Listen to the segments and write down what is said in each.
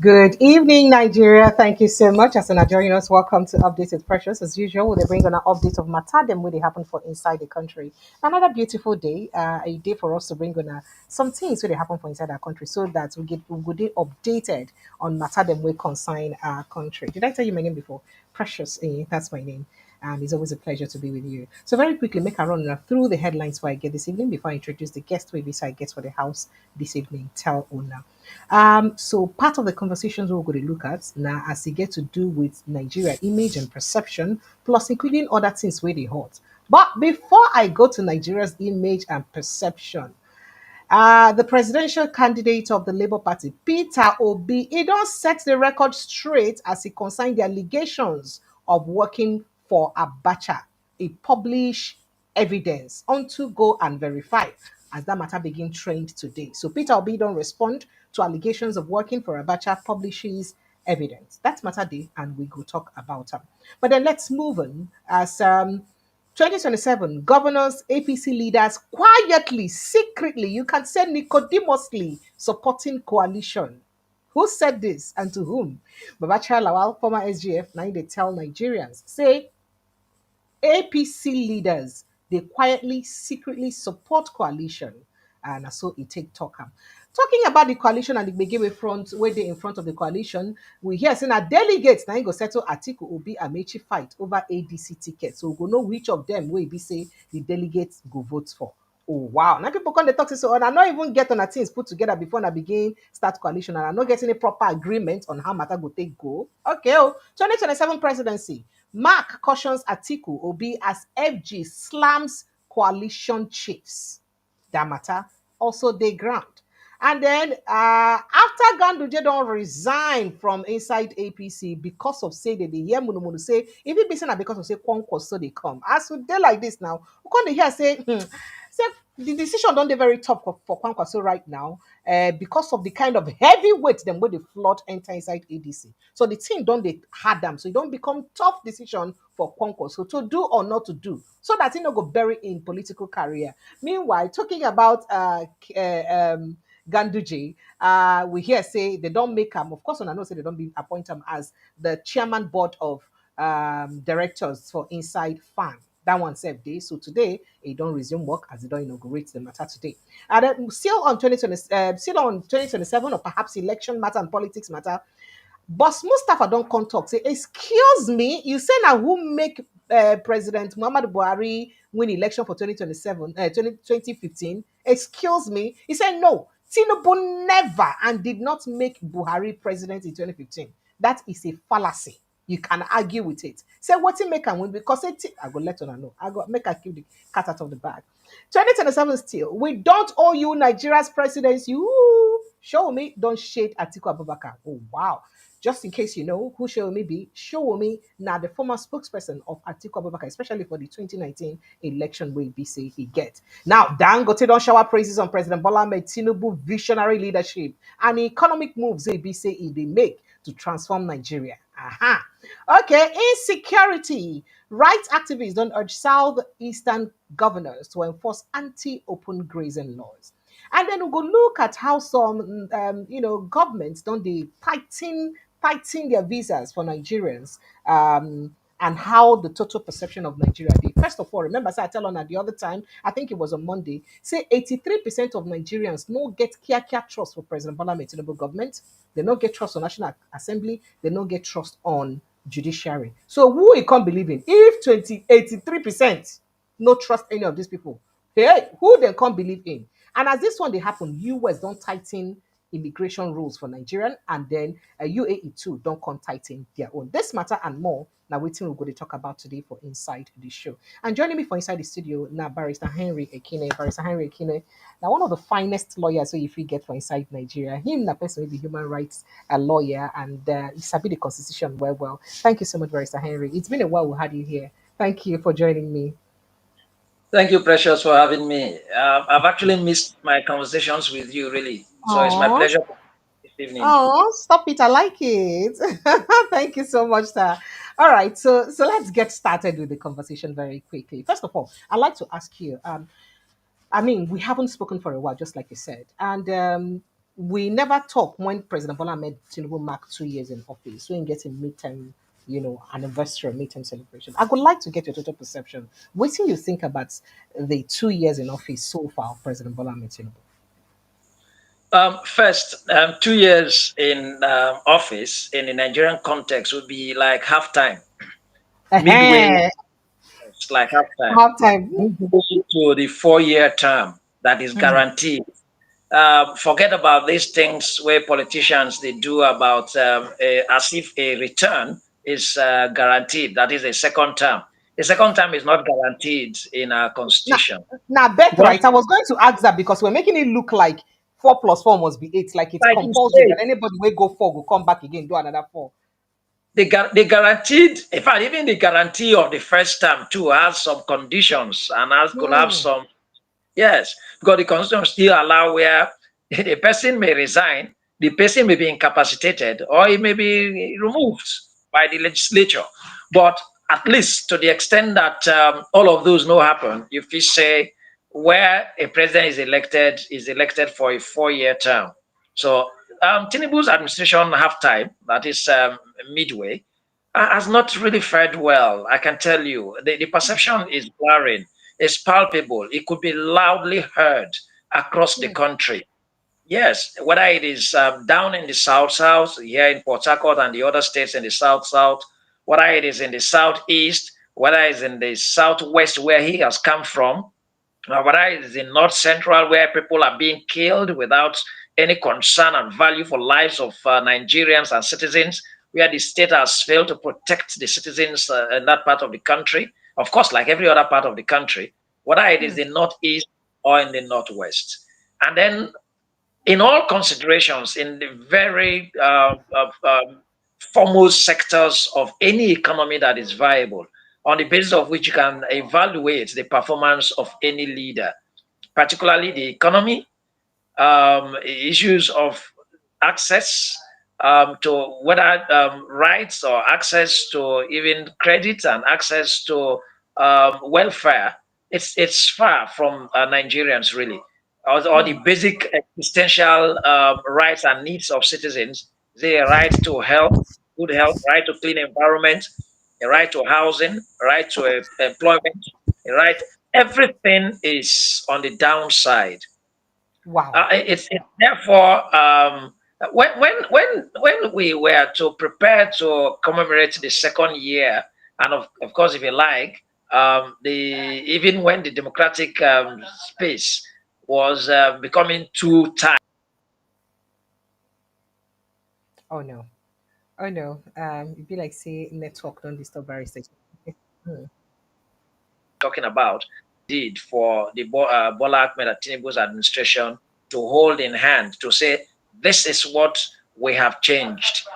Good evening, Nigeria. Thank you so much. As a Nigerians, welcome to Updated Precious. As usual, they bring on an update of matter them where they happen for inside the country. Another beautiful day, a day for us to bring on some things where they happen for inside our country, so that we will get updated on matter them where consign our country. Did I tell you my name before? Precious, that's my name. And it's always a pleasure to be with you. So very quickly, make a run through the headlines where I get this evening before I introduce the guest where I get for the house this evening. Tell owner. So part of the conversations we're going to look at now as they get to do with Nigeria image and perception, plus including other things where they hot. But before I go to Nigeria's image and perception, the presidential candidate of the Labour Party, Peter Obi, he don't set the record straight as he consigned the allegations of working for Abacha. He published evidence unto go and verify as that matter begin trend today. So Peter Obi don't respond to allegations of working for Abacha, publishes evidence. That's matter day, and we go talk about them. But then let's move on as 2027, governors, APC leaders quietly, secretly, you can say Nicodemously supporting coalition. Who said this and to whom? Babachar Lawal, former SGF, now they tell Nigerians, say APC leaders, they quietly, secretly support coalition. And so it take talk. Talking about the coalition and the Begewe front, where they in front of the coalition, we hear saying that delegates now go settle Atiku Obi Amechi fight over ADC tickets. So we go know which of them will be say the delegates go vote for. Oh wow. Now people come they talk to so and I not even get on a things put together before I begin start coalition and I not getting a proper agreement on how matter go take go. Okay, 2027 presidency. Mark cautions Atiku Obi as FG slams coalition chiefs. That matter also they ground. And then after Ganduje don't resign from inside APC because of say that they hear Munumunu say, if it be saying because of say Kwankwo so they come. As we dey like this now, we come dey hear say, say the decision don't dey very tough for Kwankwaso right now because of the kind of heavyweight them where the flood enter inside ADC. So the team don't they hard them. So it don't become tough decision for Kwankwaso to do or not to do. So that he no go bury in political career. Meanwhile, talking about Ganduje, we hear say they don't make him, of course, and I know say they don't be appoint him as the chairman board of directors for Inside Farm. That one said day. So today, he don't resume work as they don't inaugurate the matter today. And then still on 2027, or perhaps election matter and politics matter. Boss Mustafa don't come talk. Say, excuse me, you say now who make President Muhammad Buhari win election for 2027, 2015? Excuse me. He said, no, Tinubu never and did not make Buhari president in 2015. That is a fallacy. You can argue with it. Say what he make and win because I go let on know. I go make a keep the cat out of the bag. 2027 still. We don't owe you Nigeria's presidency. You show me, don't shade Atiku Abubakar. Oh wow. Just in case you know who Showomi be, Showomi now the former spokesperson of Atiku Abubakar, especially for the 2019 election where he say he get. Now, Dangote don't shower praises on President Bola Ahmed Tinubu visionary leadership and economic moves they be say they make to transform Nigeria. Aha. Okay, insecurity. Rights activists don't urge southeastern governors to enforce anti-open grazing laws. And then we go look at how some, governments don't they tighten their visas for Nigerians, and how the total perception of Nigeria be. First of all, remember, I tell on at the other time, I think it was on Monday, say 83% of Nigerians no get kia trust for President Bola Ahmed Tinubu government. They don't get trust on National Assembly. They don't get trust on judiciary. So who you can't believe in? If 83% no trust any of these people, hey, who they can't believe in? And as this one they happen, US don't tighten immigration rules for Nigerian, and then UAE too don't come tighten their own. This matter and more. Now, waiting we're going to talk about today for Inside the Show. And joining me for Inside the Studio now, Barrister Henry Ekine. Barrister Henry Ekine, now one of the finest lawyers if you get for Inside Nigeria. Him, that person will be human rights a lawyer, and he sabi the constitution well. Thank you so much, Barrister Henry. It's been a while we had you here. Thank you for joining me. Thank you, Precious, for having me. I've actually missed my conversations with you, really. So it's my Oh, pleasure this evening. oh, stop it. I like it. Thank you so much, sir. All right, so let's get started with the conversation very quickly. First of all, I'd like to ask you, I mean, we haven't spoken for a while, just like you said. And we never talk when President Bola Ahmed Tinubu marked 2 years in office, when getting midterm, anniversary or midterm celebration. I would like to get your total perception. What do you think about the 2 years in office so far of President Bola Ahmed Tinubu? First, 2 years in office in the Nigerian context would be like halftime, midway, Uh-huh. it's like halftime. Halftime. Midway to the 4 year term that is Mm. guaranteed. Forget about these things where politicians they do about as if a return is guaranteed. That is a second term. A second term is not guaranteed in our Now, constitution. now, But birthright. I was going to ask that because we're making it look like 4 plus 4 must be 8, like it's like you compulsory say, that anybody will go 4 will come back again, do another 4. they guaranteed, in fact, even the guarantee of the first term too has some conditions and could have Hmm. some. Yes, because the constitution still allow where the person may resign, the person may be incapacitated, or he may be removed by the legislature. But at least to the extent that all of those no happen, if you say where a president is elected for a 4 year term. So Tinubu's administration halftime, that is midway, has not really fared well. I can tell you, the perception is blurring, is palpable. It could be loudly heard across the Hmm. country. Yes, whether it is down in the south, here in Port Harcourt and the other states in the south, whether it is in the southeast, whether it's in the southwest where he has come from, whether it is in north central where people are being killed without any concern and value for lives of Nigerians and citizens, where the state has failed to protect the citizens in that part of the country, of course, like every other part of the country, whether it is Hmm. the northeast or in the northwest. And then in all considerations, in the very foremost sectors of any economy that is viable, on the basis of which you can evaluate the performance of any leader, particularly the economy, issues of access to whether rights or access to even credit and access to welfare. It's far from Nigerians really, or the Hmm. basic existential rights and needs of citizens. The right to health, good health, right to clean environment, a right to housing, a right to employment, a right. Everything is on the downside. Wow. It's therefore when we were to prepare to commemorate the second year, and of course, if you like, the even when the democratic space was becoming too tight, Oh no. Oh no. It'd be like say network don't disturb barrister. Hmm. talking about did for the Bola Ahmed Tinubu's administration to hold in hand to say this is what we have changed.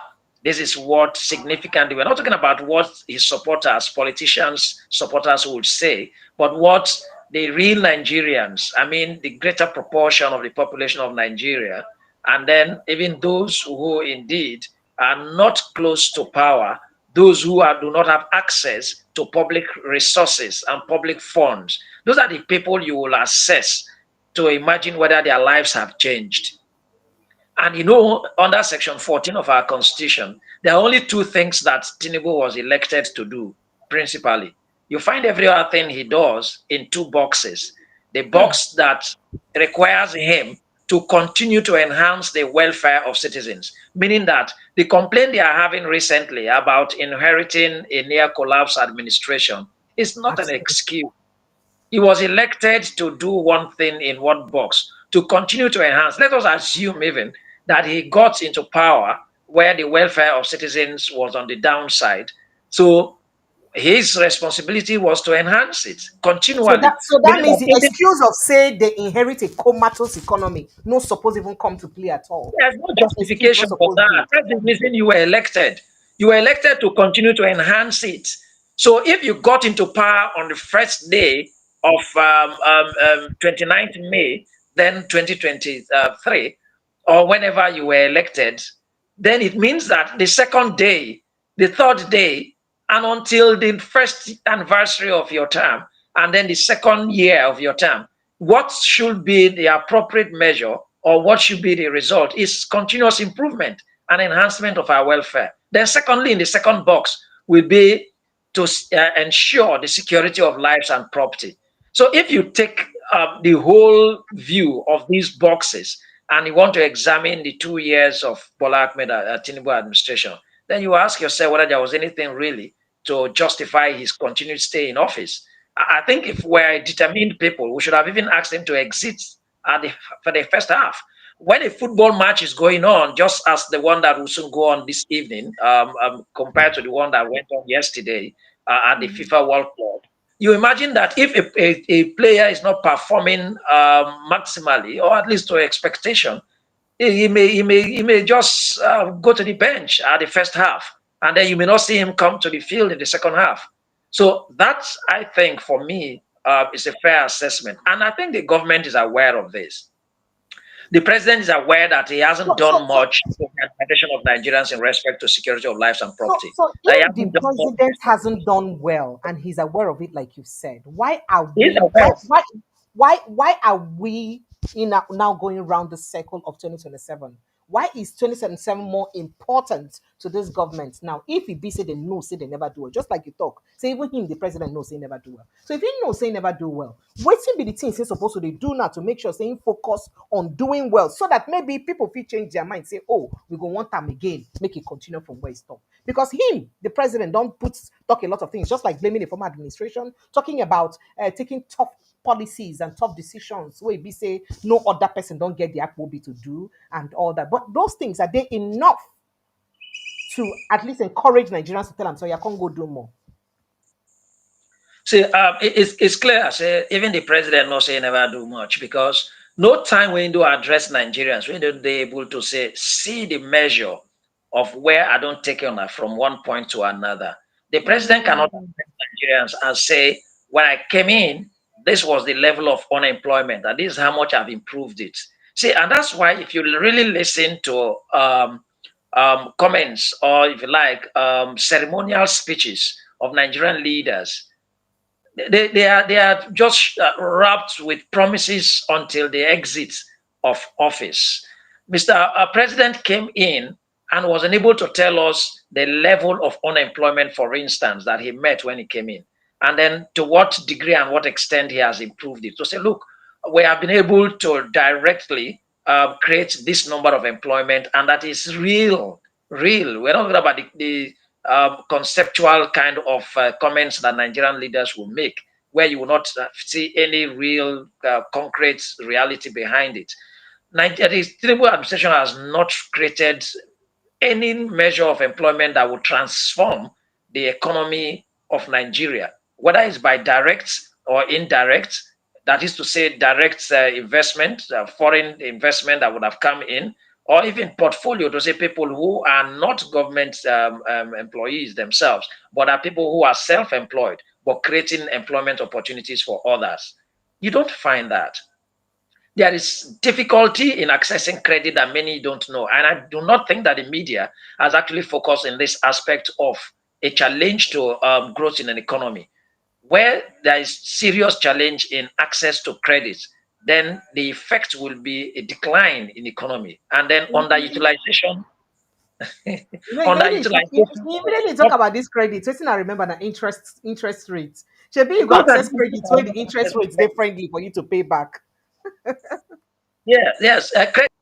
This is what significantly, we're not talking about what his supporters, politicians, supporters would say, but what the real Nigerians, I mean, the greater proportion of the population of Nigeria, and then even those who indeed are not close to power, those who do not have access to public resources and public funds, those are the people you will assess to imagine whether their lives have changed. And under Section 14 of our Constitution, there are only two things that Tinubu was elected to do, principally. You find every other thing he does in two boxes. The Hmm. box that requires him to continue to enhance the welfare of citizens, meaning that the complaint they are having recently about inheriting a near collapse administration is not an Absolutely. excuse. He was elected to do one thing in one box, to continue to enhance. Let us assume even that he got into power where the welfare of citizens was on the downside. So his responsibility was to enhance it So continually. that Meaning means that the even excuse of say they inherit a comatose economy no suppose even come to play at all. there's no That excuse not justification for suppose that. be. That's the reason you were elected. You were elected to continue to enhance it. So if you got into power on the first day of 29th May, then 2023, or whenever you were elected, then it means that the second day, the third day, and until the first anniversary of your term, and then the second year of your term, what should be the appropriate measure or what should be the result is continuous improvement and enhancement of our welfare. Then secondly, in the second box will be to ensure the security of lives and property. So if you take the whole view of these boxes and you want to examine the 2 years of Bola Ahmed Tinubu administration, then you ask yourself whether there was anything really to justify his continued stay in office. I think if we're determined people, we should have even asked him to exit for the first half. When a football match is going on, just as the one that will soon go on this evening, compared to the one that went on yesterday at the FIFA World Cup, you imagine that if a player is not performing maximally, or at least to expectation, he may just go to the bench at the first half, and then you may not see him come to the field in the second half. So that's, I think, for me, is a fair assessment, and I think the government is aware of this. The president is aware that he hasn't done much for the administration of Nigerians in respect to security of lives and property. So That he if the hasn't done much. president hasn't done well and he's aware of it, like you said, why are He's we aware. why are we now going around the circle of 2027? Why is 2027 more important to this government now? If he be say they know, say they never do well, just like you talk, say even him, the president knows say he never do well. So if he knows say he never do well, what's be the things he's supposed to do now to make sure saying focus on doing well, so that maybe people will change their mind, say, oh, we go want time again, make it continue from where it stopped. Because him, the president, don't talk a lot of things, just like blaming the former administration, talking about taking tough policies and tough decisions where be say no other person don't get the Akwobi to do and all that. But those things, are they enough to at least encourage Nigerians to tell them, so you can't go do more? See, it's clear. Say, even the president not say never do much, because no time when you address Nigerians, when they able to say, see the measure of where I don't take on from one point to another. The president cannot address Nigerians and say, when I came in, this was the level of unemployment, and this is how much I've improved it. See, and that's why if you really listen to comments, or if you like, ceremonial speeches of Nigerian leaders, they are just wrapped with promises until the exit of office. Mr. President came in and was unable to tell us the level of unemployment, for instance, that he met when he came in, and then to what degree and what extent he has improved it. To say, look, we have been able to directly create this number of employment, and that is real. Real. We're not talking about the conceptual kind of comments that Nigerian leaders will make, where you will not see any real concrete reality behind it. The Tinubu administration has not created any measure of employment that will transform the economy of Nigeria, whether it's by direct or indirect. That is to say, direct investment, foreign investment that would have come in, or even portfolio, to say people who are not government employees themselves, but are people who are self-employed, but creating employment opportunities for others. You don't find that. There is difficulty in accessing credit that many don't know. And I do not think that the media has actually focused in this aspect of a challenge to growth in an economy. Where there is serious challenge in access to credit, then the effect will be a decline in economy, and then underutilization. Underutilization. You immediately talk about this credit. Something I remember, the interest rates. Maybe you go Those are access the issues credit that when are the not interest accessing rates credit. differently for you to pay back. Yes, credit.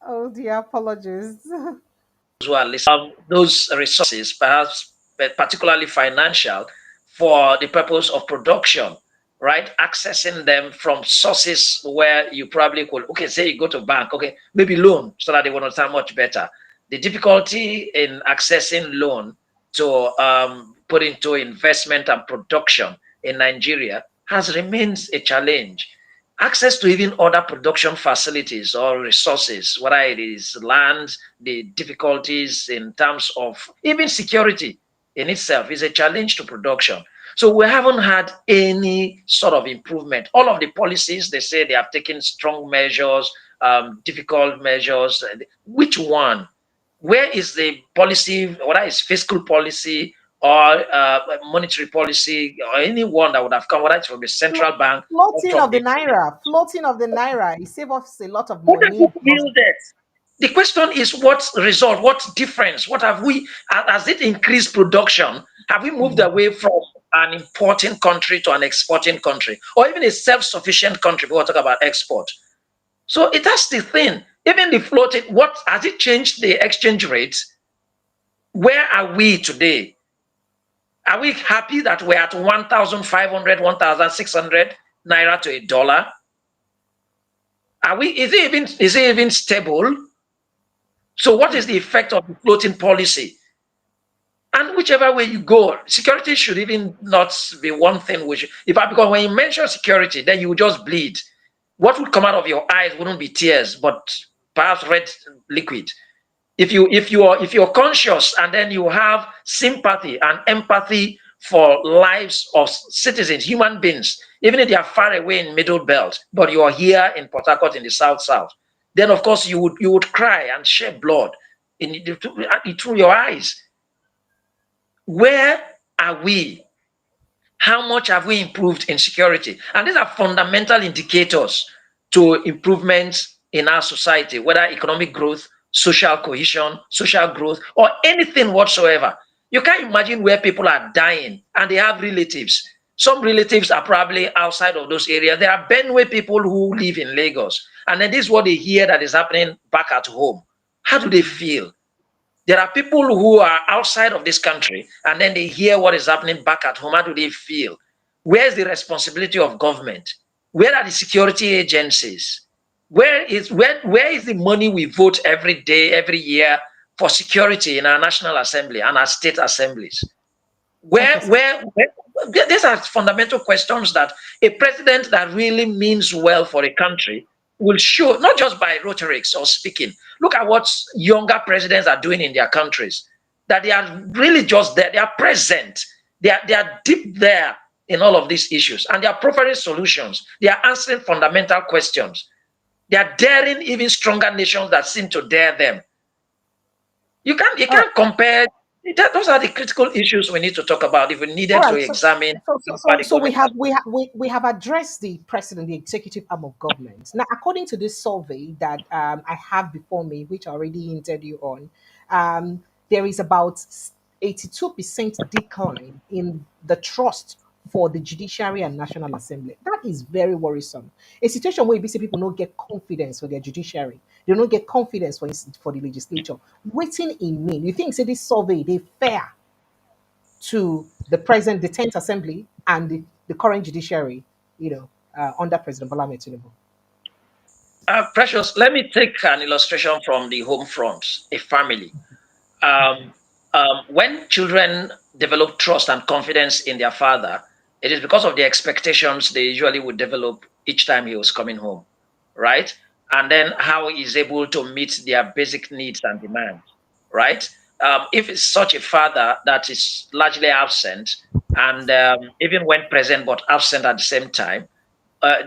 Oh dear, apologies. Who are listening, those resources, perhaps particularly financial, for the purpose of production, right? Accessing them from sources where you probably could, okay, say you go to bank, okay, maybe loan, so that they will understand much better. The difficulty in accessing loan to put into investment and production in Nigeria has remained a challenge. Access to even other production facilities or resources, whether it is land, the difficulties in terms of even security in itself is a challenge to production. So we haven't had any sort of improvement. All of the policies, they say they have taken strong measures, difficult measures. Which one? Where is the policy? What is fiscal policy or monetary policy or anyone that would have come, whether it's from the central bank or Floating from of the the naira, floating of the naira, it save us a lot of what have money. you yielded? The question is what result, what difference, what have we, has it increased production? Have we moved Mm. away from an importing country to an exporting country, or even a self-sufficient country? We'll talk about export. So it has the thing, even the floating, what has it changed the exchange rate? Where are we today? Are we happy that we're at 1,500, 1,600 naira to a dollar? Are we, is it even stable? So what is the effect of the floating policy? And whichever way you go, security should even not be one thing which, because when you mention security, then you will just bleed. What would come out of your eyes wouldn't be tears, but perhaps red liquid. If you're conscious and then you have sympathy and empathy for lives of citizens, human beings, even if they are far away in Middle Belt, but you are here in Port Harcourt in the South, then of course you would cry and shed blood through your eyes. Where are we? How much have we improved in security? And these are fundamental indicators to improvements in our society, whether economic growth, social cohesion, social growth, or anything whatsoever. You can't imagine where people are dying and they have relatives. Some relatives are probably outside of those areas. There are Benue people who live in Lagos, and then this is what they hear that is happening back at home. How do they feel? There are people who are outside of this country and then they hear what is happening back at home. How do they feel? Where's the responsibility of government? Where are the security agencies? Where is the money we vote every day, every year for security in our National Assembly and our state assemblies? Okay, sir. Where these are fundamental questions that a president that really means well for a country will show, not just by rhetorics or speaking. Look at what younger presidents are doing in their countries, that they are really just there, they are present, they are deep there in all of these issues, and they are providing solutions, they are answering fundamental questions, they are daring even stronger nations that seem to dare them. You All right. can't compare. Those are the critical issues we need to talk about if we All needed to right. So, examine so, so, how far so, the so we government has. have we have addressed the president, the executive arm of government. Now, according to this survey that I have before me, which I already hinted you on, there is about 82% decline in the trust for the judiciary and national assembly. That is very worrisome. A situation where BC people don't get confidence for their judiciary, they don't get confidence for the legislature. Waiting in mean, you think say this survey they fair to the present, the 10th assembly, and the current judiciary, under President Bola Ahmed Tinubu. Precious, let me take an illustration from the home front, a family. Um, when children develop trust and confidence in their father, it is because of the expectations they usually would develop each time he was coming home, right? And then how he's able to meet their basic needs and demands, right? If it's such a father that is largely absent, and even when present but absent at the same time,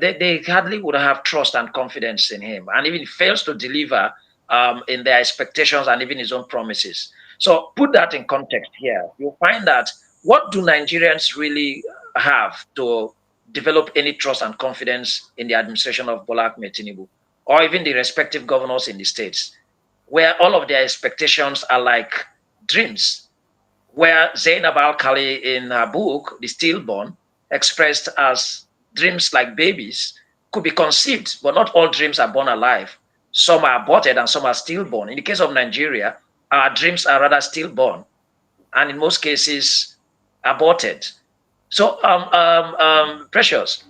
they hardly would have trust and confidence in him. And even fails to deliver in their expectations and even his own promises. So put that in context here. You'll find that what do Nigerians really have to develop any trust and confidence in the administration of Bola Ahmed Tinubu, or even the respective governors in the states, where all of their expectations are like dreams, where Zainab Al-Kali in her book, The Stillborn, expressed as dreams like babies could be conceived, but not all dreams are born alive. Some are aborted and some are stillborn. In the case of Nigeria, our dreams are rather stillborn and in most cases aborted. So, Precious,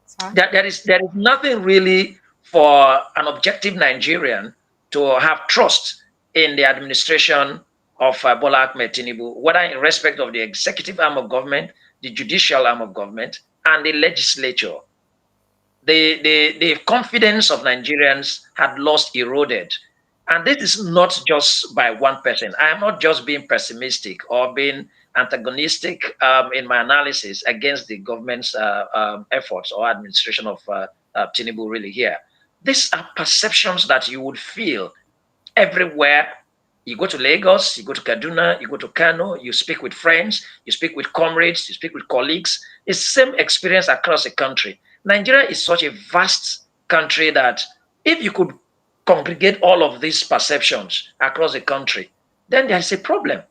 Sir? there is nothing really for an objective Nigerian to have trust in the administration of Bola Ahmed Tinubu, whether in respect of the executive arm of government, the judicial arm of government, and the legislature. The confidence of Nigerians had lost, eroded. And this is not just by one person. I am not just being pessimistic or being antagonistic in my analysis against the government's efforts or administration of Tinubu really here. These are perceptions that you would feel everywhere You go to Lagos, you go to Kaduna, you go to Kano, you speak with friends, you speak with comrades, you speak with colleagues. It's the same experience across the country. Nigeria is such a vast country that if you could congregate all of these perceptions across the country, then there's a problem.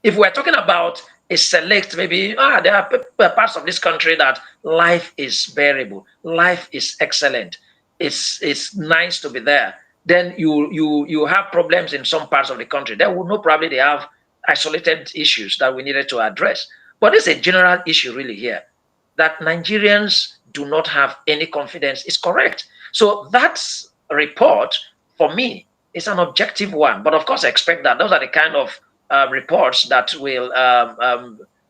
If we're talking about a select, maybe there are parts of this country that life is bearable, life is excellent, it's nice to be there. Then you have problems in some parts of the country. Then we know probably they have isolated issues that we needed to address. But it's a general issue really here that Nigerians do not have any confidence is correct. So that report for me is an objective one. But of course, I expect that those are the kind of reports that will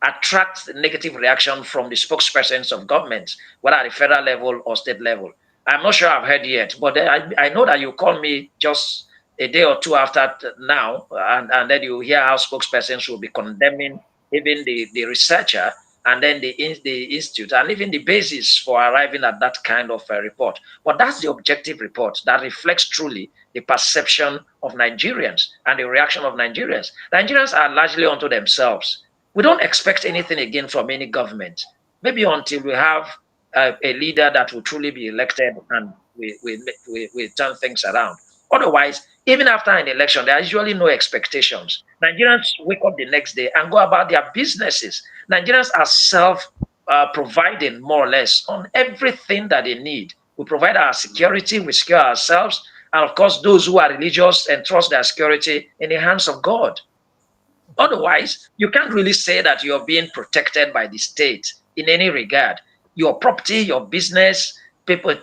attract negative reaction from the spokespersons of government, whether at the federal level or state level. I'm not sure I've heard yet, but I know that you called me just a day or two after now, and then you hear how spokespersons will be condemning even the researcher and then the institute and even the basis for arriving at that kind of report. But that's the objective report that reflects truly the perception of Nigerians and the reaction of Nigerians. Nigerians are largely onto themselves. We don't expect anything again from any government. Maybe until we have a leader that will truly be elected and we turn things around. Otherwise, even after an election, there are usually no expectations. Nigerians wake up the next day and go about their businesses. Nigerians are self providing more or less on everything that they need. We provide our security, we secure ourselves, and of course, those who are religious entrust their security in the hands of God. Otherwise, you can't really say that you're being protected by the state in any regard. Your property, your business, people,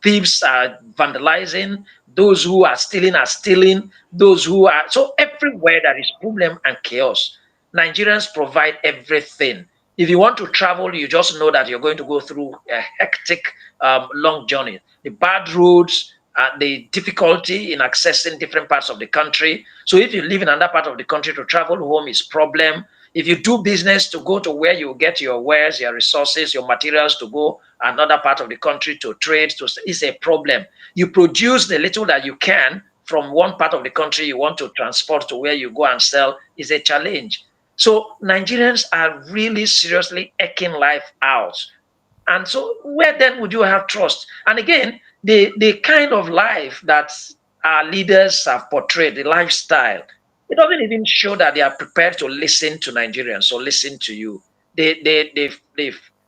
thieves are vandalizing. Those who are stealing. Those who are so everywhere there is problem and chaos. Nigerians provide everything. If you want to travel, you just know that you're going to go through a hectic, long journey. The bad roads, the difficulty in accessing different parts of the country. So if you live in another part of the country, to travel home is problem. If you do business, to go to where you get your wares, your resources, your materials, to go another part of the country to trade, is a problem. You produce the little that you can from one part of the country you want to transport to where you go and sell is a challenge. So Nigerians are really seriously aching life out. And so where then would you have trust? And again, the kind of life that our leaders have portrayed, the lifestyle, it doesn't even show that they are prepared to listen to Nigerians or listen to you. They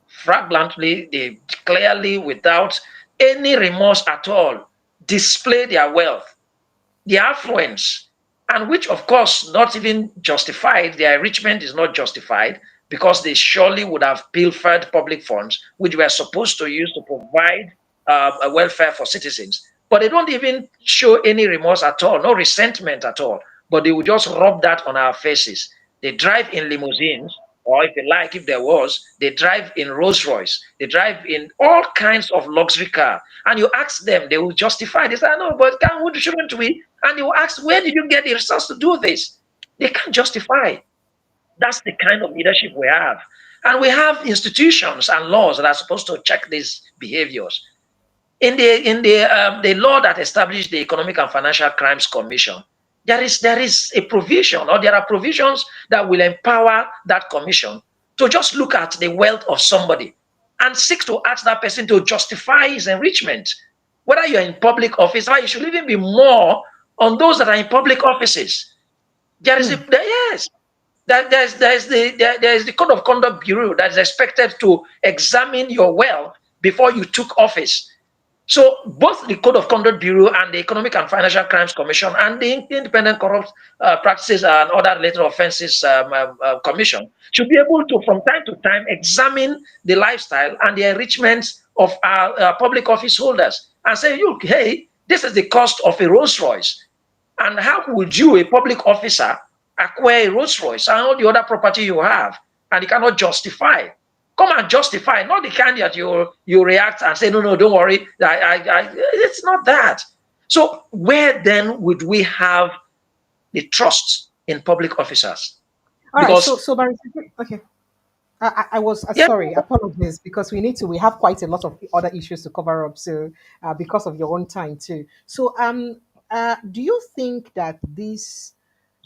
flagrantly, they clearly, without any remorse at all, display their wealth, their affluence, and which, of course, not even justified. Their enrichment is not justified because they surely would have pilfered public funds, which were supposed to use to provide a welfare for citizens. But they don't even show any remorse at all, no resentment at all. But they would just rub that on our faces. They drive in limousines, or if you like, if there was, they drive in Rolls Royce. They drive in all kinds of luxury car. And you ask them, they will justify. They say, no, but shouldn't we? And you ask, where did you get the resource to do this? They can't justify. That's the kind of leadership we have. And we have institutions and laws that are supposed to check these behaviors. In the law that established the Economic and Financial Crimes Commission, there is a provision, or there are provisions that will empower that commission to just look at the wealth of somebody and seek to ask that person to justify his enrichment. Whether you're in public office, or it should even be more on those that are in public offices. Yes, there is the Code of Conduct Bureau that is expected to examine your wealth before you took office. So both the Code of Conduct Bureau and the Economic and Financial Crimes Commission and the Independent Corrupt Practices and Other Related Offences Commission should be able to, from time to time, examine the lifestyle and the enrichments of our public office holders and say, look, hey, this is the cost of a Rolls Royce. And how would you, a public officer, acquire a Rolls Royce and all the other property you have, and you cannot justify? Come and justify, not the kind that you react and say, no, no, don't worry. It's not that. So where then would we have the trust in public officers? All right. So, Because so Barry, okay. I was yeah, sorry, apologies, because we have quite a lot of other issues to cover up. So, because of your own time too. So, Do you think that this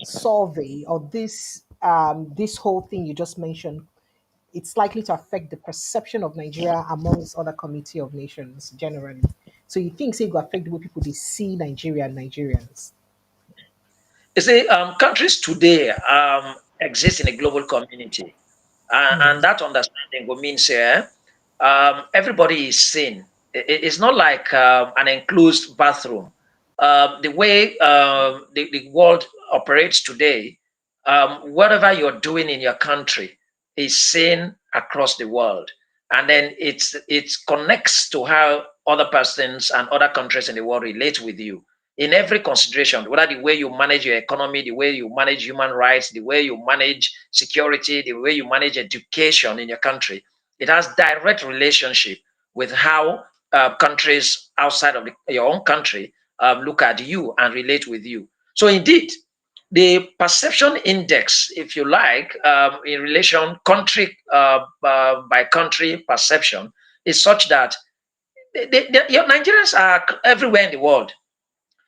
survey or this whole thing you just mentioned, it's likely to affect the perception of Nigeria amongst other community of nations generally? So you think say it will affect the way people they see Nigeria and Nigerians? You see, countries today exist in a global community, and Hmm. that understanding will mean say, everybody is seen. It's not like an enclosed bathroom. The way the world operates today, whatever you're doing in your country is seen across the world, and then it connects to how other persons and other countries in the world relate with you in every consideration, whether the way you manage your economy, the way you manage human rights, the way you manage security, the way you manage education in your country. It has direct relationship with how countries outside of your own country look at you and relate with you. So indeed, the perception index, if you like, in relation country by country perception is such that Nigerians are everywhere in the world.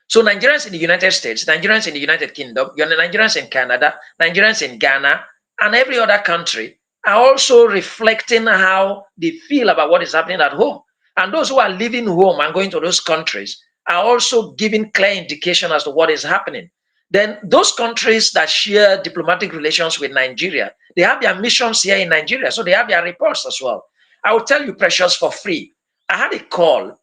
So Nigerians in the United States, Nigerians in the United Kingdom, Nigerians in Canada, Nigerians in Ghana, and every other country are also reflecting how they feel about what is happening at home. And those who are leaving home and going to those countries are also giving clear indication as to what is happening. Then those countries that share diplomatic relations with Nigeria, they have their missions here in Nigeria, so they have their reports as well. I will tell you, Precious, for free. I had a call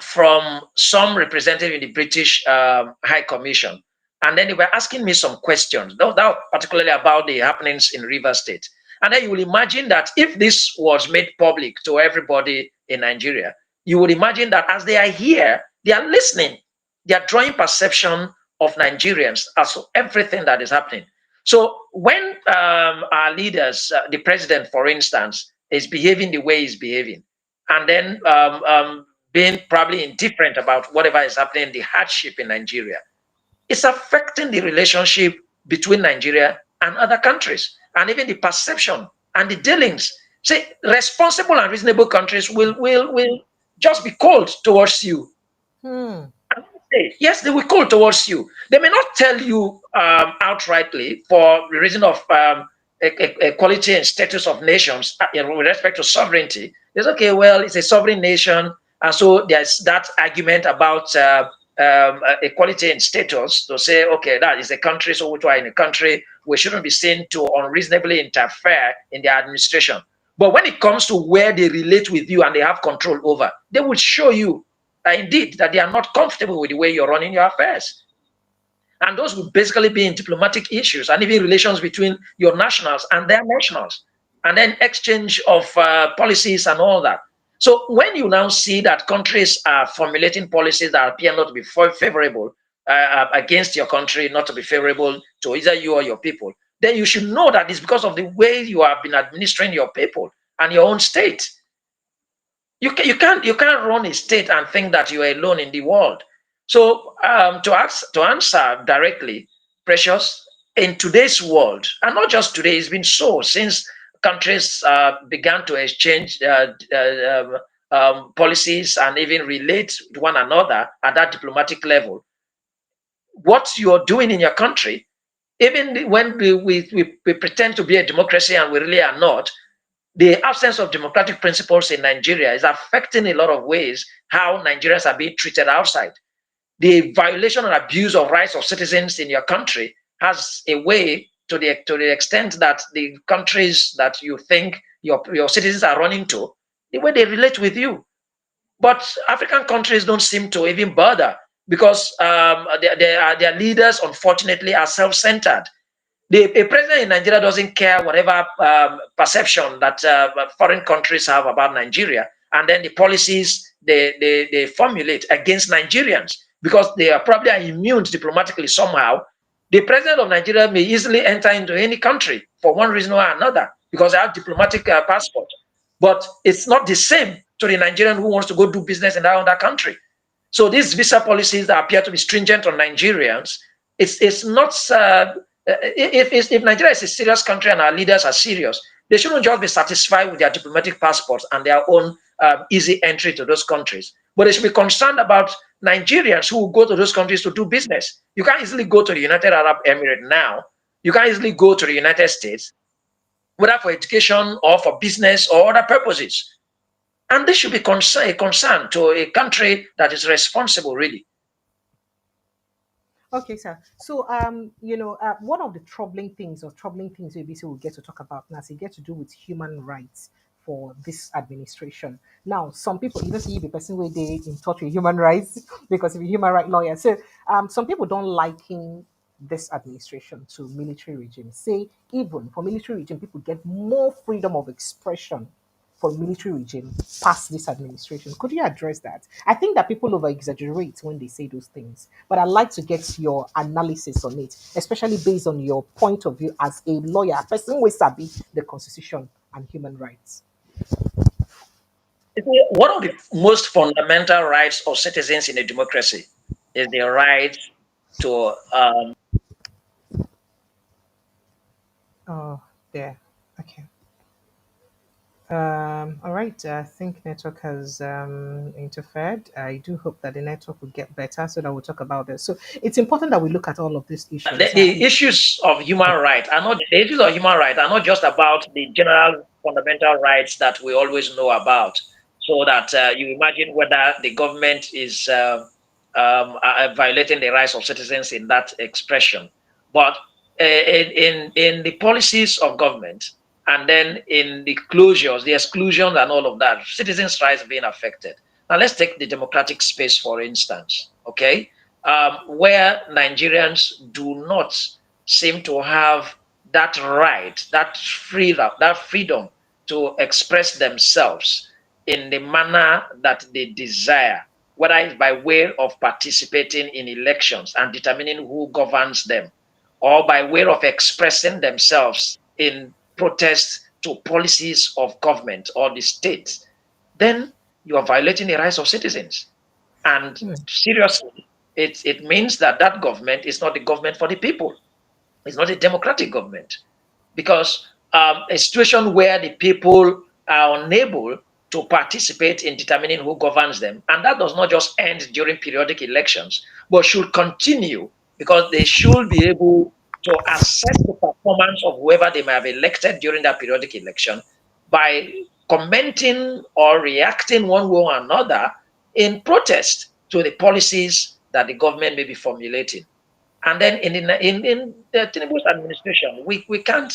from some representative in the British High Commission. And then they were asking me some questions, that particularly about the happenings in River State. And then you will imagine that if this was made public to everybody in Nigeria, you would imagine that as they are here, they are listening, they are drawing perception of Nigerians as to everything that is happening. So when our leaders, the president, for instance, is behaving the way he's behaving, and then being probably indifferent about whatever is happening, the hardship in Nigeria, it's affecting the relationship between Nigeria and other countries, and even the perception and the dealings. Say, responsible and reasonable countries will just be cold towards you. Hmm. Yes, they will cold towards you. They may not tell you outrightly for the reason of equality and status of nations with respect to sovereignty. It's okay, well, it's a sovereign nation. And so there's that argument about equality and status to say, okay, that is a country, so we are in a country, we shouldn't be seen to unreasonably interfere in their administration. But when it comes to where they relate with you and they have control over, they will show you indeed that they are not comfortable with the way you're running your affairs. And those would basically be in diplomatic issues and even relations between your nationals and their nationals, and then exchange of policies and all that. So when you now see that countries are formulating policies that appear not to be favorable against your country, not to be favorable to either you or your people, then you should know that it's because of the way you have been administering your people and your own state. You can't run a state and think that you are alone in the world. So to answer directly, Precious, in today's world, and not just today, it's been so since countries began to exchange policies and even relate to one another at that diplomatic level. What you're doing in your country, even when we pretend to be a democracy and we really are not, the absence of democratic principles in Nigeria is affecting in a lot of ways how Nigerians are being treated outside. The violation and abuse of rights of citizens in your country has a way to the extent that the countries that you think your citizens are running to, the way they relate with you. But African countries don't seem to even bother because their leaders, unfortunately, are self-centered. A president in Nigeria doesn't care whatever perception that foreign countries have about Nigeria, and then the policies they formulate against Nigerians because they are probably immune diplomatically somehow. The president of Nigeria may easily enter into any country for one reason or another because they have diplomatic passport, but it's not the same to the Nigerian who wants to go do business in that other country. So these visa policies that appear to be stringent on Nigerians, it's not. If Nigeria is a serious country and our leaders are serious, they shouldn't just be satisfied with their diplomatic passports and their own easy entry to those countries. But they should be concerned about Nigerians who will go to those countries to do business. You can't easily go to the United Arab Emirates now. You can't easily go to the United States, whether for education or for business or other purposes. And this should be a concern to a country that is responsible, really. Okay, sir. So, one of the troubling things ABC will get to talk about now, it gets to do with human rights for this administration. Now, some people, you don't see the person where they in touch with human rights because of a human right lawyer. So, some people don't liken this administration to military regime. Say, even for military regime, people get more freedom of expression for military regime past this administration. Could you address that? I think that people over exaggerate when they say those things, but I'd like to get your analysis on it, especially based on your point of view as a lawyer, a person who sabi the constitution and human rights. One of the most fundamental rights of citizens in a democracy is the right to Oh, there. Okay. All right. I think network has interfered. I do hope that the network will get better so that we'll talk about this. So it's important that we look at all of these issues. the issues of human rights are not the issues of human rights are not just about the general fundamental rights that we always know about. So that you imagine whether the government is violating the rights of citizens in that expression, but in the policies of government, and then in the closures, the exclusions, and all of that, citizens' rights being affected. Now let's take the democratic space for instance. Okay, where Nigerians do not seem to have that right, that freedom to express themselves in the manner that they desire, whether it's by way of participating in elections and determining who governs them, or by way of expressing themselves in protest to policies of government or the state, then you are violating the rights of citizens. And Hmm. seriously, it means that that government is not the government for the people. It's not a democratic government because a situation where the people are unable to participate in determining who governs them, and that does not just end during periodic elections, but should continue because they should be able to assess the performance of whoever they may have elected during that periodic election by commenting or reacting one way or another in protest to the policies that the government may be formulating. And then in the Tinubu's administration, we can't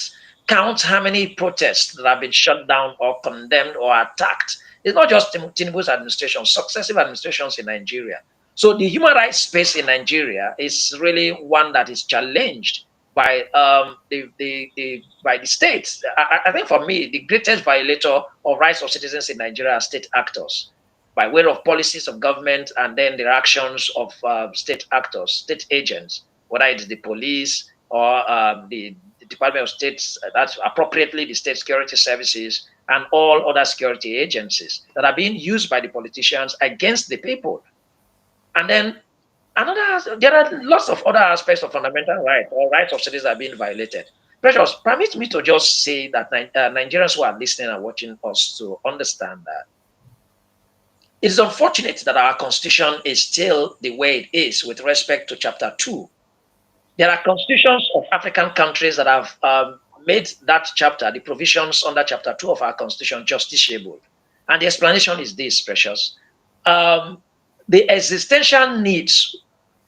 count how many protests that have been shut down or condemned or attacked. It's not just Tinubu's administration, successive administrations in Nigeria. So the human rights space in Nigeria is really one that is challenged by by the states. I think for me, the greatest violator of rights of citizens in Nigeria are state actors by way of policies of government and then the actions of state actors, state agents, whether it's the police or the Department of State, that's appropriately the state security services and all other security agencies that are being used by the politicians against the people. And then there are lots of other aspects of fundamental rights or rights of citizens are being violated. Precious, permit me to just say that Nigerians who are listening and watching us to understand that it is unfortunate that our constitution is still the way it is with respect to chapter 2. There are constitutions of African countries that have made that chapter, the provisions under chapter 2 of our constitution, justiciable. And the explanation is this, Precious. Um, the existential needs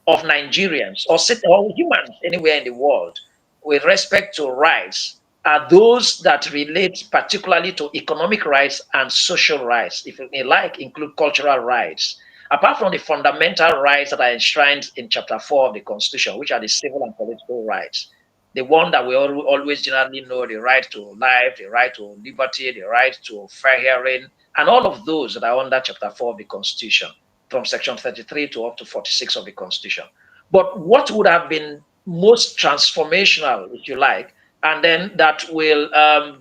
of Nigerians or humans anywhere in the world with respect to rights are those that relate particularly to economic rights and social rights, if you may like, include cultural rights. Apart from the fundamental rights that are enshrined in Chapter 4 of the Constitution, which are the civil and political rights, the one that we always generally know, the right to life, the right to liberty, the right to fair hearing, and all of those that are under Chapter 4 of the Constitution, from Section 33 to up to 46 of the Constitution. But what would have been most transformational, if you like, and then that will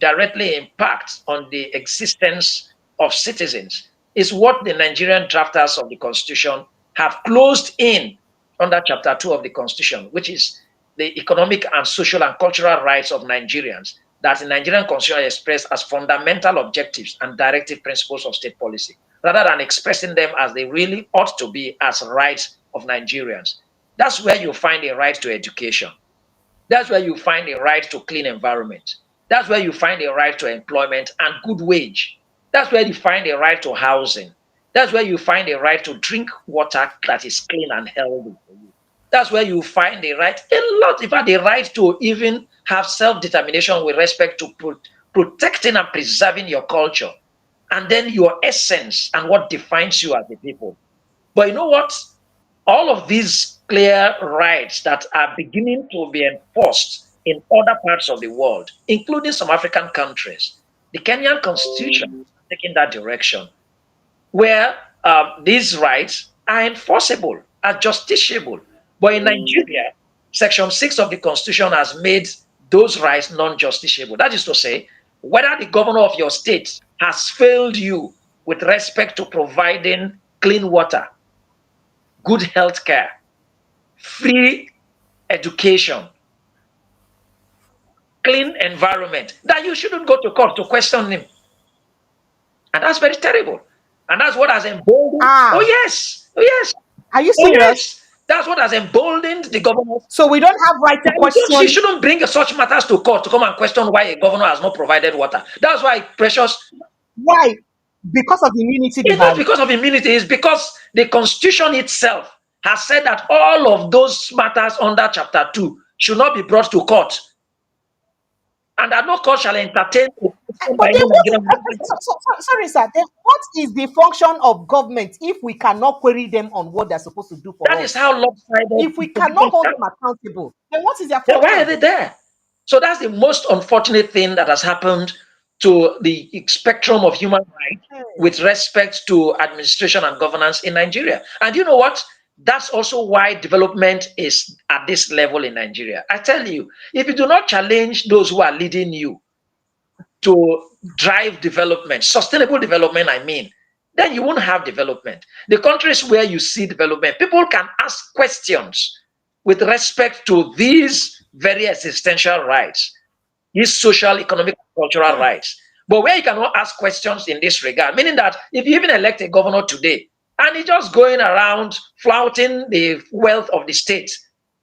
directly impact on the existence of citizens is what the Nigerian drafters of the Constitution have closed in under Chapter 2 of the Constitution, which is the economic and social and cultural rights of Nigerians that the Nigerian Constitution expressed as fundamental objectives and directive principles of state policy. rather than expressing them as they really ought to be as rights of Nigerians. That's where you find a right to education. That's where you find a right to clean environment. That's where you find a right to employment and good wage. That's where you find a right to housing. That's where you find a right to drink water that is clean and healthy for you. That's where you find a right, a lot, in fact, the right to even have self-determination with respect to protecting and preserving your culture, and then your essence and what defines you as a people. But you know what? All of these clear rights that are beginning to be enforced in other parts of the world, including some African countries, the Kenyan constitution is taking that direction, where these rights are enforceable, are justiciable. But in Nigeria, Section 6 of the Constitution has made those rights non justiciable. That is to say, whether the governor of your state has failed you with respect to providing clean water, good health care, free education, clean environment, that you shouldn't go to court to question him. And that's very terrible. And that's what has emboldened. Oh, Ah, yes. Oh, yes. are you Oh, serious? yes. That's what has emboldened the government. So we don't have right to You question. shouldn't bring such matters to court to come and question why a governor has not provided water. That's why, precious, Why? Because of the immunity they it's not have. because of immunity, it's because the constitution itself has said that all of those matters under chapter 2 should not be brought to court, and that no court shall entertain a question But by then any what is, Nigerian government. sorry, sir. Then what is the function of government if we cannot query them on what they're supposed to do for That is us? how lopsided If we the cannot position hold stands. them accountable, then what is their Then why are function? they there? So that's the most unfortunate thing that has happened to the spectrum of human rights Hey. with respect to administration and governance in Nigeria. And you know what? That's also why development is at this level in Nigeria. I tell you, if you do not challenge those who are leading you to drive development, sustainable development, I mean, then you won't have development. The countries where you see development, people can ask questions with respect to these very existential rights, these social, economic, cultural rights. But where you cannot ask questions in this regard, meaning that if you even elect a governor today and he's just going around flouting the wealth of the state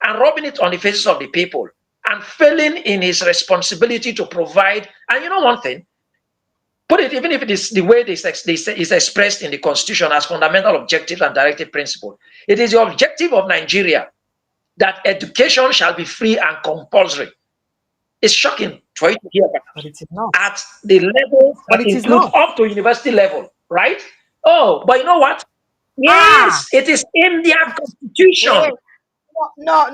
and rubbing it on the faces of the people and failing in his responsibility to provide, and you know one thing, put it, even if it is the way this is expressed in the constitution as fundamental objectives and directive principle, it is the objective of Nigeria that education shall be free and compulsory. It's shocking for you to hear that But it is not. at the level But that it is includes not. up to university level, right? Oh, but you know what? Ah, Yes, it is in their hey, constitution. no,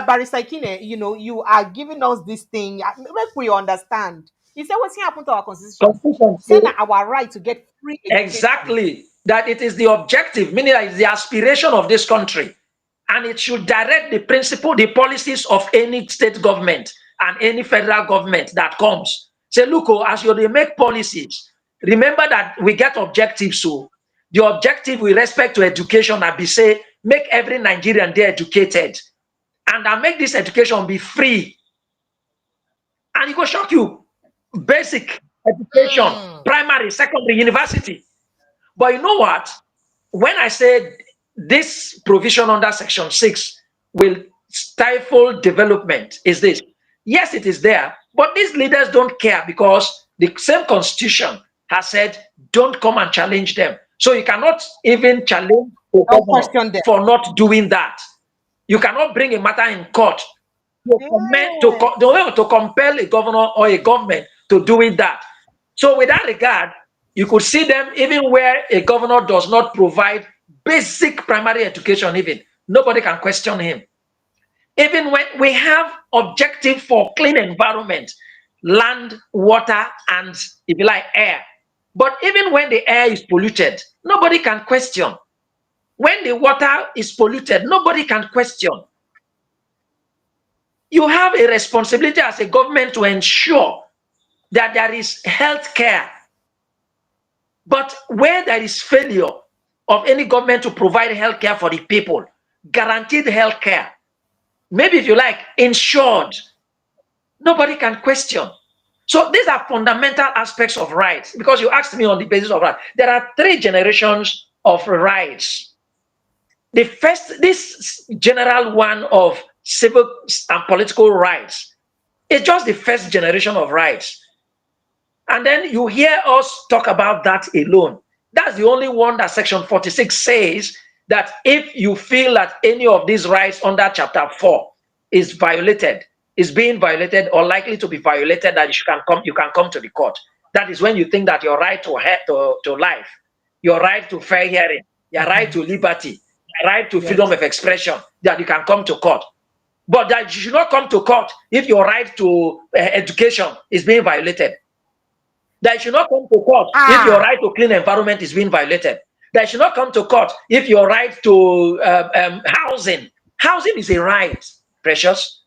Barrister Ikine, you are giving us this thing. Make we understand. He said, what's happened to our constitution? Constitution Saying says that our right to get free education. exactly that it is the objective, meaning that it's the aspiration of this country, and it should direct the principle, the policies of any state government and any federal government that comes. Say, look, oh, as you make policies, remember that we get objectives. So the objective with respect to education and be say, make every Nigerian there educated, and I make this education be free. And it will shock you. Basic education, primary, secondary, university. But you know what? When I said this provision under Section 6 will stifle development, is this? Yes, it is there, but these leaders don't care because the same constitution has said, don't come and challenge them. So you cannot even challenge the Don't governor question them. for not doing that. You cannot bring a matter in court to, Yeah. to compel a governor or a government to doing that. So, with that regard, you could see them even where a governor does not provide basic primary education, even nobody can question him. Even when we have objective for clean environment, land, water, and if you like, air. But even when the air is polluted, nobody can question. When the water is polluted, nobody can question. You have a responsibility as a government to ensure that there is health care. But where there is failure of any government to provide health care for the people, guaranteed health care, maybe if you like, insured, nobody can question. So these are fundamental aspects of rights, because you asked me on the basis of rights. There are 3 generations of rights. The first, this general one of civil and political rights, is just the first generation of rights. And then you hear us talk about that alone. That's the only one that Section 46 says that if you feel that any of these rights under Chapter 4 is violated, is being violated or likely to be violated, that you can come to the court. That is when you think that your right to life, your right to fair hearing, your right to liberty, your right to freedom of expression, that you can come to court. But that you should not come to court if your right to education is being violated. That you should not come to court if your right to clean environment is being violated. That you should not come to court if your right to housing. Housing is a right, precious.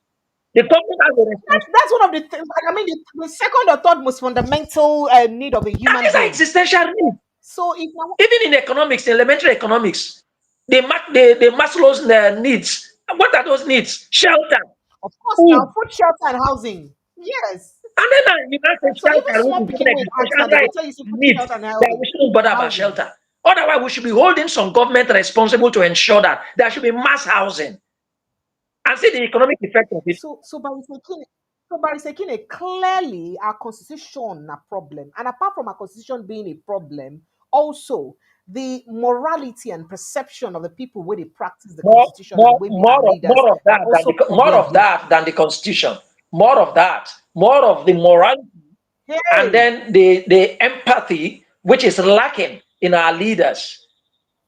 The government has a responsibility. That's one of the things. I mean, the second or third most fundamental need of a human These are being. existential needs. So if now, Even in economics, in elementary economics, the Maslow's needs. What are those needs? Shelter, of course, now food, food, shelter, and housing. Yes. and then you can say So even shelter, which small is picking given weight ask now, existential they go right tell you say food, needs, shelter, and that we shouldn't bother about housing. shelter. Otherwise, we should be holding some government responsible to ensure that there should be mass housing and see the economic effect of it. So by taking it clearly, our constitution a problem, and apart from our constitution being a problem, also the morality and perception of the people where they practice the More, constitution and more, where be our more of, leaders more of are that than also more problem of here. that than the constitution. More of that. More of the morality, and Hey, then the empathy, which is lacking in our leaders,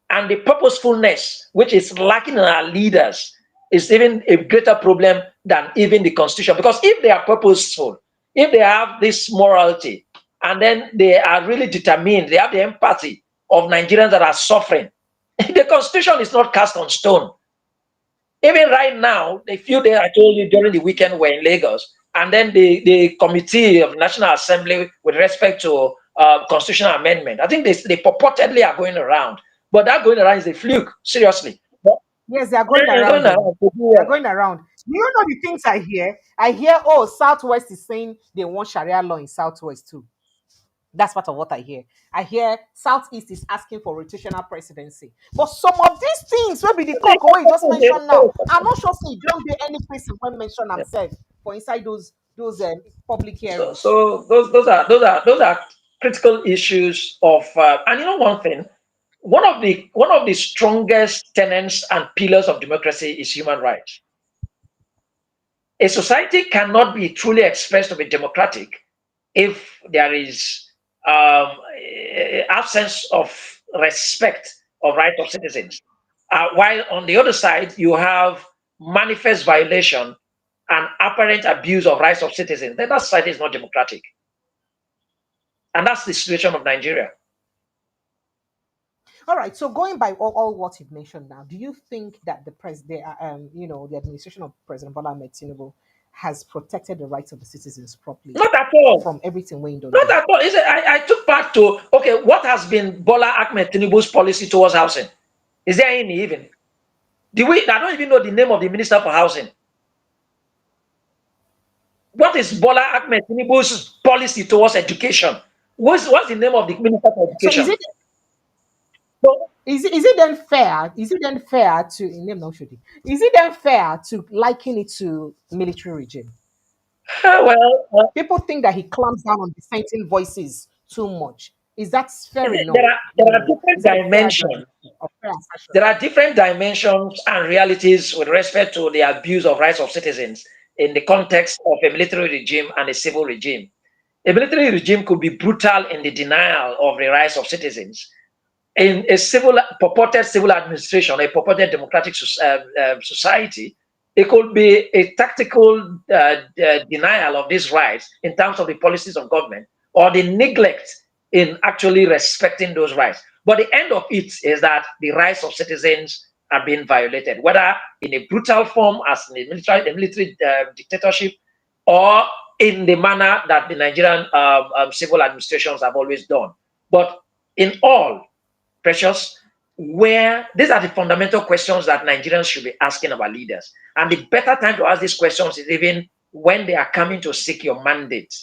and the purposefulness, which is lacking in our leaders, is even a greater problem than even the constitution. Because if they are purposeful, if they have this morality, and then they are really determined, they have the empathy of Nigerians that are suffering, the constitution is not cast on stone. Even right now, the few days I told you during the weekend were in Lagos, and then the Committee of National Assembly with respect to constitutional amendment, I think they purportedly are going around, but that going around is a fluke, seriously. But yes, they are going around going though. around to do They are what? going around. You know the things I hear? I hear, oh, Southwest is saying they want Sharia law in Southwest too. That's part of what I hear. I hear Southeast is asking for rotational presidency. But some of these things will be the talk away you just mentioned now. I'm not sure say don't be any place when mention themselves for inside those public So, hearings. so those are critical issues of, and you know one thing, one of the strongest tenets and pillars of democracy is human rights. A society cannot be truly expressed to be democratic if there is absence of respect of rights of citizens. While on the other side, you have manifest violation and apparent abuse of rights of citizens, then that society is not democratic. And that's the situation of Nigeria. All right. So going by all what you've mentioned now, do you think that the administration of President Bola Ahmed Tinubu has protected the rights of the citizens properly Not at all. from everything we don't Not do? at all. I took back to, okay, what has been Bola Ahmed Tinubu's policy towards housing? Is there any even? I don't even know the name of the Minister for Housing. What is Bola Ahmed Tinubu's policy towards education? What's the name of the Minister for So Education? So, is it then fair? Is it then fair to name no should Is it then fair to liken it to military regime? well, People think that he clamps down on dissenting voices too much. Is that fair enough? there are different Is that a fair dimensions. judgment or fair assertion? There are different dimensions and realities with respect to the abuse of rights of citizens in the context of a military regime and a civil regime. A military regime could be brutal in the denial of the rights of citizens. In a purported civil administration, a purported democratic society, it could be a tactical denial of these rights in terms of the policies of government or the neglect in actually respecting those rights. But the end of it is that the rights of citizens are being violated, whether in a brutal form as in a military dictatorship, or in the manner that the Nigerian civil administrations have always done. But in all, precious, where these are the fundamental questions that Nigerians should be asking our leaders. And the better time to ask these questions is even when they are coming to seek your mandate.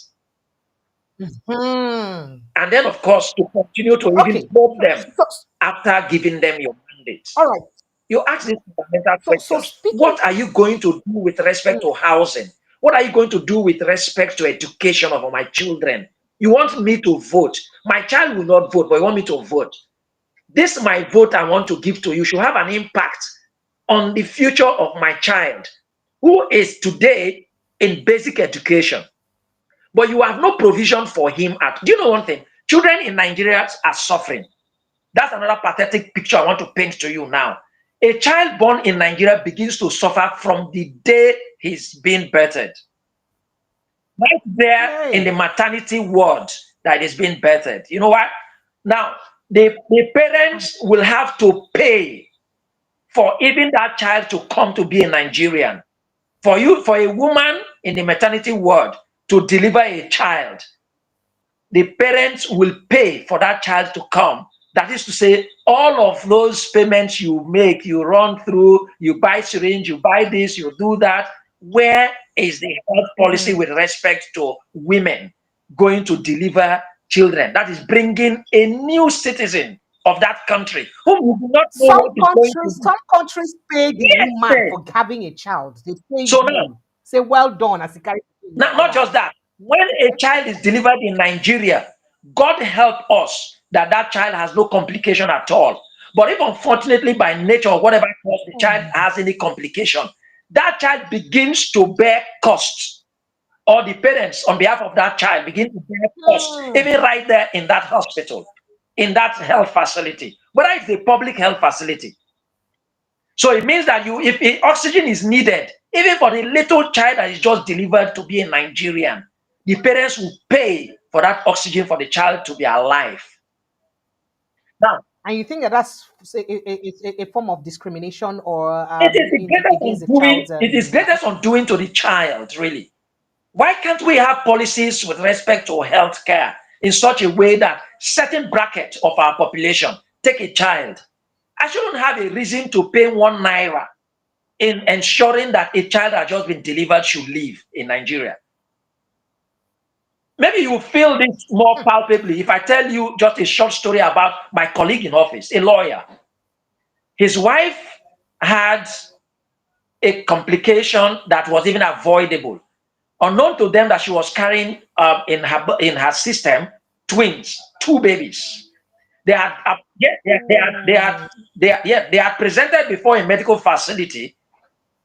Hmm. And then, of course, to continue to even Okay. probe them So, after giving them your mandate. all right. You ask these fundamental So questions. speaking. What are you going to do with respect to housing? What are you going to do with respect to education of my children? You want me to vote. My child will not vote, but you want me to vote. This my vote I want to give to you should have an impact on the future of my child, who is today in basic education. But you have no provision for him at. Do you know one thing? Children in Nigeria are suffering. That's another pathetic picture I want to paint to you now. A child born in Nigeria begins to suffer from the day he's being birthed. Right there in the Hey. maternity ward that is being birthed. You know what? Now, the parents will have to pay for even that child to come to be a Nigerian. For a woman in the maternity ward to deliver a child, the parents will pay for that child to come. That is to say, all of those payments you make, you run through, you buy syringe, you buy this, you do that. Where is the health policy Hmm. with respect to women going to deliver children? That is bringing a new citizen of that country whom you do not know what is going to do. Some countries pay the Yes, woman sir. for having a child. They pay So now, you. Say well done as a carry in your not just life. that, when a child is delivered in Nigeria, God help us that that child has no complication at all. But if unfortunately by nature or whatever cause the child Hmm. has any complication, that child begins to bear costs, or the parents on behalf of that child begin to bear costs, Hmm. even right there in that hospital, in that health facility, whether it's a public health facility. So it means that if oxygen is needed, even for the little child that is just delivered to be a Nigerian, the parents will pay for that oxygen for the child to be alive. Now, And you think that that's a form of discrimination or it is the greatest against on the doing. child's It is life? greatest on doing to the child, really. Why can't we have policies with respect to health care in such a way that certain bracket of our population, take a child, I shouldn't have a reason to pay 1 naira in ensuring that a child that has just been delivered should live in Nigeria. Maybe you feel this more palpably if I tell you just a short story about my colleague in office, a lawyer. His wife had a complication that was even avoidable. Unknown to them that she was carrying in her system twins, two babies. They had yeah, yeah, Hmm. they had presented before a medical facility,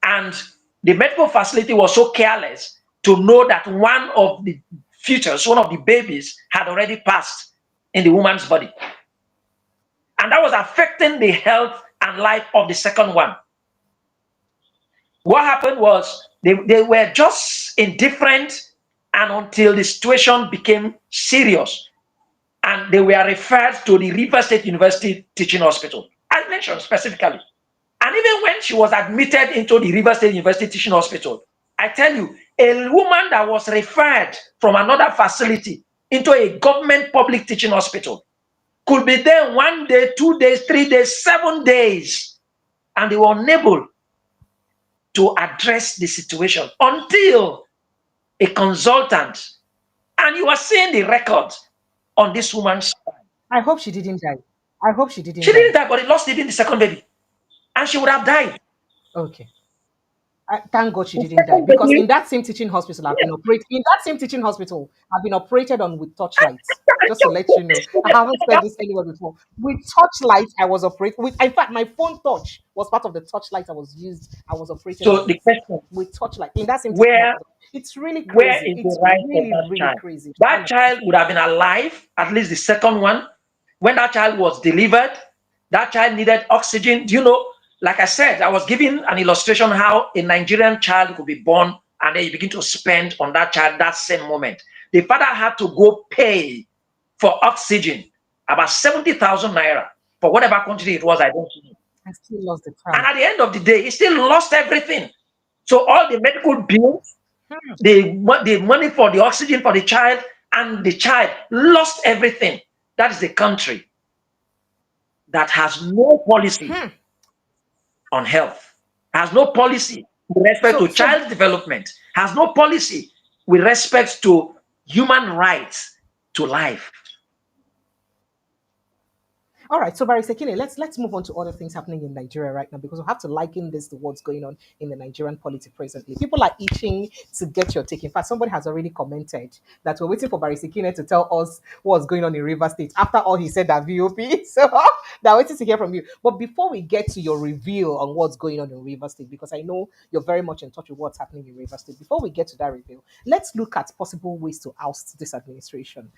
and the medical facility was so careless to know that one of the features, one of the babies, had already passed in the woman's body. And that was affecting the health and life of the second one. What happened was they were just indifferent, and until the situation became serious, and they were referred to the River State University Teaching Hospital. I mentioned specifically. And even when she was admitted into the River State University Teaching Hospital, I tell you, a woman that was referred from another facility into a government public teaching hospital could be there 1 day, 2 days, 3 days, 7 days, and they were unable to address the situation until a consultant, and you are seeing the record on this woman's. I hope she didn't die. I hope she She didn't didn't die. die, but he lost even the second baby, and she would have died. Okay. Thank God she The didn't die second because baby, in that same teaching hospital I've yes. been operated in that same teaching hospital I've been operated on with I, torchlights. I Just to just let put you know, this to I the haven't said this anywhere before. With torchlight, I was operated with. In fact, my phone touch was part of the torchlight I was operated So on the with. question: With torchlight in that same teaching where hospital. It's really where crazy. is the It's right of really, that really child? crazy. That child would have been alive, at least the second one. When that child was delivered, that child needed oxygen. Do you know? Like I said, I was giving an illustration how a Nigerian child could be born and then you begin to spend on that child that same moment. The father had to go pay for oxygen about 70,000 naira for whatever quantity it was, I don't know. I still lost the And child. at the end of the day, he still lost everything. So all the medical bills, the money for the oxygen for the child, and the child lost everything. That is a country that has no policy Hmm. on health, has no policy with respect So to so child development, has no policy with respect to human rights. to life. All right, so Barry Sekine, let's move on to other things happening in Nigeria right now because we have to liken this to what's going on in the Nigerian politics presently. People are itching to get your take. In fact, somebody has already commented that we're waiting for Barry Sekine to tell us what's going on in River State after all he said at VOP. So they're waiting to hear from you. But before we get to your reveal on what's going on in River State, because I know you're very much in touch with what's happening in River State, before we get to that reveal, let's look at possible ways to oust this administration.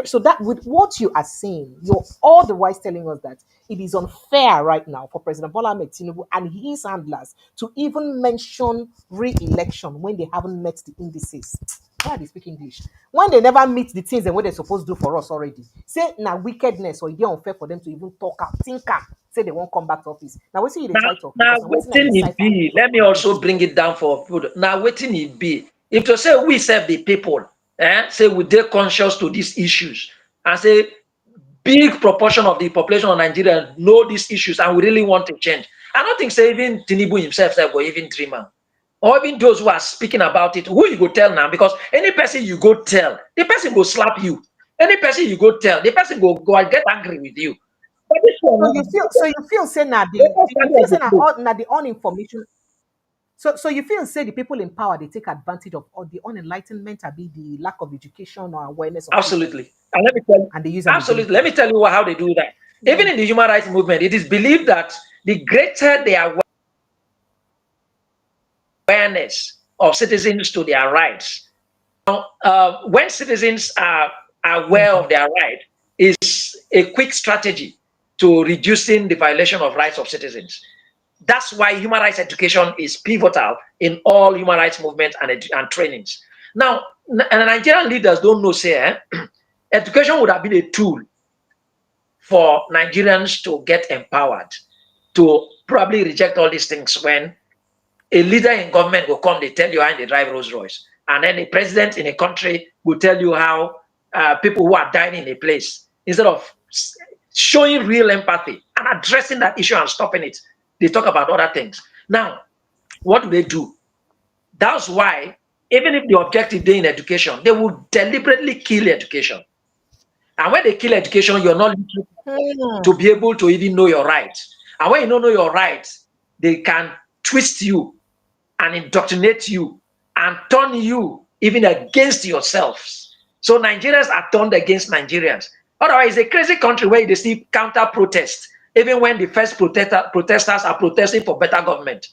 So that with what you are saying, you're all the while telling us that it is unfair right now for President Bola Ahmed Tinubu and his handlers to even mention re-election when they haven't met the indices. Why they speak English? When they never meet the things and what they're supposed to do for us already. Say now wickedness or it unfair for them to even talk out, think out, say they won't come back to office. Now we see they try talk Now because I'm waiting at waiting the it cipher be. Let me from them. also bring it down for food. Now waiting it be. If to say we serve the people, say we dey conscious to these issues, and say big proportion of the population of Nigeria know these issues and we really want to change. I don't think say even Tinubu himself or even Dreamer, or even those who are speaking about it, who you go tell now, because any person you go tell, the person go slap you. Any person you go tell, the person go and get angry with you. But this So one, you feel say now they the don't you stand feel on say the now floor. the uninformation. So you feel say the people in power they take advantage of all the unenlightenment, or be the lack of education or awareness of people, Absolutely. And let me tell you, and they use them absolutely. against Let them. me tell you how they do that. Even Mm. in the human rights movement, it is believed that the greater their awareness of citizens to their rights, when citizens are aware Mm. of their right, is a quick strategy to reducing the violation of rights of citizens. That's why human rights education is pivotal in all human rights movements and trainings. Now, and Nigerian leaders don't know, say, education would have been a tool for Nigerians to get empowered, to probably reject all these things when a leader in government will come, they tell you how they drive Rolls Royce. And then a president in a country will tell you how people who are dying in a place, instead of showing real empathy and addressing that issue and stopping it, they talk about other things. Now, what do they do? That's why, even if the objective day in education, they will deliberately kill education. And when they kill education, you're not to Mm. be able to even know your rights. And when you don't know your rights, they can twist you and indoctrinate you and turn you even against yourselves. So Nigerians are turned against Nigerians. Otherwise, it's a crazy country where they see counter protests, even when the first protesters are protesting for better government,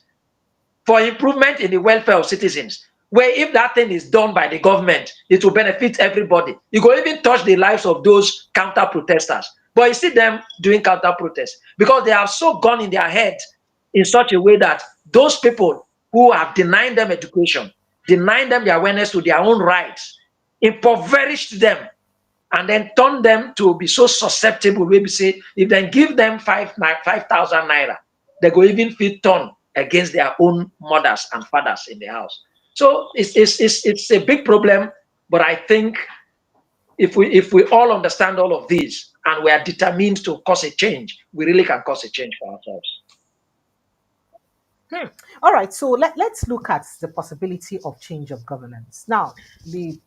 for improvement in the welfare of citizens. Where if that thing is done by the government, it will benefit everybody. You go even touch the lives of those counter protesters. But you see them doing counter protests because they have so gone in their head in such a way that those people who have denied them education, denied them the awareness to their own rights, impoverished them, and then turn them to be so susceptible. Maybe say if they give them 5,000 naira, they go even feel turn against their own mothers and fathers in the house. So it's a big problem. But I think if we all understand all of these and we are determined to cause a change, we really can cause a change for ourselves. Hmm. All right, so let's look at the possibility of change of governance. Now, the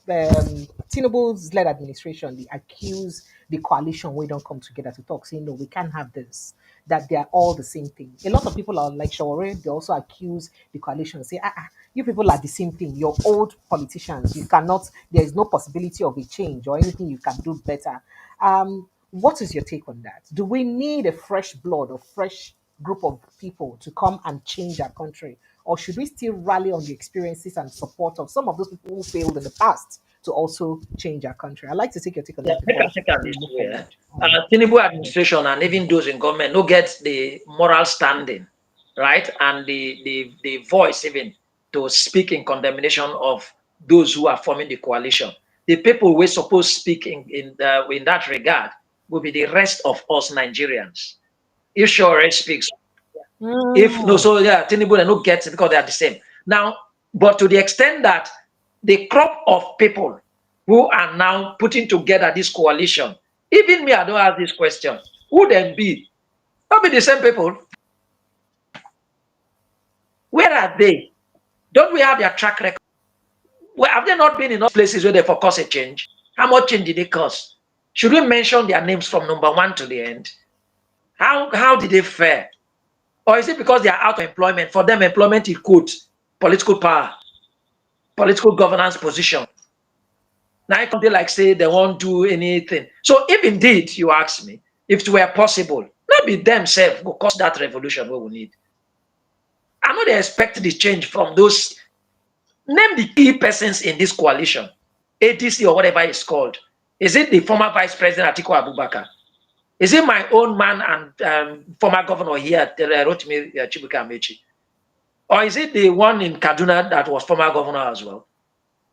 Tinubu's led administration, they accuse the coalition we don't come together to talk, saying, no, we can't have this, that they are all the same thing. A lot of people are like Shawore, they also accuse the coalition, say, you people are the same thing. You're old politicians. You cannot, there is no possibility of a change or anything you can do better. What is your take on that? Do we need a fresh blood, a fresh group of people to come and change our country? Or should we still rally on the experiences and support of some of those people who failed in the past to also change our country? I'd like to take your take on Yeah, that make before I take am we this move way. forward. Tinubu administration and even those in government no get the moral standing, right? And the voice even to speak in condemnation of those who are forming the coalition. The people we suppose speak in that regard will be the rest of us Nigerians. If sure speaks, if no, Mm. so yeah, Tinubu they no get it because they are the same. Now, but to the extent that the crop of people who are now putting together this coalition, even me, I don't ask this question. Who then be? Not be the same people. Where are they? Don't we have their track record? Where have they not been in those places where they focus a change? How much change did they cause? Should we mention their names from number one to the end? How did they fare? Or is it because they are out of employment? For them, employment equals political power, political governance position. Now I come they like say they won't do anything. So if indeed you ask me, if it were possible, not be themselves will cause that revolution we will need. I know they expect the change from those. Name the key persons in this coalition, ADC or whatever it's called. Is it the former Vice President Atiku Abubakar? Is it my own man and former governor here, Rotimi Chibuka Amechi? Or is it the one in Kaduna that was former governor as well?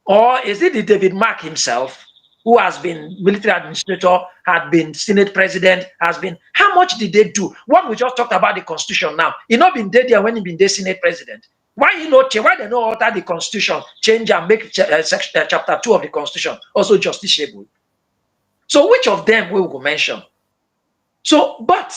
Or is it the David Mark himself, who has been military administrator, had been Senate president, has been, how much did they do? What we just talked about the constitution now, he not been dead there when he been the Senate president. Why why they not alter the constitution, change and make chapter 2 of the constitution also justiciable? So which of them we will mention? So, but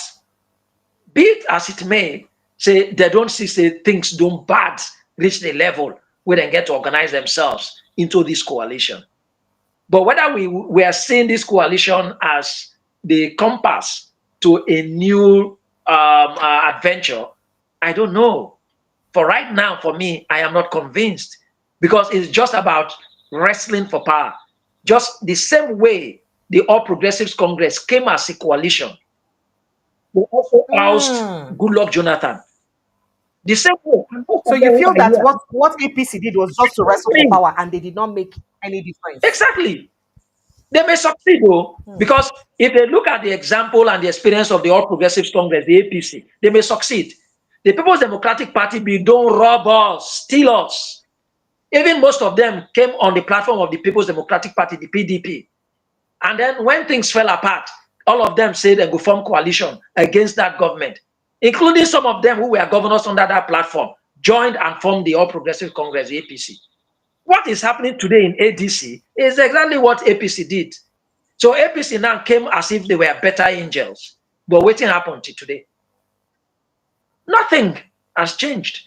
be it as it may, say they don't see say things don't bad reach the level where they get to organize themselves into this coalition. But whether we are seeing this coalition as the compass to a new adventure, I don't know. For right now, for me, I am not convinced because it's just about wrestling for power. Just the same way the All Progressives Congress came as a coalition, they also oust Goodluck Jonathan. The same way. So you feel that what APC did was just to wrestle for power and they did not make any difference? Exactly. They may succeed though, because if they look at the example and the experience of the All Progressives Congress, the APC, they may succeed. The People's Democratic Party be don't rob us, steal us. Even most of them came on the platform of the People's Democratic Party, the PDP. And then when things fell apart, all of them said they go form coalition against that government, including some of them who were governors under that platform, joined and formed the All Progressive Congress, the APC. What is happening today in ADC is exactly what APC did. So APC now came as if they were better angels. But waiting happened to today. Nothing has changed.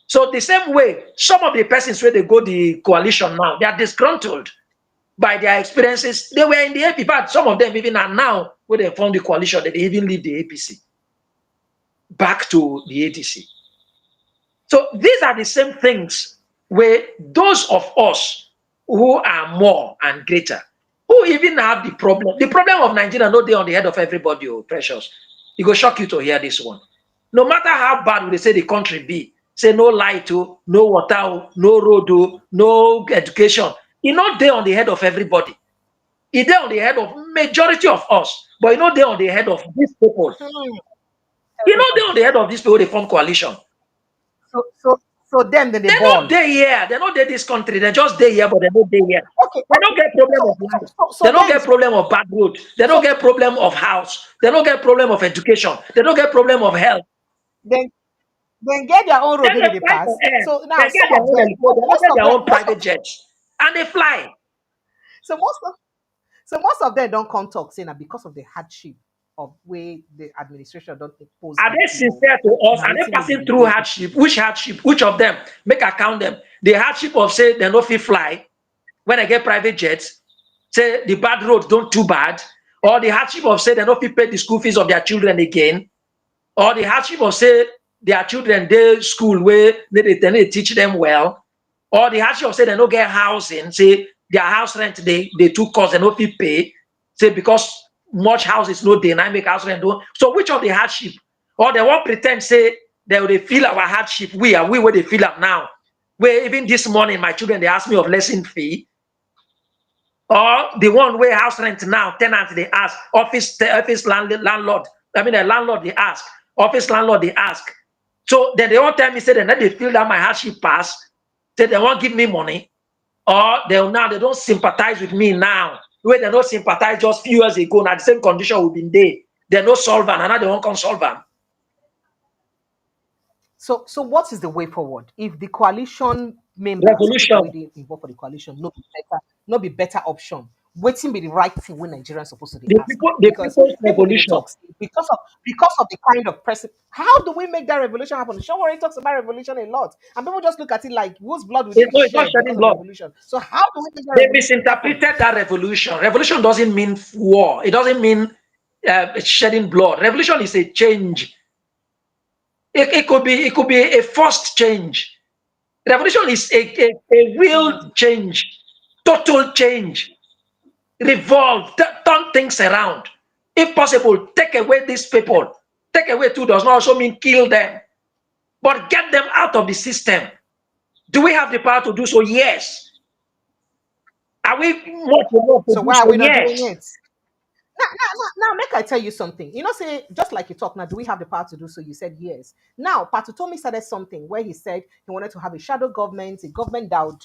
So the same way, some of the persons where they go the coalition now, they are disgruntled by their experiences. They were in the AP, but some of them even are now where they formed the coalition, that they even leave the APC back to the ADC. So these are the same things where those of us who are more and greater, who even have the problem of Nigeria, not there on the head of everybody, oh, precious. It will shock you to hear this one. No matter how bad they say the country be, say no light, no water, no road, no education, it's not there on the head of everybody. It's there on the head of majority of us, but it's not there on the head of these people. It's not there on the head of these people, they form coalition. So then they They're born. not there here. They're not there this country. They're just there here, but they're not there here. Okay, They don't get problem of life. They don't get problem of bad road. They don't get problem of house. They don't get problem of education. They don't get problem of health. then get their own road Then in they the fly for past. air. So now They get some their of own them, helicopter. They most get of their them, own private jets, and they fly. so most of them don't come talk saying that because of the hardship of way the administration don't impose Are on they people. sincere to us? Now Are they waiting passing maybe through hardship? Which hardship? Which of them? Make I count them. The hardship of say they no fit fly when I get private jets. Say the bad roads don't too bad, or the hardship of say they no fit pay the school fees of their children again, or the hardship of say their children dey school where they teach them well, or the hardship of say they no get housing, say their house rent they too cost, they no fit pay, say because much houses no dey, na make house rent do. So which of the hardship? Or they won't pretend say they feel our hardship, we where they feel am now. Where even this morning my children they ask me of lesson fee, or the one where house rent now, tenant they ask, office landlord, I mean the landlord they ask, office landlord they ask. So then they won't tell me, say they feel that my hardship pass, say they won't give me money, or they don't sympathize with me now, where they don't sympathize just few years ago, now the same condition we've been there. They no solve and now they won't come solve them. So what is the way forward? If the coalition members, people Revolution. waiting involved for the coalition, no be better option. waiting be the right thing when Nigerians supposed to be The asked. people, the Because people's people they revolution. talk because of the kind of person. How do we make that revolution happen? Shawari talks about revolution a lot, and people just look at it like whose blood will they No, it's not shed because shedding of blood. revolution? So how do we make that They revolution happen? misinterpreted that revolution. Revolution doesn't mean war. It doesn't mean shedding blood. Revolution is a change. It could be a forced change. Revolution is a real change, total change, revolve, turn things around. If possible, take away these people. Take away too does not also mean kill them, but get them out of the system. Do we have the power to do so? Yes. Are we much enough to So do why are so? we not doing Yes. it? Now, make I tell you something. Say, just like you talk now, do we have the power to do so? You said yes. Now, Patutomi started something where he said he wanted to have a shadow government, a government that would,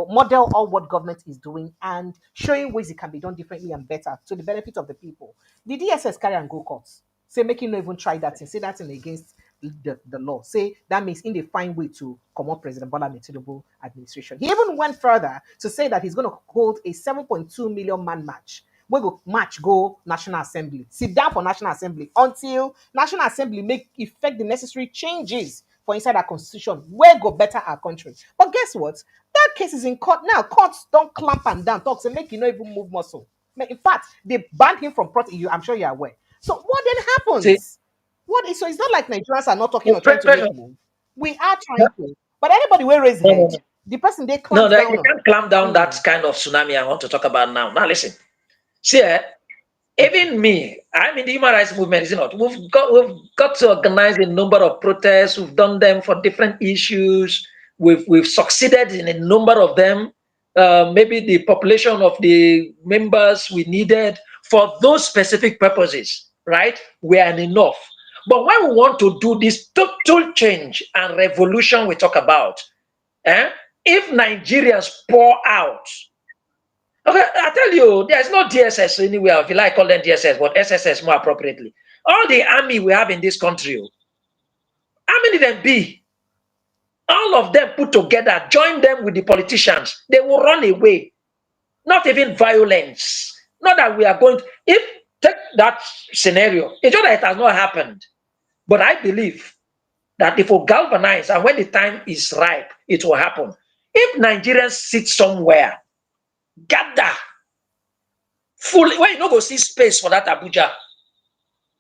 model all what government is doing and showing ways it can be done differently and better to the benefit of the people. The DSS carry and go courts. Say, make him not even try that and say that's against the law. Say that means in the fine way to come up President Bola Tinubu administration. He even went further to say that he's going to hold a 7.2 million man march we go march go National Assembly, sit down for National Assembly until National Assembly make effect the necessary changes for inside our constitution where go better our country. But guess what? That case is in court now. Courts don't clamp and down, talk, say make you not even move muscle. In fact, they banned him from protest. I'm sure you're aware. So what then See, happens? What is so? It's not like Nigerians are not talking or trying to make pressure. move. We are trying to. But anybody will raise No, no, head. no. The person they No, clamps they down on. can't clamp down that Mm. kind of tsunami I want to talk about now. Now, listen. See, even me, I'm in the human rights movement, is it not? We've got to organize a number of protests. We've done them for different issues. We've succeeded in a number of them. Maybe the population of the members we needed for those specific purposes, right? We are enough. But when we want to do this total change and revolution we talk about, eh, if Nigerians pour out, okay, I tell you, there's no DSS anywhere. If you like, call them DSS, but SSS more appropriately. All the army we have in this country, how many them be? All of them put together, join them with the politicians. They will run away. Not even violence. Not that we are going to, if take that scenario, it's not that it has not happened. But I believe that if we galvanize and when the time is ripe, it will happen. If Nigerians sit somewhere, gather fully, when you no go see space for that Abuja.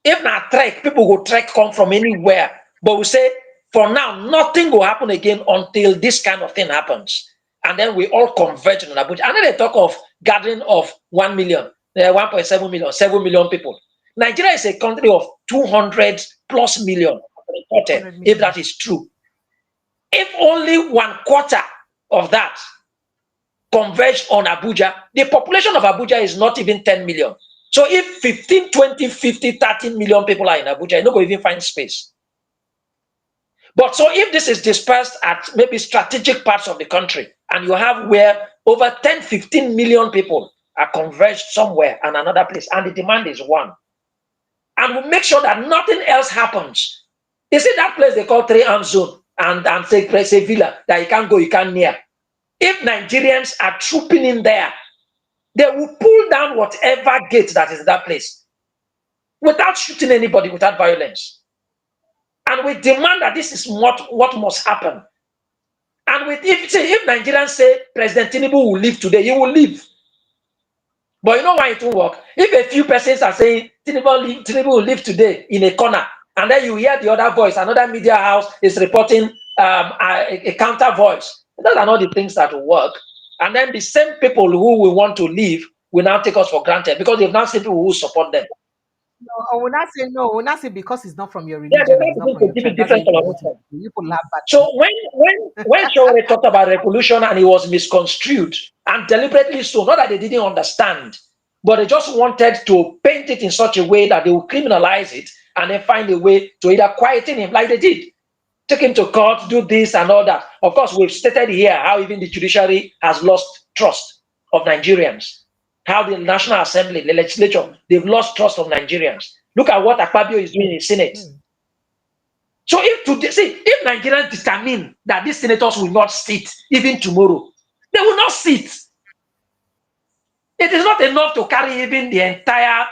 If not trek, people go trek come from anywhere. But we say, for now, nothing will happen again until this kind of thing happens. And then we all converge in Abuja. And then they talk of gathering of 1 million, 1.7 million, 7 million people. Nigeria is a country of 200 plus million reported, 100 if million. that is true. If only 1/4 of that converge on Abuja, the population of Abuja is not even 10 million. So if 15, 20, 50, 30 million people are in Abuja, you don't even find space. But so if this is dispersed at maybe strategic parts of the country, and you have where over 10, 15 million people are converged somewhere and another place, and the demand is one, and we make sure that nothing else happens. You see that place they call 3-arm zone and say villa that you can't go, you can't near. If Nigerians are trooping in there, they will pull down whatever gate that is in that place without shooting anybody, without violence. And we demand that this is what must happen. And if Nigerians say President Tinubu will leave today, he will leave. But you know why it won't work? If a few persons are saying Tinubu will leave today in a corner, and then you hear the other voice, another media house is reporting a counter voice. Those are not the things that will work. And then the same people who will want to leave will now take us for granted because they've now seen people who support them. No, I will not say no. I will not say because it's not from your Yeah, they religion and it's now not begin from to your give it tribe. That's why different you people want to. collaboration. You people have So bad. when Shawore talked about revolution and it was misconstrued and deliberately so, not that they didn't understand, but they just wanted to paint it in such a way that they will criminalize it and then find a way to either quieten him like they did. Take him to court, do this and all that. Of course, we've stated here how even the judiciary has lost trust of Nigerians. How the National Assembly, the legislature, they've lost trust of Nigerians. Look at what Akpabio is doing in the Senate. Hmm. So if Nigerians determine that these senators will not sit even tomorrow, they will not sit. It is not enough to carry even the entire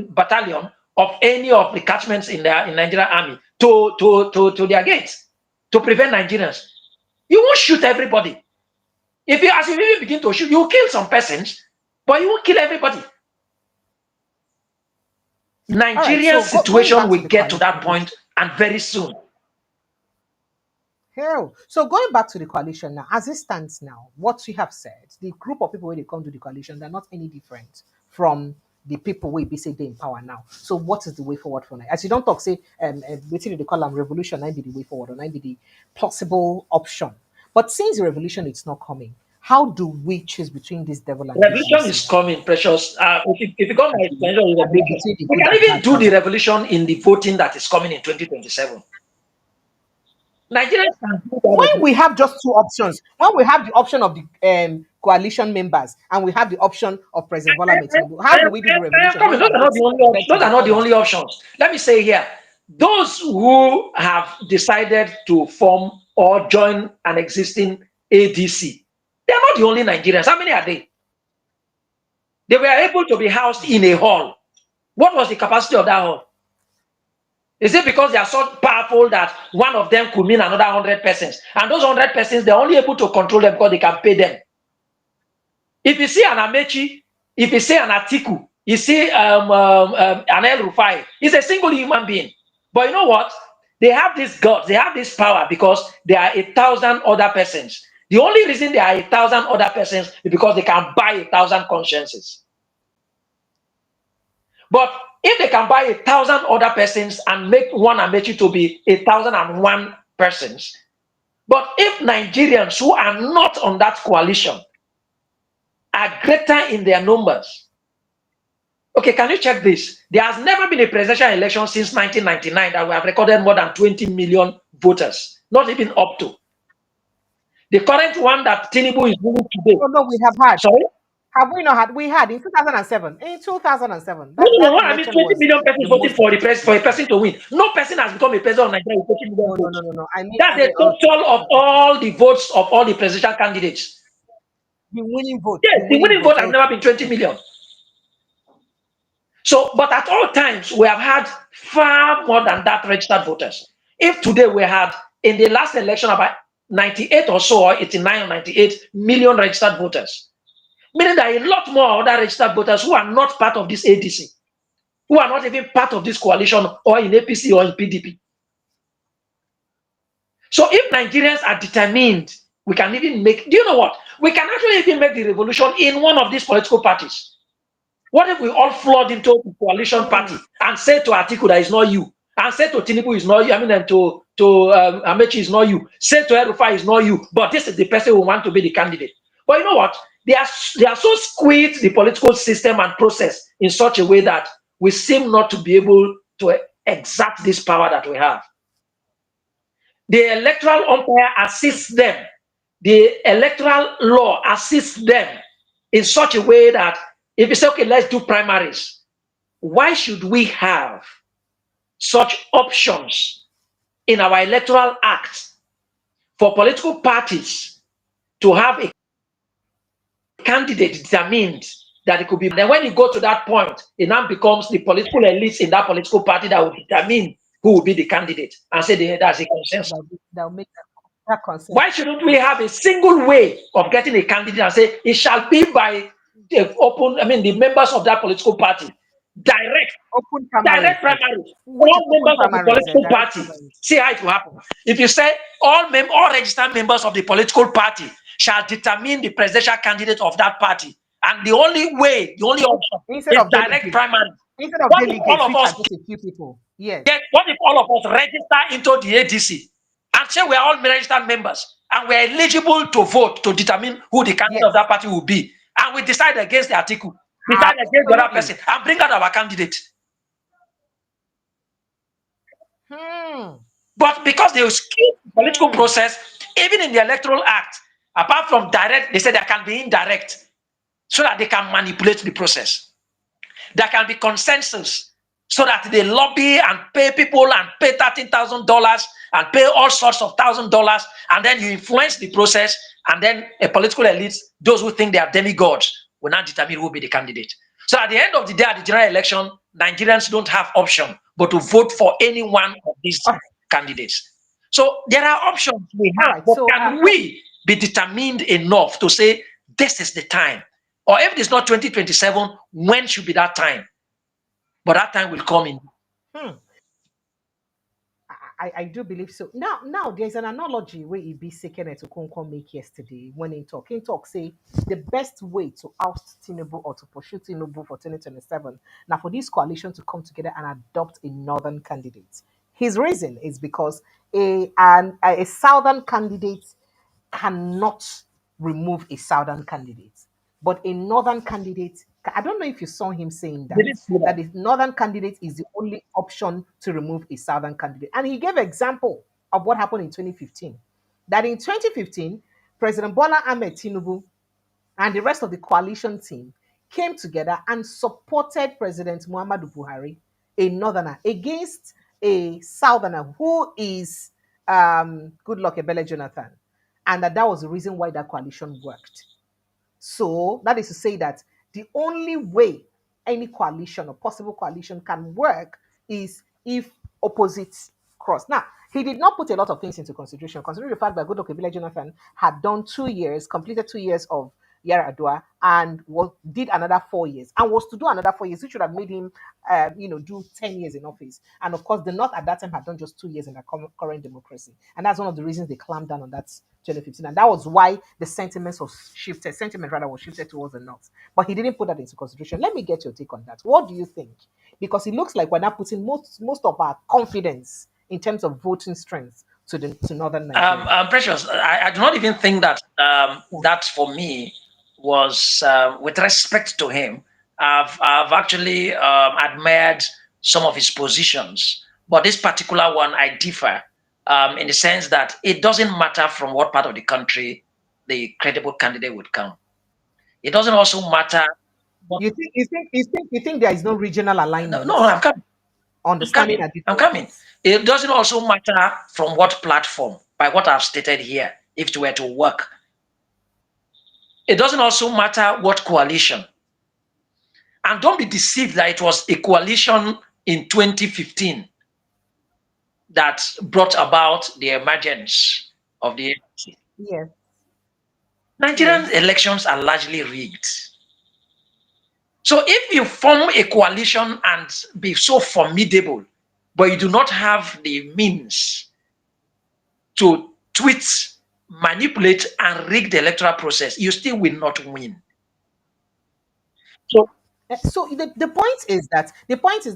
battalion of any of the catchments in the Nigerian army to their gates to prevent Nigerians. You won't shoot everybody. If you, as you begin to shoot, you kill some persons, but you won't kill everybody. Nigerian situation will get to that point, and very soon. Hell. So going back to the coalition now, as it stands now, what you have said, the group of people when they come to the coalition, they're not any different from the people we be say they in power now. So what is the way forward for now? As you don't talk, say, waiting they call them revolution, might be the way forward, or might be the possible option. But since the revolution is not coming, how do we choose between this devil and Revolution this is coming, precious. If you got my explanation with revolution, we can good even and do bad the part. revolution in the voting that is coming in 2027. Nigerians can do When that. we have just two options, when we have the option of the coalition members and we have the option of President Bola Tinubu, how do we do the revolution Coming. when we Those are are not both the only options. bent to Those are not the destroy only ourselves? options. Let me say here, those who have decided to form or join an existing ADC, they are not the only Nigerians. How many are they? They were able to be housed in a hall. What was the capacity of that hall? Is it because they are so powerful that one of them could mean another 100 persons? And those 100 persons, they're only able to control them because they can pay them. If you see an Amechi, if you see an Atiku, you see an El Rufai, he's a single human being. But you know what? They have this God, they have this power because there are 1,000 other persons. The only reason there are 1,000 other persons is because they can buy 1,000 consciences. But if they can buy 1,000 other persons and make one Amechi to be 1,001 persons, but if Nigerians who are not on that coalition are greater in their numbers, okay, can you check this? There has never been a presidential election since 1999 that we have recorded more than 20 million voters, not even up to. The current one that Tinubu is doing today. Oh, no, we have had. Sorry? Have we not had? We had in 2007. In 2007, No, that what I mean, election 20 was million persons the voting most. for for a person to win. No person has become a president of Nigeria with 20 million No, no, votes. no, no, no. That's the total of all the votes of all the presidential candidates. the winning vote. Yes, The the winning winning vote. vote has never been 20 million. So, but at all times, we have had far more than that registered voters. If today we had, in the last election, about 98 or so, or 89 or 98 million registered voters, meaning that a lot more other registered voters who are not part of this ADC, who are not even part of this coalition or in APC or in PDP. So if Nigerians are determined, we can even make, do you know what? We can actually even make the revolution in one of these political parties. What if we all flood into the coalition party and say to Atiku that it's not you, and say to Tinubu is not you, I mean, and to Amechi is not you, say to Erufai is not you, but this is the person who want to be the candidate. But you know what? They are so squeezed the political system and process in such a way that we seem not to be able to exert this power that we have. The electoral umpire assists them. The electoral law assists them in such a way that if you say, okay, let's do primaries, why should we have such options in our electoral act for political parties to have a candidate determined that it could be? Then when you go to that point, it now becomes the political elites in that political party that will determine who will be the candidate and say that's a consensus. That'll make that consensus. Why shouldn't we have a single way of getting a candidate and say it shall be by the open, I mean, the members of that political party, direct primaries. All members of the political party. See how it will happen. If you say all registered members of the political party shall determine the presidential candidate of that party, and the only option is direct primary. Instead of What if delegates, all of us just a few people? Yes. What if all of us register into the ADC and say we are all registered members and we are eligible to vote to determine who the candidate of that party will be, and we decide against the article, decide against the other person, and bring out our candidate? But because they skip the political process, even in the electoral act, apart from direct, they say there can be indirect, so that they can manipulate the process. There can be consensus, so that they lobby and pay people and pay $13,000 and pay all sorts of $1,000, and then you influence the process, and then a political elite, those who think they are demigods, will not determine who will be the candidate. So at the end of the day, at the general election, Nigerians don't have option but to vote for any one of these candidates. So there are options we All have, right. but So can we be determined enough to say this is the time? Or if it's not 2027, when should be that time? But that time will come in. I do believe so. Now there's an analogy where Ibi Sekene to Konkon make yesterday when in talk say the best way to oust Tinubu or to pursue Tinubu for 2027 now for this coalition to come together and adopt a northern candidate. His reason is because a southern candidate cannot remove a southern candidate. But a northern candidate, I don't know if you saw him saying They that, didn't do that that. the northern candidate is the only option to remove a southern candidate. And he gave example of what happened in 2015. That in 2015, President Bola Ahmed Tinubu and the rest of the coalition team came together and supported President Muhammadu Buhari, a northerner, against a southerner who is good luck Ebele Jonathan. And that was the reason why that coalition worked. So that is to say that the only way any coalition or possible coalition can work is if opposites cross. Now, he did not put a lot of things into consideration, considering the fact that Goodluck Ebele Jonathan had done 2 years, completed 2 years of Yaradua, and did another 4 years, and was to do another 4 years, which would have made him, do 10 years in office. And of course, the North at that time had done just 2 years in the current democracy, and that's one of the reasons they clamped down on that 2015, and that was why the sentiment rather was shifted towards the North. But he didn't put that into consideration. Let me get your take on that. What do you think? Because it looks like we're now putting most of our confidence in terms of voting strength to northern Nigeria. Precious, I do not even think that that for me was, with respect to him, I've actually admired some of his positions, but this particular one I differ in the sense that it doesn't matter from what part of the country the credible candidate would come. It doesn't also matter. What, You think there is no regional no, alignment, no, I'm understanding coming. at I'm different coming. points? It doesn't also matter from what platform, by what I've stated here, if it were to work. It doesn't also matter what coalition. And don't be deceived that it was a coalition in 2015 that brought about the emergence of the APC. Yes, Nigerian yes. elections are largely rigged. So if you form a coalition and be so formidable, but you do not have the means to tweet, manipulate, and rig the electoral process, you still will not win. So So the point is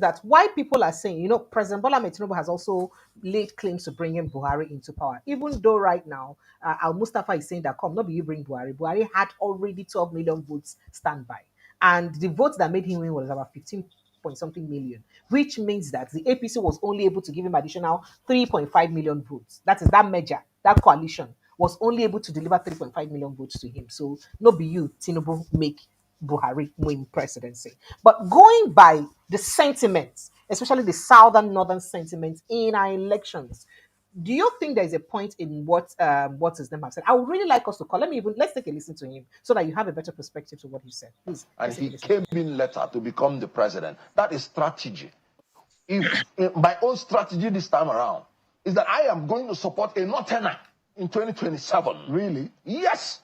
that why people are saying, President Bola Ahmed Tinubu has also laid claims to bringing Buhari into power, even though right now Al Mustafa is saying that come, not be you bring Buhari. Buhari had already 12 million votes standby, and the votes that made him win was about 15 point something million, which means that the APC was only able to give him additional 3.5 million votes. That is that measure, that coalition was only able to deliver 3.5 million votes to him. So no be you, Tinubu, make Buhari win presidency. But going by the sentiments, especially the southern northern sentiments in our elections, do you think there is a point in what his name have said? I would really like us to call. Let's take a listen to him so that you have a better perspective to what he said. Please. And he came in later to become the president. That is strategy. If my own strategy this time around is that I am going to support a northerner in 2027. Really? Yes.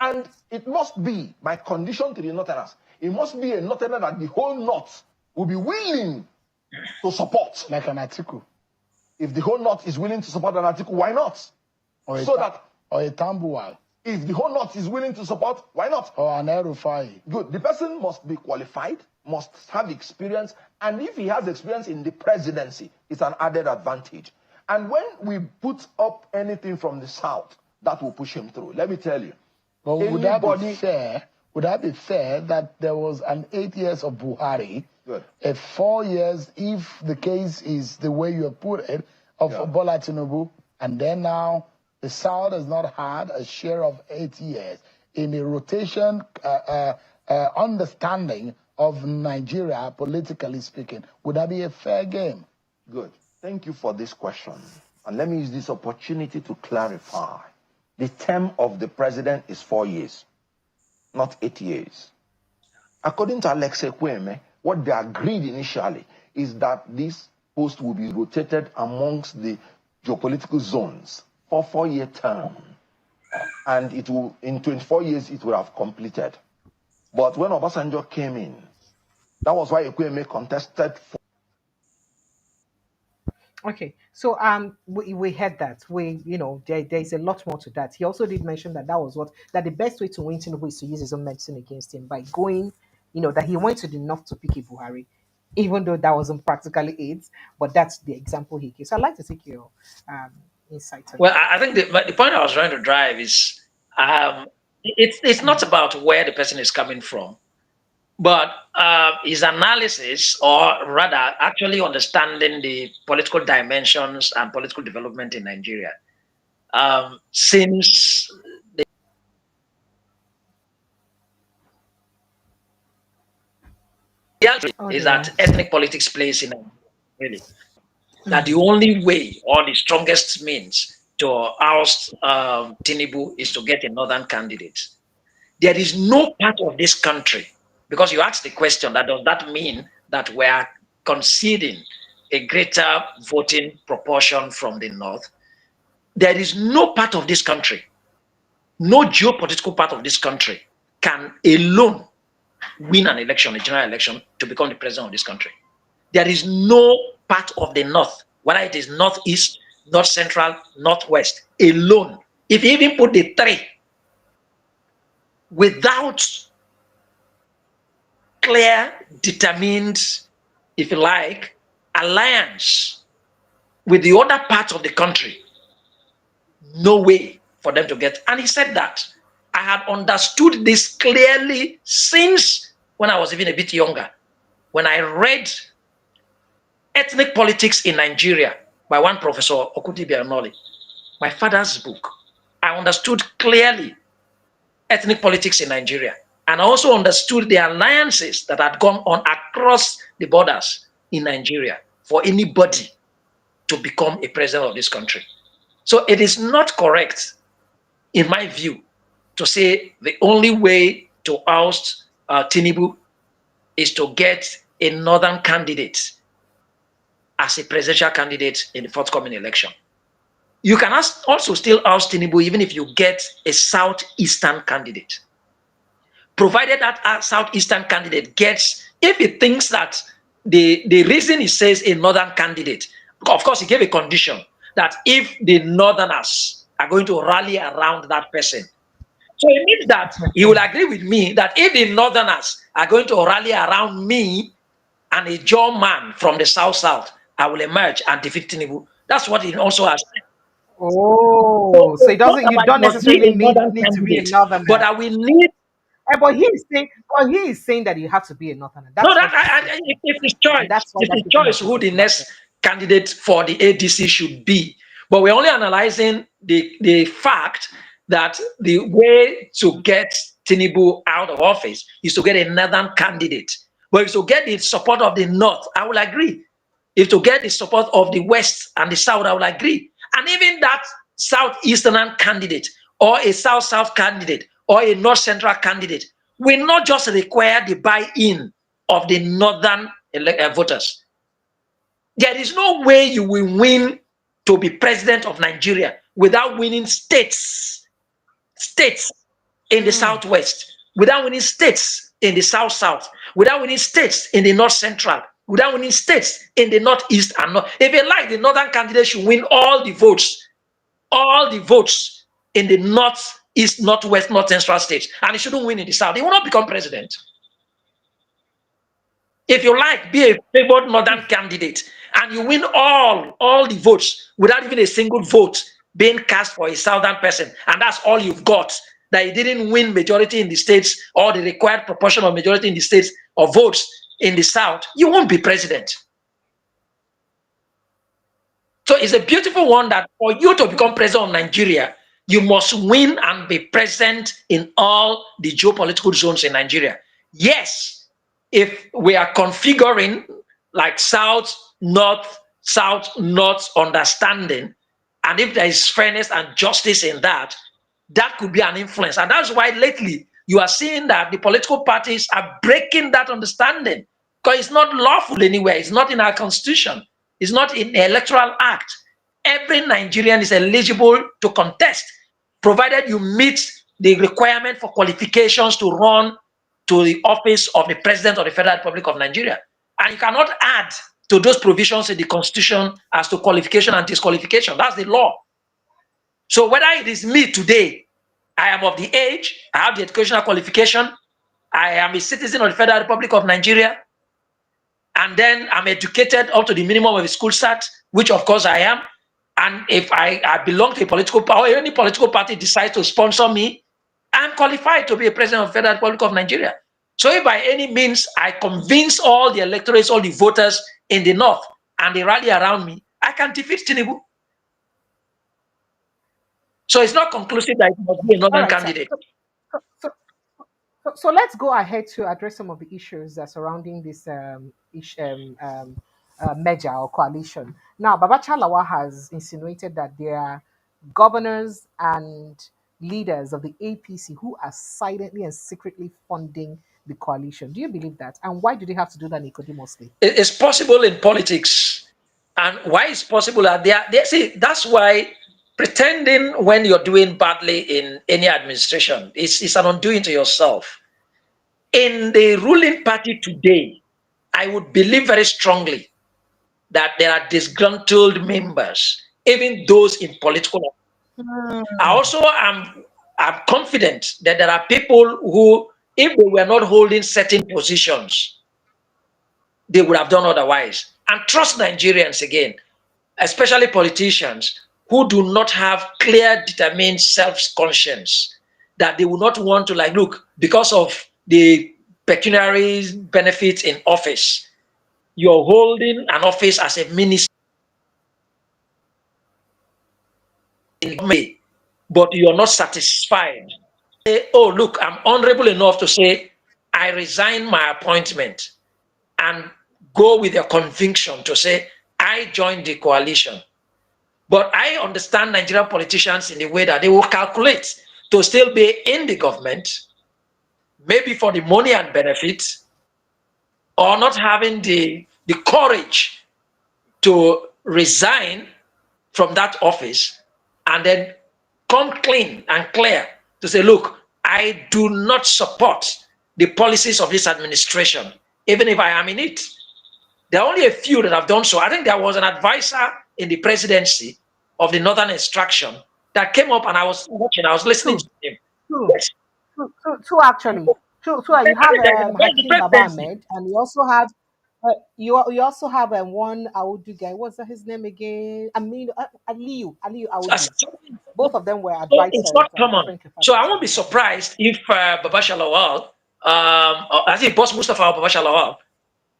And it must be my condition to the northerners. It must be a northerner that the whole north will be willing to support. Like an article. If the whole north is willing to support an article, why not? Or a Tambuwal. If the whole north is willing to support, why not? Or an Erufai. Good. The person must be qualified, must have experience, and if he has experience in the presidency, it's an added advantage. And when we put up anything from the south, that will push him through. Let me tell you. But would that be fair? Would that be fair that there was an 8 years of Buhari, Good. a 4 years, if the case is the way you have put it, of Bola Tinubu, and then now the South has not had a share of 8 years in a rotation understanding of Nigeria, politically speaking? Would that be a fair game? Good. Thank you for this question. And let me use this opportunity to clarify. The term of the president is 4 years, not 8 years. According to Alex Ekweme, what they agreed initially is that this post will be rotated amongst the geopolitical zones for 4-year term. And it will, in 24 years, it will have completed. But when Obasanjo came in, that was why Ekweme contested for. Okay, so we heard that there's a lot more to that. He also did mention that that the best way to win Tinubu is to use his own medicine against him by going, that he went to the north to pick a Buhari, even though that wasn't practically it. But that's the example he gave. So I'd like to take your insight on Well, that. I think the point I was trying to drive is it's not about where the person is coming from, but his analysis, or rather, actually understanding the political dimensions and political development in Nigeria since the reality Oh is dear. that ethnic politics plays in Nigeria, really. That the only way or the strongest means to oust Tinubu is to get a northern candidate. There is no part of this country, because you asked the question, that does that mean that we are conceding a greater voting proportion from the north? There is no part of this country, no geopolitical part of this country can alone win an election, a general election, to become the president of this country. There is no part of the north, whether it is northeast, north central, northwest, alone. If you even put the three, without clear, determined, if you like, alliance with the other parts of the country, no way for them to get. And he said that. I had understood this clearly since when I was even a bit younger, when I read Ethnic Politics in Nigeria by one Professor Okuti Bianoli, my father's book. I understood clearly ethnic politics in Nigeria, and I also understood the alliances that had gone on across the borders in Nigeria for anybody to become a president of this country. So it is not correct, in my view, to say the only way to oust Tinubu is to get a northern candidate as a presidential candidate in the forthcoming election. You can also still oust Tinubu even if you get a southeastern candidate, provided that southeastern candidate gets, if he thinks that the reason he says a northern candidate, of course he gave a condition that if the northerners are going to rally around that person, so it means that he will agree with me that if the northerners are going to rally around me and a German from the south, I will emerge and defeat Tinubu. That's what he also has said. Oh, so it doesn't. You don't Must be necessarily a northern need to be a candidate, northerner. but I will need. But he is saying that you have to be a northerner. No, That's what he's saying. if his And choice, that's why if that his statement choice has been who the controversial. next candidate for the ADC should be. But we're only analyzing the fact that the way to get Tinubu out of office is to get a northern candidate. But if to get the support of the north, I will agree. If to get the support of the west and the south, I will agree. And even that southeastern candidate or a south-south candidate or a north-central candidate will not just require the buy-in of the northern voters. There is no way you will win to be president of Nigeria without winning states in the southwest, without winning states in the south-south, without winning states in the north-central, without winning states in the northeast and north. If you like, the northern candidate should win all the votes in the northeast, northwest, north central states, and he shouldn't win in the south. He will not become president. If you like, be a favored northern candidate, and you win all the votes without even a single vote being cast for a southern person, and that's all you've got, that you didn't win majority in the states or the required proportion of majority in the states of votes in the south, you won't be president. So it's a beautiful one that for you to become president of Nigeria, you must win and be present in all the geopolitical zones in Nigeria. Yes, if we are configuring like south, north understanding, and if there is fairness and justice in that, that could be an influence. And that's why lately you are seeing that the political parties are breaking that understanding, because it's not lawful anywhere. It's not in our constitution. It's not in the electoral act. Every Nigerian is eligible to contest, provided you meet the requirement for qualifications to run to the office of the President of the Federal Republic of Nigeria. And you cannot add to those provisions in the Constitution as to qualification and disqualification. That's the law. So whether it is me today, I am of the age, I have the educational qualification, I am a citizen of the Federal Republic of Nigeria, and then I'm educated up to the minimum of a school cert, which of course I am. And if I belong to a political party, or any political party decides to sponsor me, I'm qualified to be a president of the Federal Republic of Nigeria. So if by any means I convince all the electorates, all the voters in the north, and they rally around me, I can defeat Tinubu. So it's not conclusive that it must be a northern candidate. So let's go ahead to address some of the issues surrounding this merger or coalition. Now, Babacha Lawa has insinuated that there are governors and leaders of the APC who are silently and secretly funding the coalition. Do you believe that? And why do they have to do that nicodimously? It's possible in politics. And why it's possible that they see, that's why pretending when you're doing badly in any administration is an undoing to yourself. In the ruling party today, I would believe very strongly that there are disgruntled members, even those in political. I also am confident that there are people who, if they were not holding certain positions, they would have done otherwise. And trust Nigerians again, especially politicians who do not have clear, determined self-conscience, that they will not want to, like, look, because of the pecuniary benefits in office, you're holding an office as a minister, but you're not satisfied. Say, oh, look, I'm honorable enough to say, I resign my appointment, and go with your conviction to say, I joined the coalition. But I understand Nigerian politicians in the way that they will calculate to still be in the government, maybe for the money and benefits, or not having the courage to resign from that office and then come clean and clear to say, look, I do not support the policies of this administration, even if I am in it. There are only a few that have done so. I think there was an advisor in the presidency of the Northern Extraction that came up, and I was watching, I was listening to him. Yes. Two actually. Two. You have Hakeem Baba Ahmed, and you also have you also have one Audu guy. What's his name again? Aliyu Audu. Both of them were advisors. It's not common. So I won't be surprised if Babacha Lawal, I think Boss Mustafa or Babacha Lawal,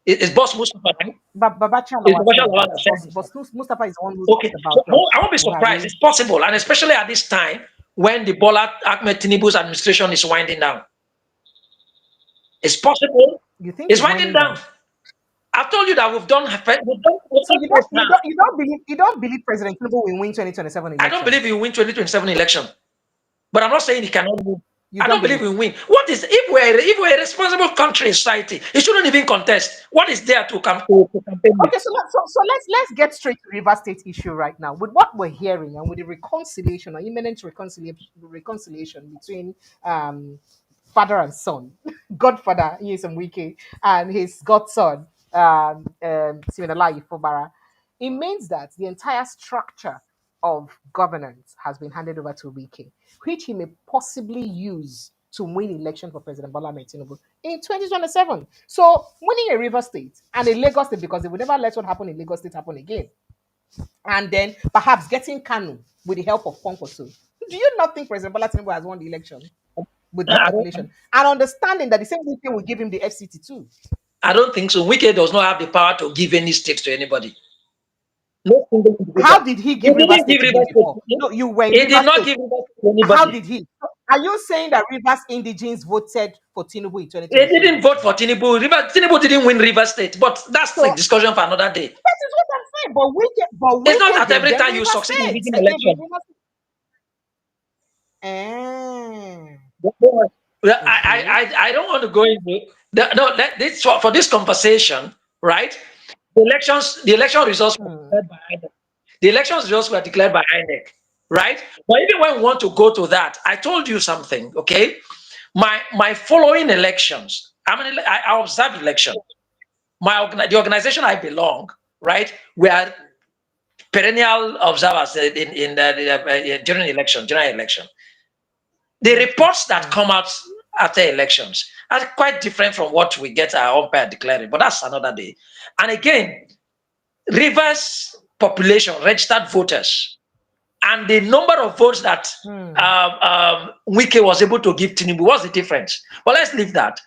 is Boss Mustafa. Babacha Mustafa is the one who okay. So I won't be surprised. It's possible, and especially at this time when the Bola Ahmed Tinubu's administration is winding down. It's possible. You think it's winding down? I've told you that we've done. So you don't believe President Tinubu will win 2027 election? I don't believe he will win 2027 election, but I'm not saying he cannot win. I don't believe he will win. What is if we're a responsible country, society? He shouldn't even contest. What is there to campaign? Okay, so let's get straight to the River State issue right now. With what we're hearing and with the reconciliation or imminent reconciliation between father and son, godfather Nyesom Wike and his godson Siminalayi Fubara, it means that the entire structure of governance has been handed over to Wike, which he may possibly use to win election for President Bola Tinubu in 2027. So winning a River State and a Lagos State, because they will never let what happened in Lagos State happen again, and then perhaps getting Kanu with the help of Ponkoso. Do you not think President Bola Tinubu has won the election with that calculation? And understanding that the same Wike will give him the FCT too. I don't think so. Wike does not have the power to give any stakes to anybody. No. How did he give River State before? No, you were. He did not give River State to anybody. How did he? Are you saying that Rivers indigenes voted for Tinubu in 2020? They didn't vote for Tinubu. Tinubu didn't win River State, but that's a discussion for another day. That is what I'm It's not that every time you succeed in beating election. I don't want to go into this for this conversation, right? The election results were declared by INEC. The election results were declared by INEC, right? But even when we want to go to that, I told you something, okay? My following elections, I observed elections. The organization I belong, right? We are perennial observers in during election, general election. The reports that come out after elections are quite different from what we get our umpire declaring, but that's another day. And again, Rivers population, registered voters, and the number of votes that Wike was able to give Tinubu, what's the difference? But let's leave that.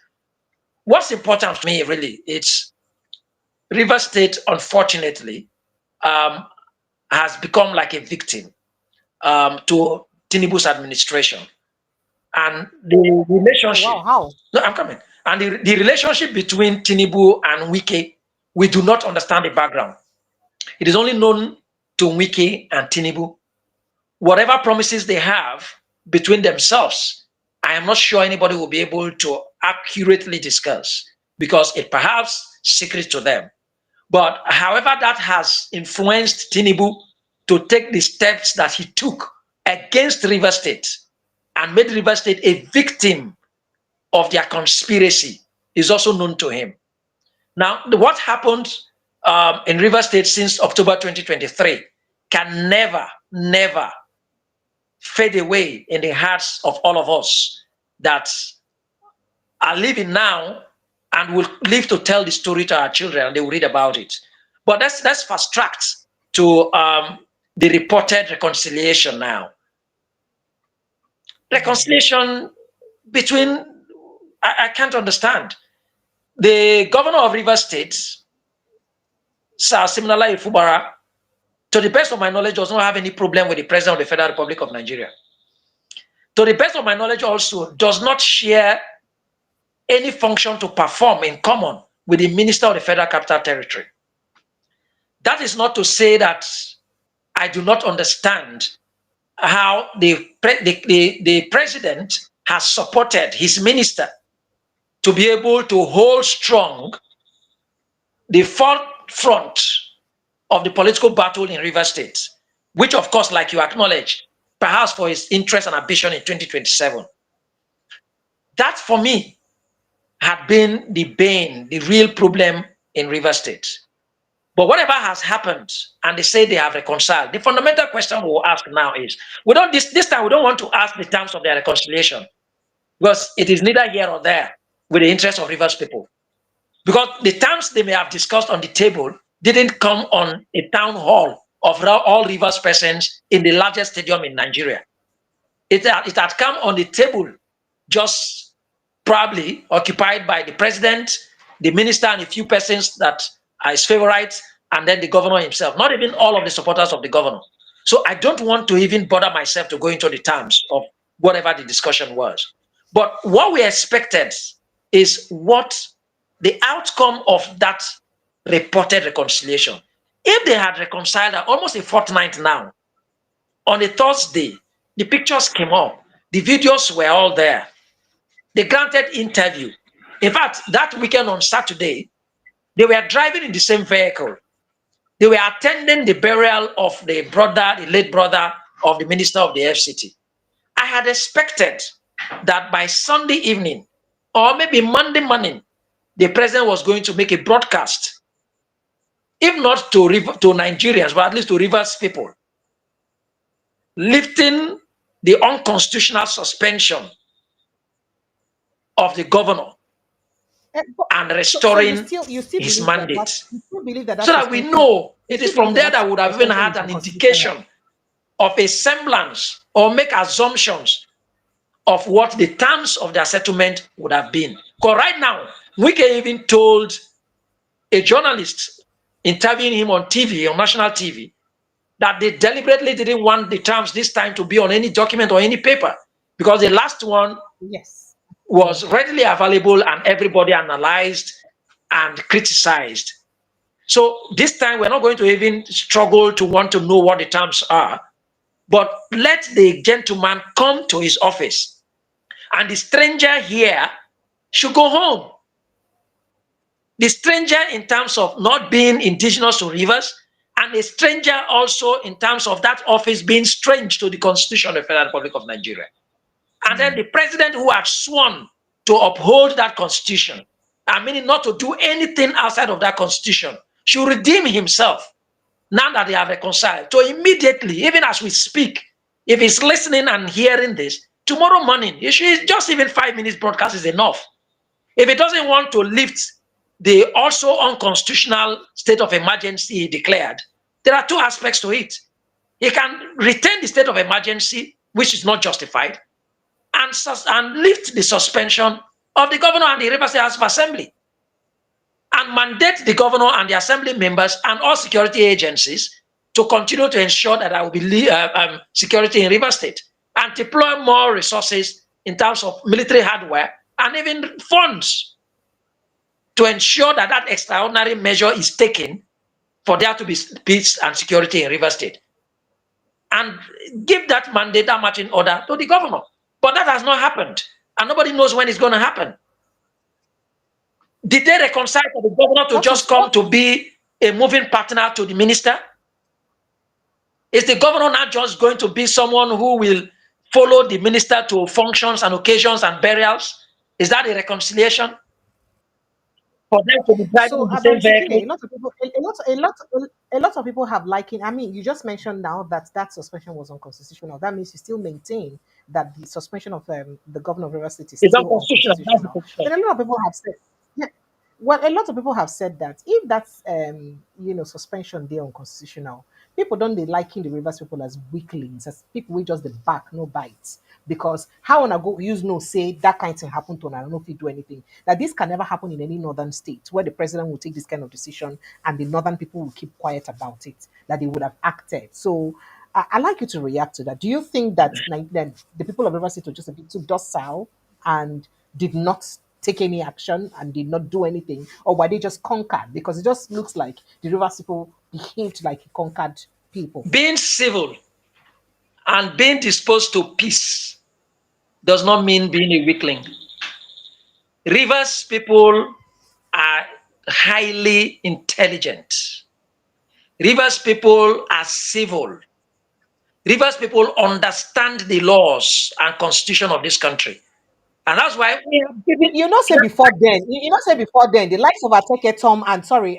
What's important to me, really, it's Rivers State, unfortunately, has become like a victim to Tinubu's administration. And the relationship. Wow, how? No, I'm coming. And the relationship between Tinubu and Wike, we do not understand the background. It is only known to Wike and Tinubu. Whatever promises they have between themselves, I am not sure anybody will be able to accurately discuss because it perhaps secret to them. But however that has influenced Tinubu to take the steps that he took against River State and made River State a victim of their conspiracy is also known to him. Now, what happened in River State since October 2023 can never, never fade away in the hearts of all of us that are living now and will live to tell the story to our children, and they will read about it. But let's fast track to the reported reconciliation now. Reconciliation between, I can't understand. The governor of River State, Sir Siminala Ifubara, to the best of my knowledge, does not have any problem with the President of the Federal Republic of Nigeria. To the best of my knowledge also, does not share any function to perform in common with the Minister of the Federal Capital Territory. That is not to say that I do not understand how the president has supported his minister to be able to hold strong the forefront of the political battle in River State, which of course, like you acknowledge, perhaps for his interest and ambition in 2027. That for me had been the bane, the real problem in River State. But whatever has happened, and they say they have reconciled, the fundamental question we will ask now is, this time we don't want to ask the terms of their reconciliation, because it is neither here or there with the interest of Rivers people. Because the terms they may have discussed on the table didn't come on a town hall of all Rivers persons in the largest stadium in Nigeria. It had come on the table just probably occupied by the president, the minister, and a few persons that are his favorites, and then the governor himself, not even all of the supporters of the governor. So I don't want to even bother myself to go into the terms of whatever the discussion was. But what we expected is what the outcome of that reported reconciliation. If they had reconciled almost a fortnight now, on a Thursday, the pictures came up, the videos were all there. They granted interview. In fact, that weekend on Saturday, they were driving in the same vehicle. They were attending the burial of the late brother of the minister of the FCT. I had expected that by Sunday evening, or maybe Monday morning, the president was going to make a broadcast, if not to Nigerians, but at least to Rivers people, lifting the unconstitutional suspension of the governor and restoring his mandate. So that we know it is from there that we would have even had an indication of a semblance or make assumptions of what the terms of their settlement would have been. Because right now, Wike even told a journalist interviewing him on TV, on national TV, that they deliberately didn't want the terms this time to be on any document or any paper, because the last one was readily available and everybody analyzed and criticized. So this time we're not going to even struggle to want to know what the terms are, but let the gentleman come to his office, and the stranger here should go home. The stranger in terms of not being indigenous to rivers, and a stranger also in terms of that office being strange to the Constitution of the Federal Republic of Nigeria. And then the president who had sworn to uphold that constitution, and meaning not to do anything outside of that constitution, should redeem himself now that they have reconciled. So immediately, even as we speak, if he's listening and hearing this, tomorrow morning, just even 5 minutes broadcast is enough. If he doesn't want to lift the also unconstitutional state of emergency he declared, there are two aspects to it. He can retain the state of emergency, which is not justified, and lift the suspension of the governor and the River State House of Assembly, and mandate the governor and the assembly members and all security agencies to continue to ensure that there will be security in River State, and deploy more resources in terms of military hardware and even funds to ensure that that extraordinary measure is taken for there to be peace and security in River State, and give that mandate, that marching order to the governor. But that has not happened, and nobody knows when it's going to happen. Did they reconcile for the governor to just come to be a moving partner to the minister? Is the governor not just going to be someone who will follow the minister to functions and occasions and burials? Is that a reconciliation? For them to be driving the same vehicle? A lot of people have likened. I mean, you just mentioned now that that suspension was unconstitutional. That means you still maintain that the suspension of the governor of River State is It's still unconstitutional. unconstitutional. Then a lot of people have said, yeah, well, a lot of people have said that if that's suspension there unconstitutional, people don't they liken the Rivers people as weaklings, as people with just the back, no bites. Because how wanna go use no say that kind of thing happen to, and I don't know if you do anything. That this can never happen in any northern state where the president will take this kind of decision and the northern people will keep quiet about it, that they would have acted. So I like you to react to that. Do you think that the people of River State were just a bit too docile and did not take any action and did not do anything, or were they just conquered? Because it just looks like the River people behaved like conquered people. Being civil and being disposed to peace does not mean being a weakling. Rivers people are highly intelligent. Rivers people are civil. Rivers people understand the laws and constitution of this country. And that's why we have given. Say before then, the likes of Ateke Tom and Asari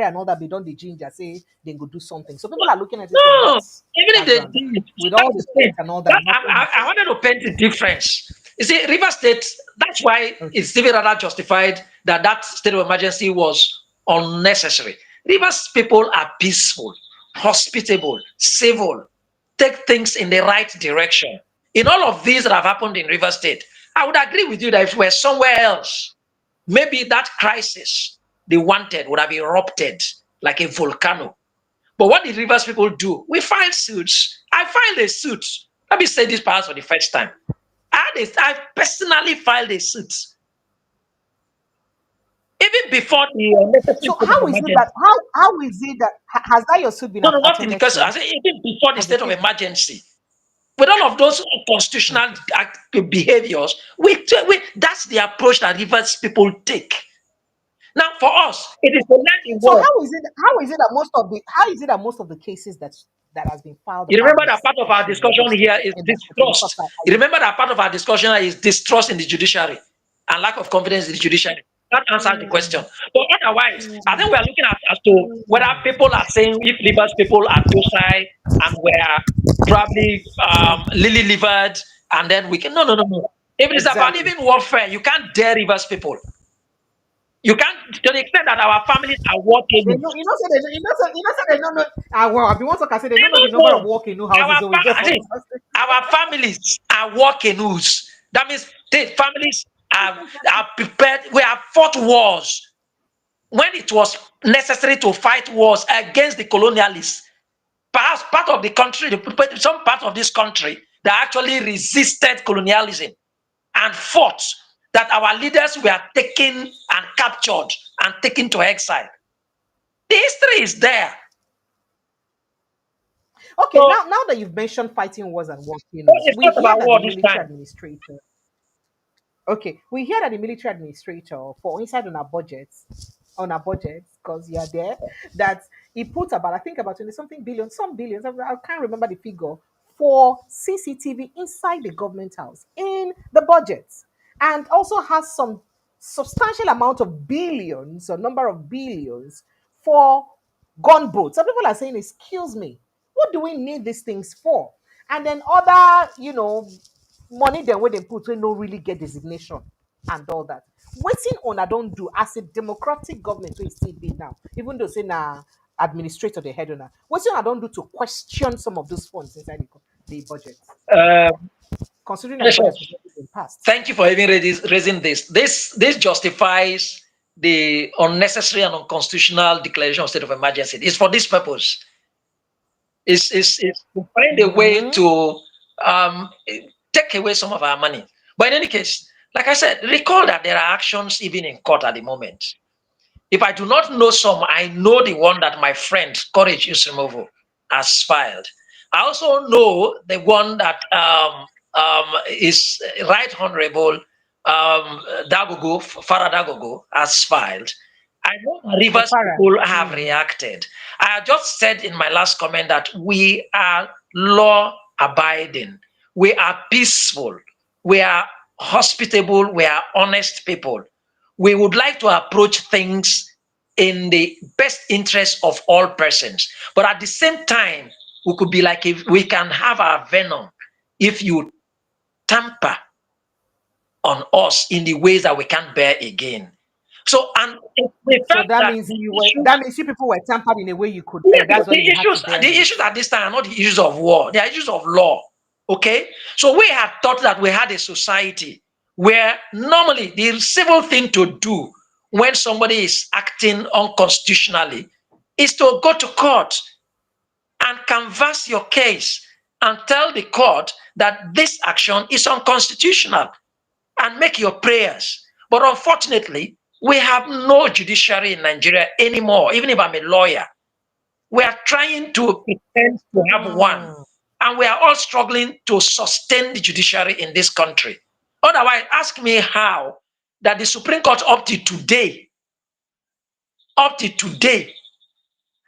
and all that, they don't the ginger say they go do something. So people are looking at it from No, that even if they background did, with all the threats and all that. I wanted to paint the difference. You see, River State, that's why it's even rather justified that that state of emergency was unnecessary. Rivers people are peaceful, hospitable, civil, take things in the right direction. In all of these that have happened in River State, I would agree with you that if we were somewhere else, maybe that crisis they wanted would have erupted like a volcano. But what did Rivers people do? We filed suits. I filed a suit. Let me say this perhaps for the first time. I personally filed a suit. Even before the so how is it that has that your suit been not in the case, I say even before the state of emergency, with all of those unconstitutional behaviors, that's the approach that Rivers people take. Now, for us, it is the land. So how is it that most of the cases that has been filed? You remember that part of our discussion here is distrust. You remember that part of our discussion is distrust in the judiciary and lack of confidence in the judiciary. That answers the question. But otherwise, I think we are looking at as to whether people are saying if Rivers people are docile and we're probably lily-livered, and then we can no. If it's about even warfare, you can't dare Rivers people. You can't, to the extent that our families are working. They don't know. Well, I've been once I said they don't know the number of walking houses. Our families are working who's. That means the families are prepared. We have fought wars when it was necessary to fight wars against the colonialists. Perhaps part of the country, some part of this country, that actually resisted colonialism and fought, that our leaders were taken and captured and taken to exile. The history is there. Okay, So now that you've mentioned fighting wars and war killings, it's we not hear about that the war this military time. administrator. Okay, we hear that the military administrator for inside on our budgets, because you are there, that he put about, I think about 20 something billion, some billions, I can't remember the figure, for CCTV inside the government house in the budget, and also has some substantial amount of billions or number of billions for gunboats. Some people are saying, excuse me, what do we need these things for? And then other, money then where they put we no really get designation and all that. Waiting on I don't do as a democratic government we still be now, even though say na administrator the head on that. Waiting I don't do to question some of those funds inside the budget, Uh, considering that the budget has Precious, already been passed. thank you for even raising this. This justifies the unnecessary and unconstitutional declaration of state of emergency. It's for this purpose. Is to find a way Mm-hmm. to um, take away some of our money. But in any case, like I said, recall that there are actions even in court at the moment. If I do not know some, I know the one that my friend Courage Yusumovo has filed. I also know the one that is Right Honorable Dagogo, Farah Dagogo, has filed. I know Rivers Opara. people have Mm. reacted. I just said in my last comment that we are law abiding, we are peaceful, we are hospitable, we are honest people. We would like to approach things in the best interest of all persons. But at the same time, we could be like, if we can have our venom if you tamper on us in the ways that we can't bear again. So, and the So fact that that means the issues, you people were tampered in a way you could yeah, bear. That's why you had to bear the it. issues at this time are not the issues of war, they are issues of law. Okay, so we had thought that we had a society where normally the civil thing to do when somebody is acting unconstitutionally is to go to court and canvass your case and tell the court that this action is unconstitutional and make your prayers. But unfortunately, we have no judiciary in Nigeria anymore. Even if I'm a lawyer, we are trying to pretend to have one, Mm. and we are all struggling to sustain the judiciary in this country. Otherwise, ask me how that the Supreme Court up to today,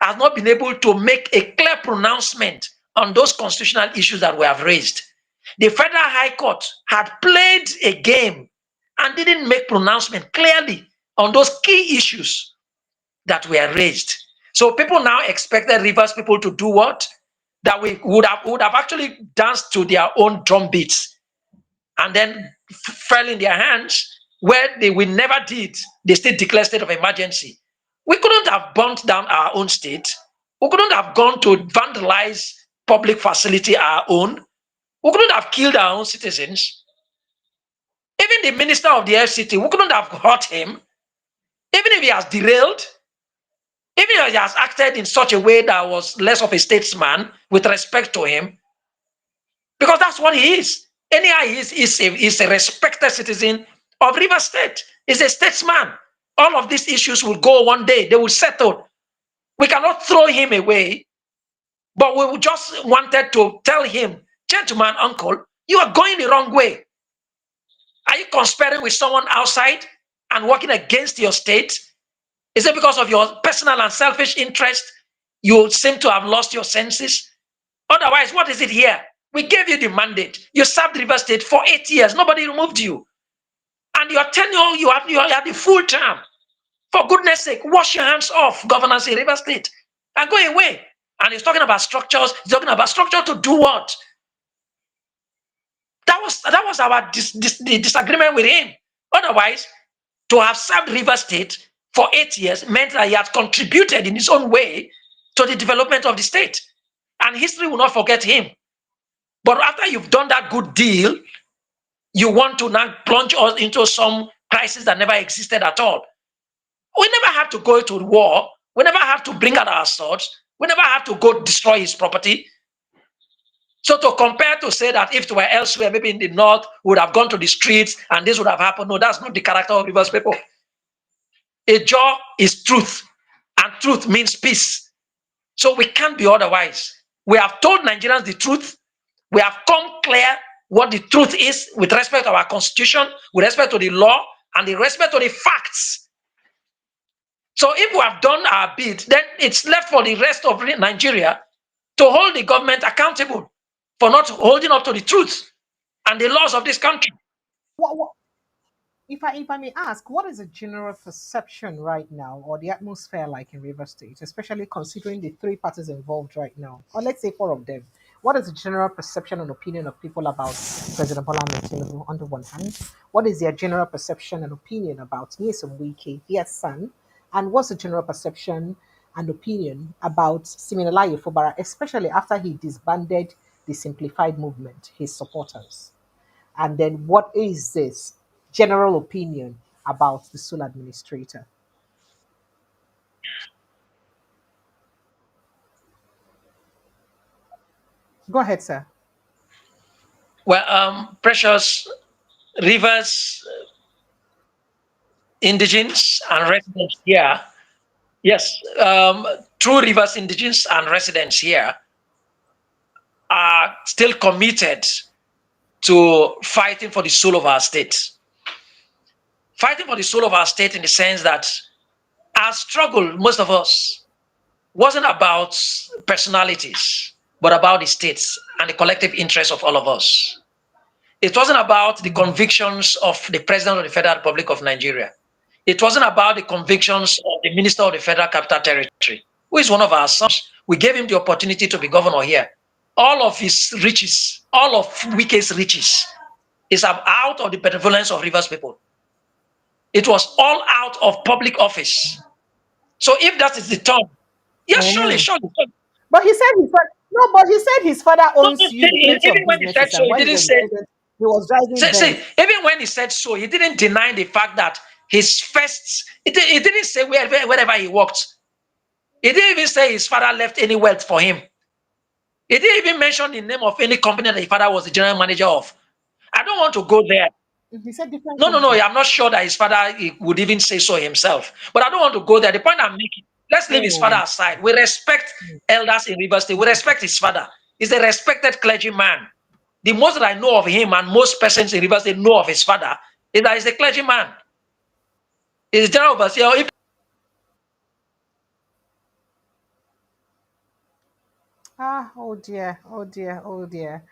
has not been able to make a clear pronouncement on those constitutional issues that we have raised. The Federal High Court had played a game and didn't make pronouncement clearly on those key issues that were raised. So people now expected Rivers people to do what? That we would have actually danced to their own drum beats and then fell in their hands where we never did. They still declared state of emergency. We couldn't have burnt down our own state. We couldn't have gone to vandalize public facility our own. We couldn't have killed our own citizens. Even the minister of the FCT, we couldn't have hurt him. Even if he has derailed, even if he has acted in such a way that was less of a statesman with respect to him, because that's what he is. Anyhow, he's a respected citizen of River State. He's a statesman. All of these issues will go one day. They will settle. We cannot throw him away, but we just wanted to tell him, gentleman, uncle, you are going the wrong way. Are you conspiring with someone outside and working against your state? Is it because of your personal and selfish interest you seem to have lost your senses? Otherwise, what is it here? We gave you the mandate. You served River State for 8 years. Nobody removed you. And your tenure, you have the full term. For goodness sake, wash your hands off governance in River State and go away. And he's talking about structures. He's talking about structure to do what? That was our the disagreement with him. Otherwise, to have served River State for 8 years meant that he had contributed in his own way to the development of the state. And history will not forget him. But after you've done that good deal, you want to now plunge us into some crisis that never existed at all. We never had to go to war. We never had to bring out our swords. We never had to go destroy his property. So to compare to say that if it were elsewhere, maybe in the north, we would have gone to the streets and this would have happened. No, that's not the character of Rivers people. A jaw is truth. And truth means peace. So we can't be otherwise. We have told Nigerians the truth. We have come clear what the truth is with respect to our constitution, with respect to the law, and the respect to the facts. So if we have done our bit, then it's left for the rest of Nigeria to hold the government accountable for not holding up to the truth and the laws of this country. What, if I may ask, what is the general perception right now, or the atmosphere like in River State, especially considering the three parties involved right now, or let's say four of them? What is the general perception and opinion of people about President Bola Tinubu on the one hand? What is their general perception and opinion about Nyesom Wike, their son? And what's the general perception and opinion about Siminalayi Fubara, especially after he disbanded the Simplified Movement, his supporters? And then what is this general opinion about the sole administrator? Go ahead, sir. Well, precious rivers, indigenes and residents here. Yes, true rivers indigenes and residents here are still committed to fighting for the soul of our state. Fighting for the soul of our state in the sense that our struggle, most of us, wasn't about personalities, but about the states and the collective interests of all of us. It wasn't about the convictions of the President of the Federal Republic of Nigeria. It wasn't about the convictions of the Minister of the Federal Capital Territory, who is one of our sons. We gave him the opportunity to be governor here. All of his riches, all of Wike's riches, is out of the benevolence of Rivers people. It was all out of public office. So if that is the term, yes, surely, surely. But he said his father, no, but he said his father No, owns plenty even of when he said businesses, so, and he when he didn't was say. president, he was driving Benz. Even when he said so, he didn't deny the fact that his first. He didn't say wherever he worked. He didn't even say his father left any wealth for him. He didn't even mention the name of any company that his father was the general manager of. I don't want to go there. He said different No, companies. I'm not sure that his father would even say so himself. But I don't want to go there. The point I'm making, let's leave his father aside. We respect elders in River State. We respect his father. He's a respected clergyman. The most that I know of him and most persons in River State know of his father is that he's a clergyman. He's a general overseer. Oh dear, oh dear, oh dear.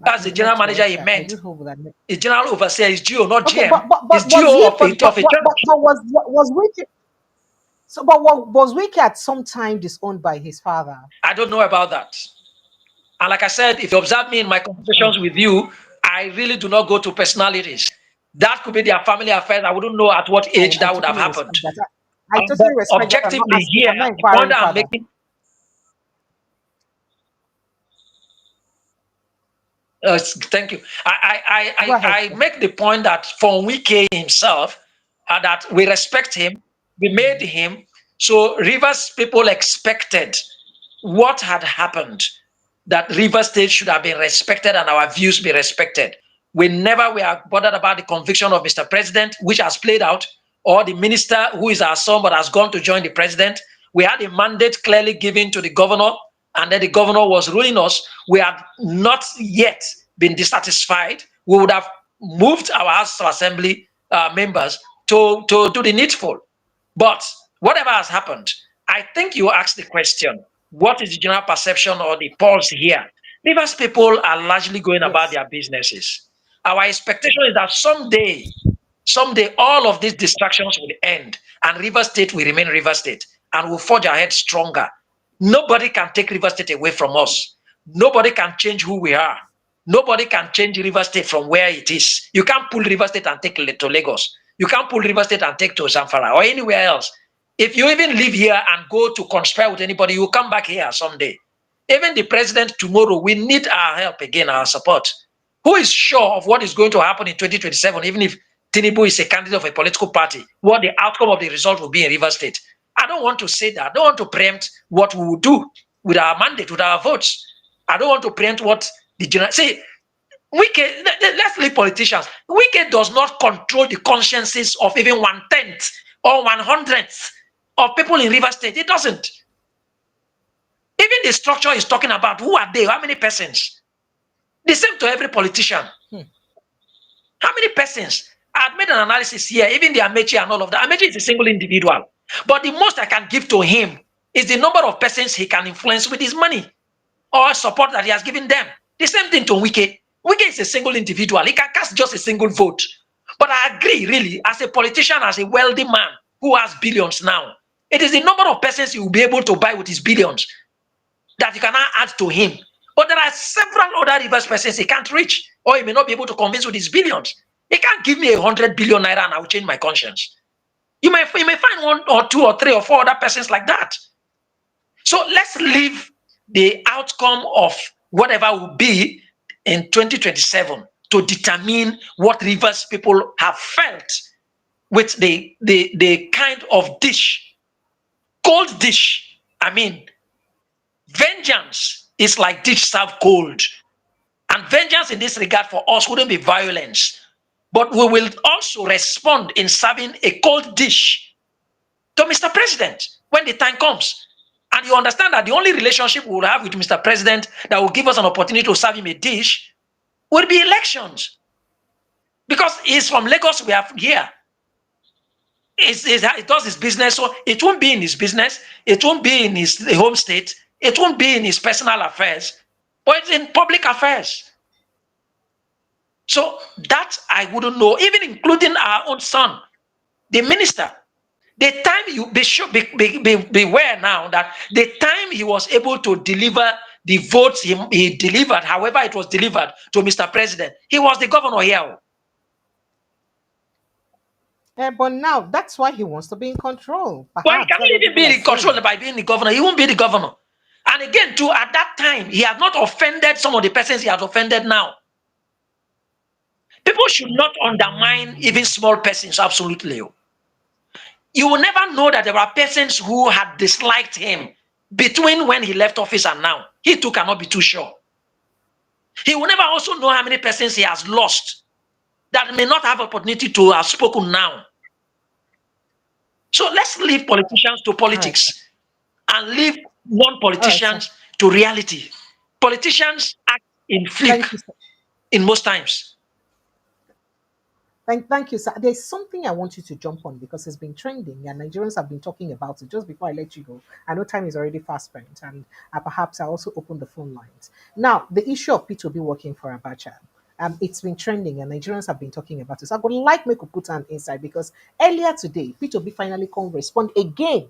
That's the general manager he meant. I do hope that. His general overseer is GO, not Okay, GM. but It's was GO he? of a church. But was Wiki? So, but was Wiki at some time disowned by his father? I don't know about that. And like I said, if you observe me in my conversations with you, I really do not go to personalities. That could be their family affairs. I wouldn't know at what age that would have happened. I But totally respect that. objectively here, I'm not the point inquiring that I'm further. making. Thank you. I make the point that for Wike himself, that we respect him, we made him. So Rivers people expected what had happened, that Rivers State should have been respected and our views be respected. We never were bothered about the conviction of Mr. President, which has played out, or the minister who is our son but has gone to join the president. We had a mandate clearly given to the governor, and then the governor was ruling us. We had not yet been dissatisfied. We would have moved our House of Assembly members to do the needful. But whatever has happened, I think you asked the question, what is the general perception or the pulse here? Rivers people are largely going about their businesses. Our expectation is that someday, all of these distractions will end and Rivers State will remain Rivers State and will forge ahead stronger. Nobody can take Rivers State away from us. Nobody can change who we are. Nobody can change Rivers State from where it is. You can't pull Rivers State and take it to Lagos. You can't pull Rivers State and take to Zamfara or anywhere else. If you even live here and go to conspire with anybody, you will come back here someday. Even the president tomorrow, we need our help again, our support. Who is sure of what is going to happen in 2027, even if Tinubu is a candidate of a political party, what the outcome of the result will be in Rivers State? I don't want to say that. I don't want to preempt what we will do with our mandate, with our votes. I don't want to preempt what the general... See, let's leave politicians. Wike does not control the consciences of even 1/10 or 1/100th of people in River State. It doesn't. Even the structure is talking about who are they, how many persons. The same to every politician. How many persons? I had made an analysis here, even the Amechi and all of that. Amechi is a single individual. But the most I can give to him is the number of persons he can influence with his money or support that he has given them. The same thing to Wike. Wike is a single individual. He can cast just a single vote. But I agree, really, as a politician, as a wealthy man who has billions now, it is the number of persons he will be able to buy with his billions that you can now add to him. But there are several other reverse persons he can't reach, or he may not be able to convince with his billions. He can't give me 100 billion naira and I will change my conscience. You may find one or two or three or four other persons like that. So let's leave the outcome of whatever will be in 2027 to determine what Rivers people have felt with the kind of dish, cold dish. I mean, vengeance is like dish served cold. And vengeance in this regard for us wouldn't be violence, but we will also respond in serving a cold dish to Mr. President when the time comes. And you understand that the only relationship we will have with Mr. President that will give us an opportunity to serve him a dish will be elections. Because he's from Lagos, we have here. It does his business, so it won't be in his business, it won't be in his home state, it won't be in his personal affairs, but it's in public affairs. So that I wouldn't know, even including our own son, the minister. The time you beware now that the time he was able to deliver the votes he delivered, however it was delivered to Mr. President, he was the governor here. But now that's why he wants to be in control. But he Perhaps cannot that's what even people be are in control saying. by being the governor. He won't be the governor. And again, too, at that time, he had not offended some of the persons he has offended now. People should not undermine even small persons, absolutely. You will never know that there are persons who had disliked him between when he left office and now. He too cannot be too sure. He will never also know how many persons he has lost that may not have opportunity to have spoken now. So let's leave politicians to All right, sir. politics and leave All right, sir. non-politicians to reality. Politicians act in flick Thank you, sir. in most times. Thank you, sir. There's something I want you to jump on because it's been trending and Nigerians have been talking about it. Just before I let you go, I know time is already fast spent, and perhaps I also open the phone lines. Now, the issue of Peter Obi working for Abacha, it's been trending and Nigerians have been talking about it. So I would like me to put an insight because earlier today, Peter Obi finally come respond again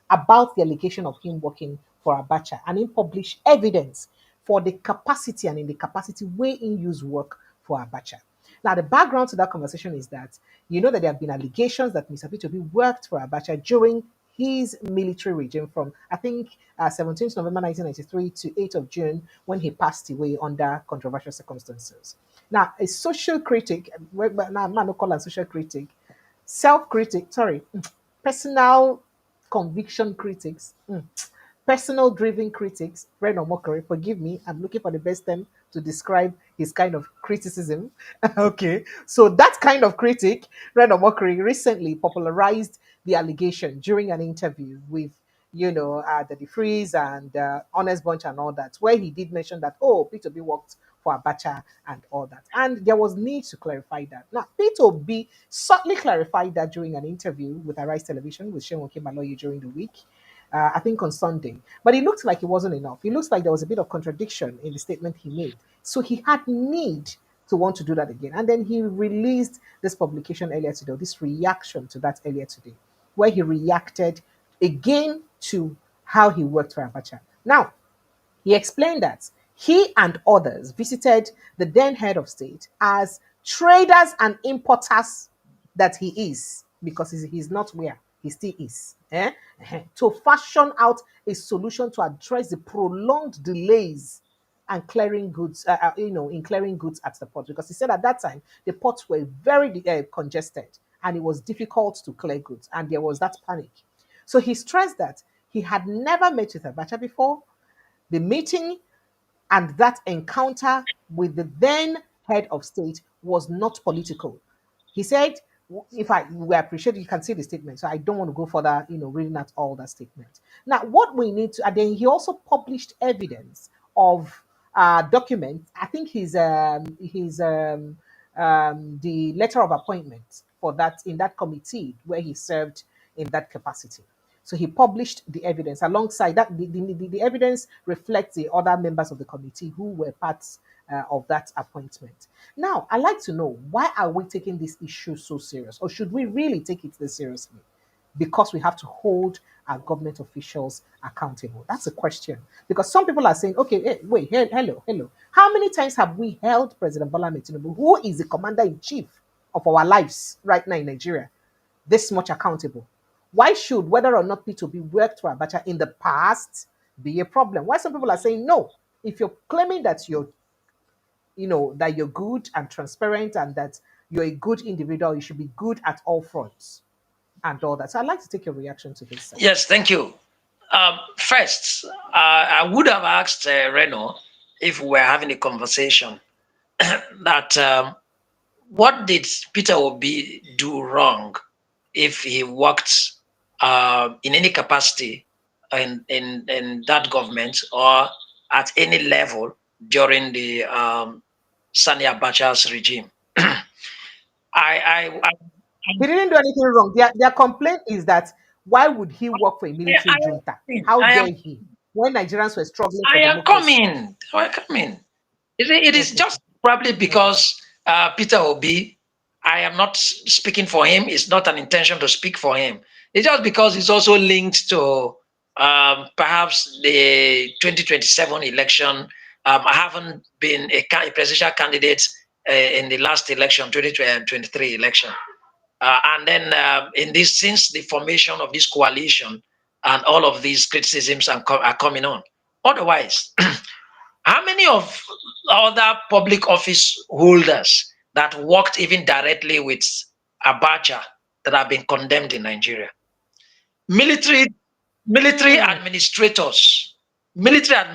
about the allegation of him working for Abacha and he published evidence for the capacity and in the capacity way in use work for Abacha. Now, the background to that conversation is that you know that there have been allegations that Mr. P2B worked for Abacha during his military regime from, I think, 17th November 1993 to 8th of June when he passed away under controversial circumstances. Now, a social critic, now I'm not calling a social critic, self-critic, sorry, personal conviction critics, personal driven critics, Ren Mockery, forgive me, I'm looking for the best term to describe his kind of criticism. Okay, so that kind of critic, Ren Mockery, recently popularized the allegation during an interview with, the DeFreeze and Honest Bunch and all that, where he did mention that, oh, Peter B worked for Abacha and all that. And there was need to clarify that. Now, Peter B subtly clarified that during an interview with Arise Television with Shewon Kimaloyi during the week, I think on Sunday. But it looked like it wasn't enough. It looks like there was a bit of contradiction in the statement he made. So he had need to want to do that again. And then he released this publication earlier today, this reaction to that earlier today, where he reacted again to how he worked for Abacha. Now, he explained that he and others visited the then head of state as traders and importers that he is, because he's not where he still is, to fashion out a solution to address the prolonged delays and clearing goods, in clearing goods at the port. Because he said at that time the ports were very congested and it was difficult to clear goods, and there was that panic. So he stressed that he had never met with Abacha before. The meeting and that encounter with the then head of state was not political. He said we appreciate, you can see the statement, so I don't want to go further, reading out all the statement. Now, what we need to, and then he also published evidence of documents. I think the letter of appointment for that, in that committee where he served in that capacity. So he published the evidence. Alongside that, the evidence reflects the other members of the committee who were parts of that appointment. Now, I'd like to know, why are we taking this issue so serious? Or should we really take it this seriously? Because we have to hold our government officials accountable. That's a question. Because some people are saying, okay, hey, wait, hello. How many times have we held President Bola Tinubu, who is the commander in chief of our lives right now in Nigeria, this much accountable? Why should whether or not P2B worked for Abacha in the past be a problem? Why some people are saying no? If you're claiming that that you're good and transparent and that you're a good individual, you should be good at all fronts and all that. So I'd like to take your reaction to this. Yes, thank you. First, I would have asked Reno, if we were having a conversation, that what did Peter Obi do wrong if he worked in any capacity in that government or at any level during the Sani Abacha's regime? He didn't do anything wrong. Their complaint is that why would he work for a military junta? How dare he? When Nigerians were struggling for democracy. I come in. It is just probably because Peter Obi, I am not speaking for him. It's not an intention to speak for him. It's just because it's also linked to perhaps the 2027 election. I haven't been a presidential candidate in the last election, 2023 election. And then since the formation of this coalition and all of these criticisms are coming on. Otherwise, how many of other public office holders that worked even directly with Abacha that have been condemned in Nigeria? Military administrators, military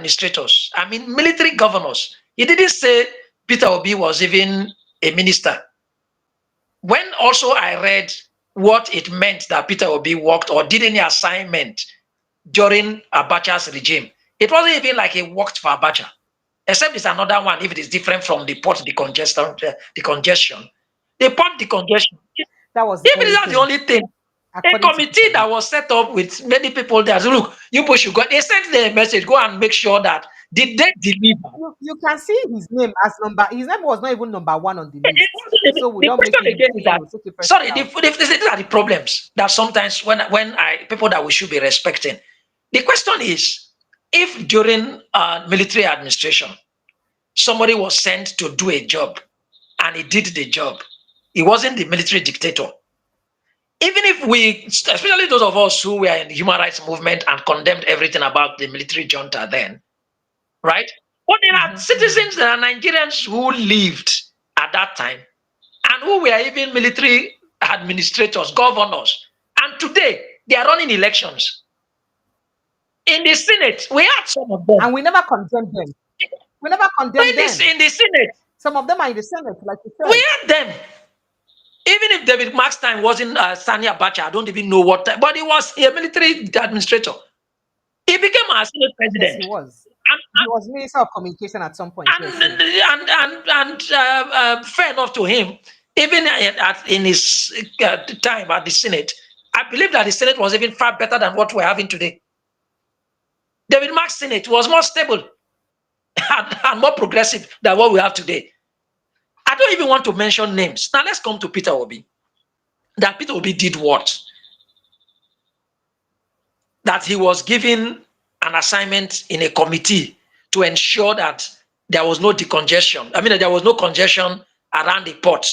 governors. He didn't say Peter Obi was even a minister. When also I read what it meant that Peter Obi worked or did any assignment during Abacha's regime, it wasn't even like he worked for Abacha, except it's another one if it is different from the port decongestion. That was the only thing. A committee that was set up with many people there. So look, you push you go. They sent the message, go and make sure that did they deliver. You can see his name as number. His name was not even number one on the list. So we don't make it again is that, sorry, these are the problems that sometimes when people that we should be respecting. The question is, if during military administration somebody was sent to do a job and he did the job, he wasn't the military dictator. Even if we, especially those of us who were in the human rights movement and condemned everything about the military junta then, right? But there are citizens, there are Nigerians who lived at that time and who were even military administrators, governors. And today, they are running elections. In the Senate, we had some of them. And we never condemned them. We never condemned them. In the Senate. Some of them are in the Senate, like you said. We had them. Even if David Mark's time wasn't Sani Abacha, I don't even know what time, but he was a military administrator. He became our Senate president. Yes, he was. He was Minister of Communication at some point. And fair enough to him, even in his time at the Senate, I believe that the Senate was even far better than what we're having today. David Mark's Senate was more stable and more progressive than what we have today. I don't even want to mention names. Now let's come to Peter Obi. That Peter Obi did what? That he was given an assignment in a committee to ensure that there was no decongestion. I mean, that there was no congestion around the port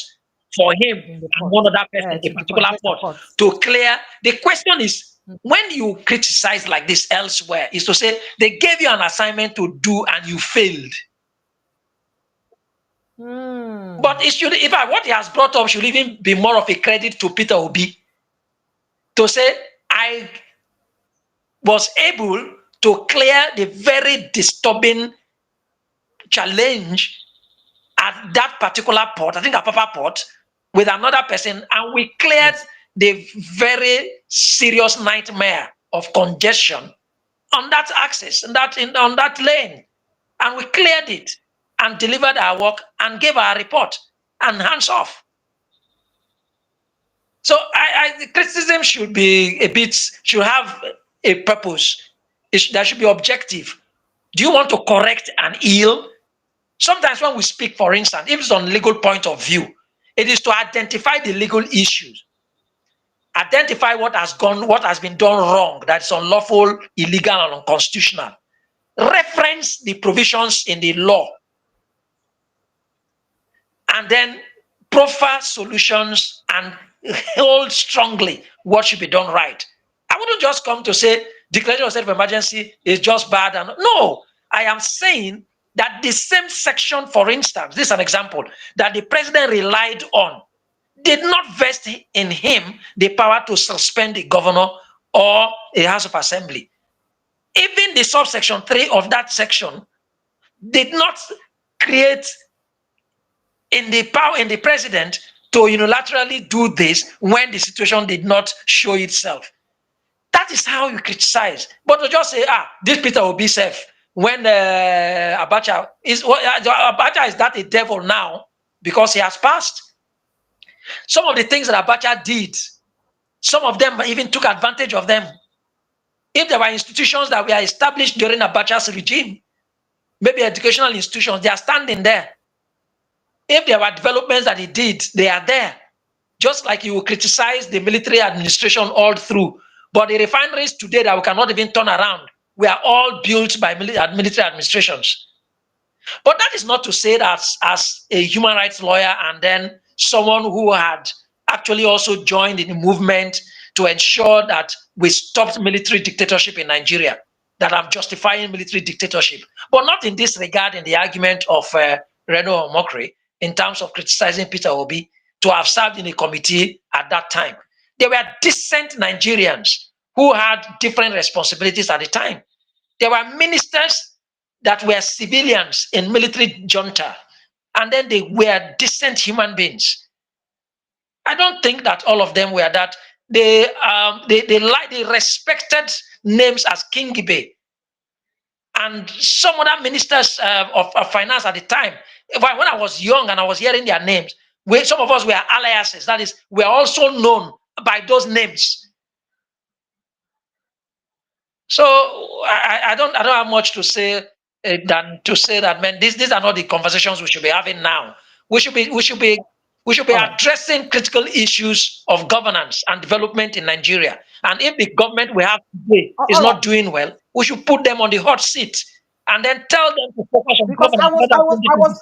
for him and one other person, a particular port, to clear. The question is, when you criticize like this elsewhere, is to say they gave you an assignment to do and you failed. But it should, what he has brought up should even be more of a credit to Peter Obi to say, I was able to clear the very disturbing challenge at that particular port, I think Apapa port, with another person, and we cleared the very serious nightmare of congestion on that axis, on that lane. And we cleared it and delivered our work and gave our report and hands off. So the criticism should be should have a purpose. There should be objective. Do you want to correct an ill? Sometimes when we speak, for instance, if it's on legal point of view, it is to identify the legal issues, identify what has been done wrong, that's unlawful, illegal, and unconstitutional. Reference the provisions in the law, and then proffer solutions and hold strongly what should be done right. I wouldn't just come to say declaration of state of emergency is just bad. And no, I am saying that the same section, for instance, this is an example, that the president relied on, did not vest in him the power to suspend the governor or a House of Assembly. Even the subsection 3 of that section did not create in the power in the president to unilaterally do this when the situation did not show itself. That is how you criticize. But to just say, this Peter Obi safe, when Abacha is that a devil now because he has passed? Some of the things that Abacha did, some of them even took advantage of them. If there were institutions that were established during Abacha's regime, maybe educational institutions, they are standing there. If there were developments that he did, they are there. Just like you will criticize the military administration all through. But the refineries today that we cannot even turn around, we are all built by military administrations. But that is not to say that as a human rights lawyer and then someone who had actually also joined in the movement to ensure that we stopped military dictatorship in Nigeria, that I'm justifying military dictatorship. But not in this regard in the argument of Reno Omokri in terms of criticizing Peter Obi to have served in a committee at that time. There were decent Nigerians who had different responsibilities at the time. There were ministers that were civilians in military junta, and then they were decent human beings. I don't think that all of them were that. They respected names as King Gibe and some other ministers of finance at the time. When I was young and I was hearing their names, some of us were aliases. That is, we are also known by those names. So I don't have much to say than to say that, man, these are not the conversations we should be having now. We should be addressing critical issues of governance and development in Nigeria. And if the government we have today is not doing well, we should put them on the hot seat and then tell them to focus on because governance.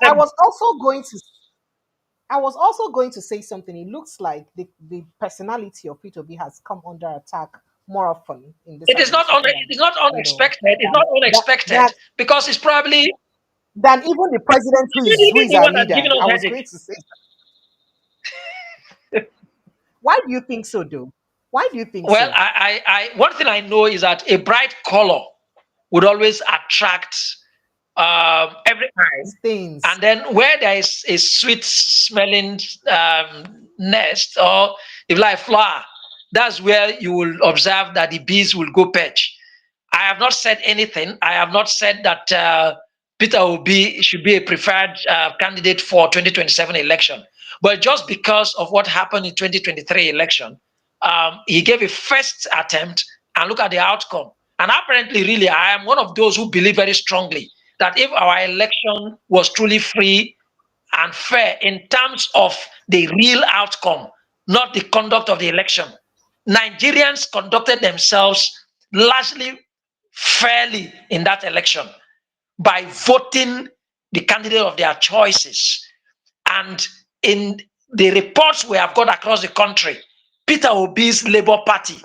I was also going to say something. It looks like the personality of Peter Obi has come under attack more often in this. It is not unexpected. It's not unexpected because it's probably than even the president who is our leader. I was going to say. Why do you think so, though? Why do you think so? Well, one thing I know is that a bright color would always attract every eye. Things. And then where there is a sweet smelling nest, or if like flower, that's where you will observe that the bees will go perch. I have not said anything. I have not said that Peter Obi should be a preferred candidate for 2027 election. But just because of what happened in 2023 election, he gave a first attempt and look at the outcome. And apparently, really, I am one of those who believe very strongly that if our election was truly free and fair in terms of the real outcome, not the conduct of the election, Nigerians conducted themselves largely fairly in that election by voting the candidate of their choices. And in the reports we have got across the country, Peter Obi's Labour Party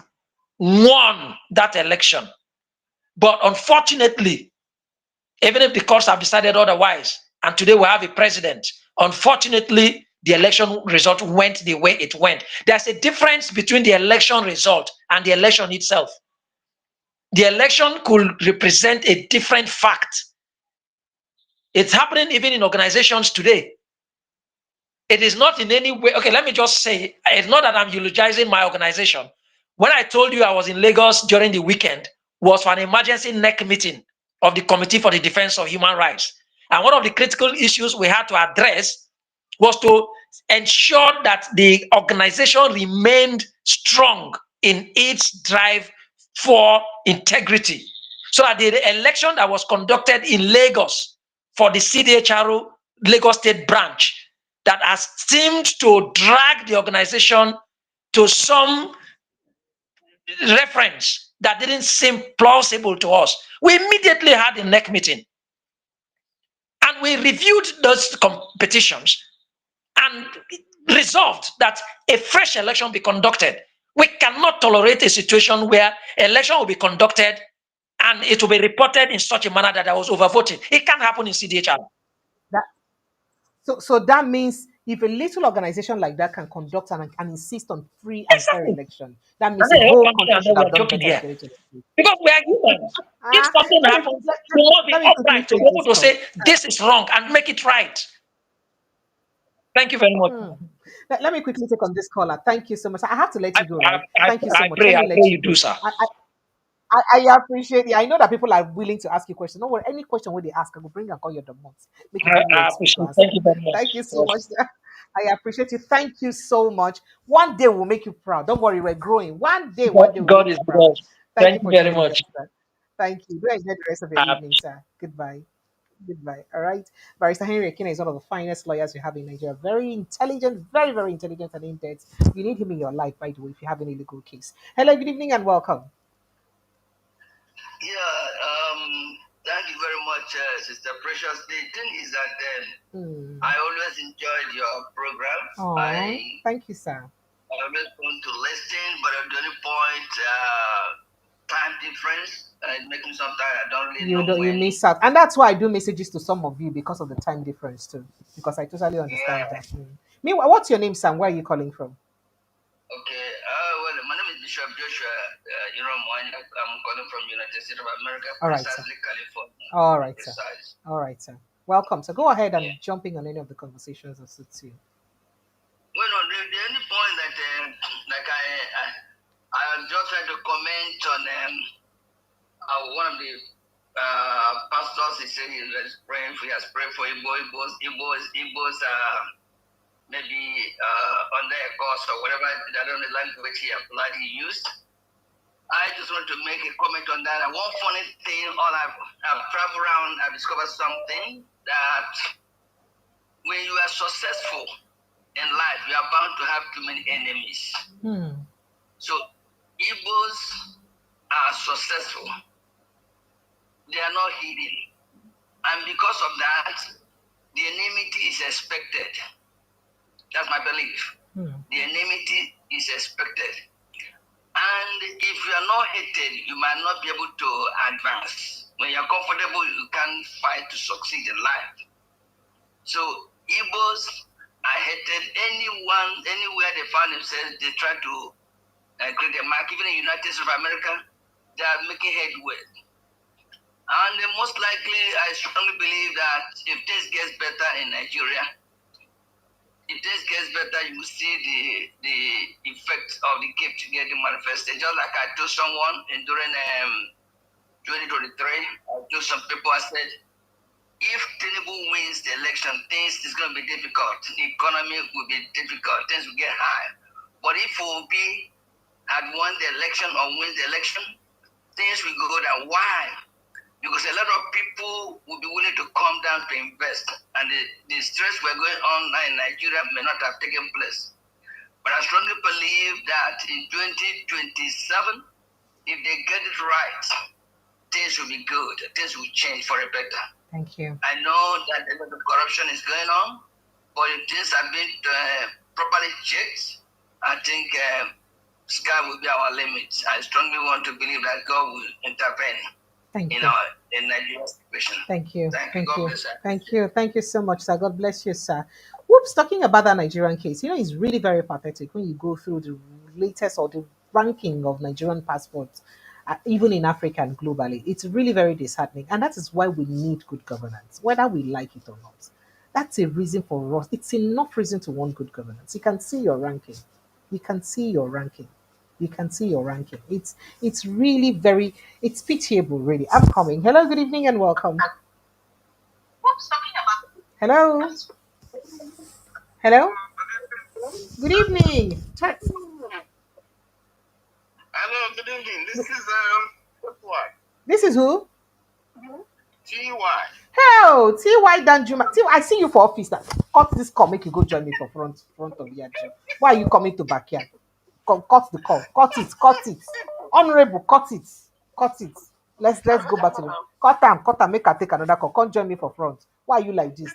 won that election. But unfortunately, even if the courts have decided otherwise, and today we have a president, unfortunately, the election result went the way it went. There's a difference between the election result and the election itself. The election could represent a different fact. It's happening even in organizations today. It is not in any way. Okay, let me just say, it's not that I'm eulogizing my organization. When I told you I was in Lagos during the weekend, was for an emergency NEC meeting of the Committee for the Defense of Human Rights. And one of the critical issues we had to address was to ensure that the organization remained strong in its drive for integrity. So that the election that was conducted in Lagos for the CDHRO Lagos State branch that has seemed to drag the organization to some reference that didn't seem plausible to us. We immediately had a NEC meeting and we reviewed those competitions and resolved that a fresh election be conducted. We cannot tolerate a situation where election will be conducted and it will be reported in such a manner that there was overvoting. It can't happen in CDHR. That, so that means if a little organization like that can conduct and insist on free and fair Exactly. election, that means And the then the whole whole country country and then should we have are done joking better to here. get it to the street. Because we are humans. If something happens, we must be let me quickly upright to be take able this to call. say this is wrong and make it right. Thank you very much. Let me quickly take on this caller. Thank you so much. I have to let I, you go, I, right? I, Thank you so I much. pray, Let I me pray let you you do, go. sir. I appreciate it. I know that people are willing to ask you questions. No worry, any question where they ask, I will bring and call your months. Make it really I expert to appreciate it. answer. Thank you very much. Thank you so Yes. much, sir. I appreciate you. Thank you so much. One day we'll make you proud. Don't worry, we're growing. One day we'll God make is you proud. good. Thank you Thank you for very joining much. us, sir. Thank you. Do enjoy the rest of your Uh, evening, sir. Goodbye. Goodbye. All right. Barrister Henry Akina is one of the finest lawyers we have in Nigeria. Very intelligent, very, very intelligent and in-depth. You need him in your life, by the way, if you have any legal case. Hello, good evening and welcome. Yeah, thank you very much, Sister Precious. The thing is that I always enjoyed your program. Thank you, sir. I always want to listen, but at the only point, time difference, and making sometimes I don't really know You when. miss out, and that's why I do messages to some of you because of the time difference too. Because I totally understand Yeah. that. Meanwhile, what's your name, Sam? Where are you calling from? Okay. Well, my name is Bishop Joshua. I'm calling from United States of America, All right, sir. precisely California. All right, sir. Precise. All right, sir. Welcome. So go ahead and jumping on any of the conversations that suits you. Well, no, the only point that, like I was just trying to comment on one of the pastors. He said he was praying for, he has prayed for Igbos, maybe under a course or whatever. I don't know the language he applied, he used. I just want to make a comment on that. And one funny thing, I've traveled around, I've discovered something that when you are successful in life, you are bound to have too many enemies. So Igbos are successful. They are not hidden. And because of that, the enmity is expected. That's my belief. The enmity is expected. And if you are not hated, you might not be able to advance. When you're comfortable, you can't fight to succeed in life. So Igbos are hated. Anywhere they find themselves, they try to create a mark. Even in the United States of America, they are making headway. And most likely, I strongly believe that if this gets better in Nigeria, if this gets better, you will see the effects of the gift getting manifested. Just like I told someone during 2023, I told some people, I said, if Tinubu wins the election, things is going to be difficult. The economy will be difficult. Things will get high. But if Obi had won the election or wins the election, things will go down. Why? Because a lot of people will be willing to come down to invest, and the stress we're going on now in Nigeria may not have taken place. But I strongly believe that in 2027, if they get it right, things will be good. Things will change for a better. Thank you. I know that a lot of corruption is going on, but if things have been properly checked, I think sky will be our limit. I strongly want to believe that God will intervene. Thank you. In Nigeria's situation. Thank you. Thank you. Bless, Thank you. Thank you so much, sir. God bless you, sir. Whoops, talking about that Nigerian case, it's really very pathetic when you go through the latest or the ranking of Nigerian passports, even in Africa and globally. It's really very disheartening. And that is why we need good governance, whether we like it or not. That's a reason for us. It's enough reason to want good governance. You can see your ranking. You can see your ranking. You can see your ranking. It's really very it's pitiable, really. I'm coming. Hello, good evening and welcome. Hello. Hello. Good evening. Hello, good evening. This is what? This is who? TY. Hell, TY Danjuma. I see you for office now. Cut this call, make you go join me for front of the gym. Why are you coming to backyard? Cut the call. Cut it. Cut it. Honorable, cut it. Cut it. Let's go back to the cut am, make her take another call. Come join me for front. Why are you like this?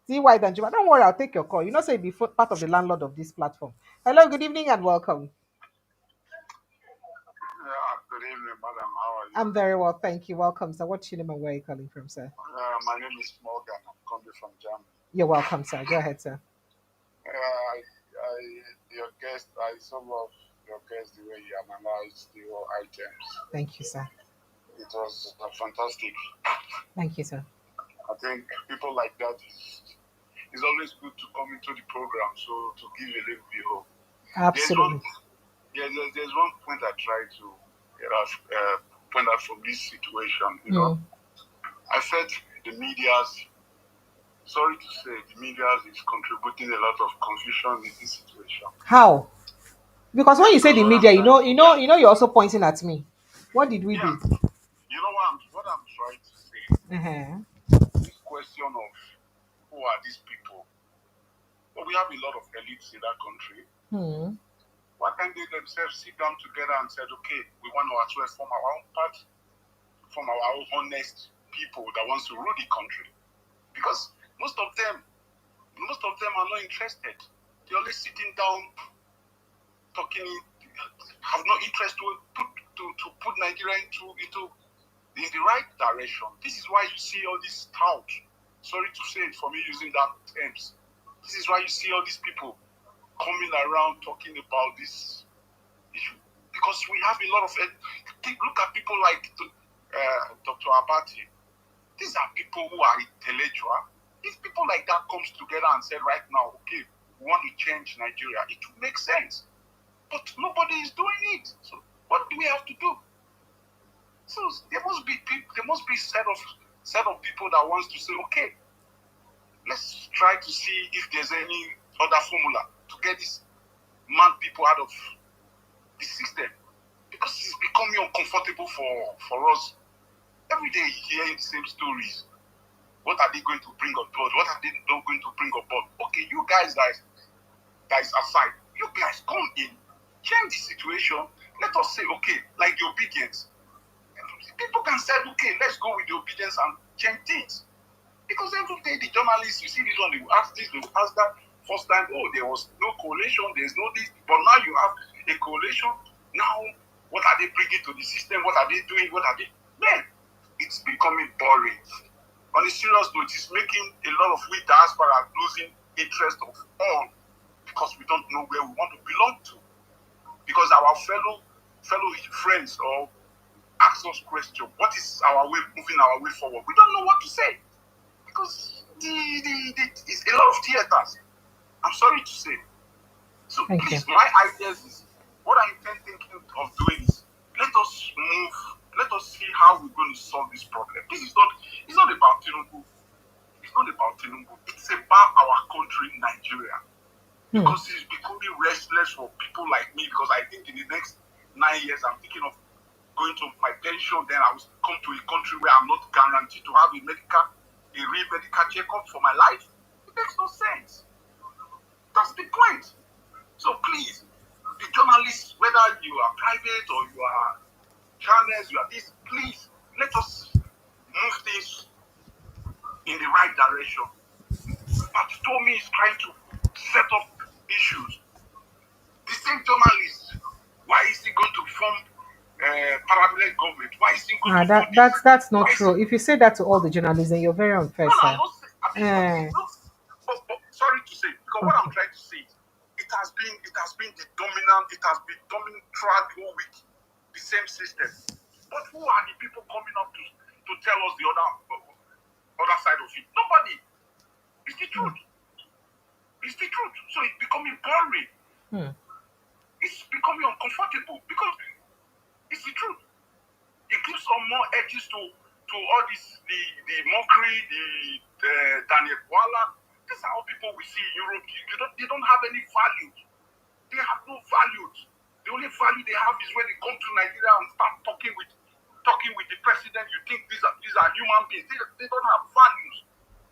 TY Danjuma. Don't worry, I'll take your call. You know, say be part of the landlord of this platform. Hello, good evening and welcome. Good evening, madam. How are you? I'm very well, thank you. Welcome, sir. What's your name and where are you calling from, sir? My name is Morgan. I'm coming from Germany. You're welcome, sir. Go ahead, sir. Your guest, I so love your guest, the way you analyzed the whole items. Thank you, sir. It was fantastic. Thank you, sir. I think people like that is always good to come into the program, so to give a little bit hope. Absolutely. There's one point I try to point out from this situation. You know, I felt the media's. Sorry to say, the media is contributing a lot of confusion in this situation. How? Because when you say the media, you're also pointing at me. What did we do? You know what I'm trying to say? This question of who are these people? Well, we have a lot of elites in that country. Why can't they themselves sit down together and say, okay, we want to as well form our own party, form our own honest people that wants to rule the country? Because most of them are not interested. They're only sitting down, talking, have no interest to put Nigeria into the right direction. This is why you see all this tout. Sorry to say it for me using that terms. This is why you see all these people coming around talking about this issue. Because we have a lot of look at people like Dr. Abati. These are people who are intellectual. If people like that comes together and say right now, okay, we want to change Nigeria, it would make sense. But nobody is doing it. So what do we have to do? So there must be set of people that wants to say, okay, let's try to see if there's any other formula to get these mad people out of the system. Because it's becoming uncomfortable for us. Every day hearing the same stories. What are they going to bring on board? What are they not going to bring on board? Okay, you guys aside, you guys come in, change the situation. Let us say, okay, like the obedience. People can say, okay, let's go with the obedience and change things. Because every day the journalists, you see this one, they will ask this, they will ask that. First time, oh, there was no coalition, there's no this. But now you have a coalition. Now, what are they bringing to the system? What are they doing? What are they? Man, it's becoming boring. On a serious note, it's making a lot of we diaspora losing interest of all because we don't know where we want to belong to. Because our fellow friends or ask us question, what is our way, moving our way forward? We don't know what to say because it's a lot of theaters. I'm sorry to say. So please, my ideas is what I intend thinking of doing is let us move. Let us see how we're going to solve this problem. It's not about Tinubu. It's not about Tinubu. It's about our country, Nigeria. Because it's becoming restless for people like me. Because I think in the next 9 years, I'm thinking of going to my pension. Then I will come to a country where I'm not guaranteed to have a real medical checkup for my life. It makes no sense. That's the point. So please, the journalists, whether you are private or you are channels, you are this, please let us move this in the right direction. But Tommy is trying to set up issues. The same journalist, why is he going to form parallel government? Why is he going to do this? That's not true. If you say that to all the journalists, then you're very unfair, sir. But sorry to say, because what I'm trying to say is it has been the dominant, it has been dominant throughout the whole week. The same system. But who are the people coming up to tell us the other side of it? Nobody. It's becoming uncomfortable because it's the truth. It gives some more edges to all this, the mockery, the Daniel Bola. This is how people we see in Europe. They don't have any values. They have no values. The only value they have is when they come to Nigeria and start talking with the president. You think these are human beings. They don't have values.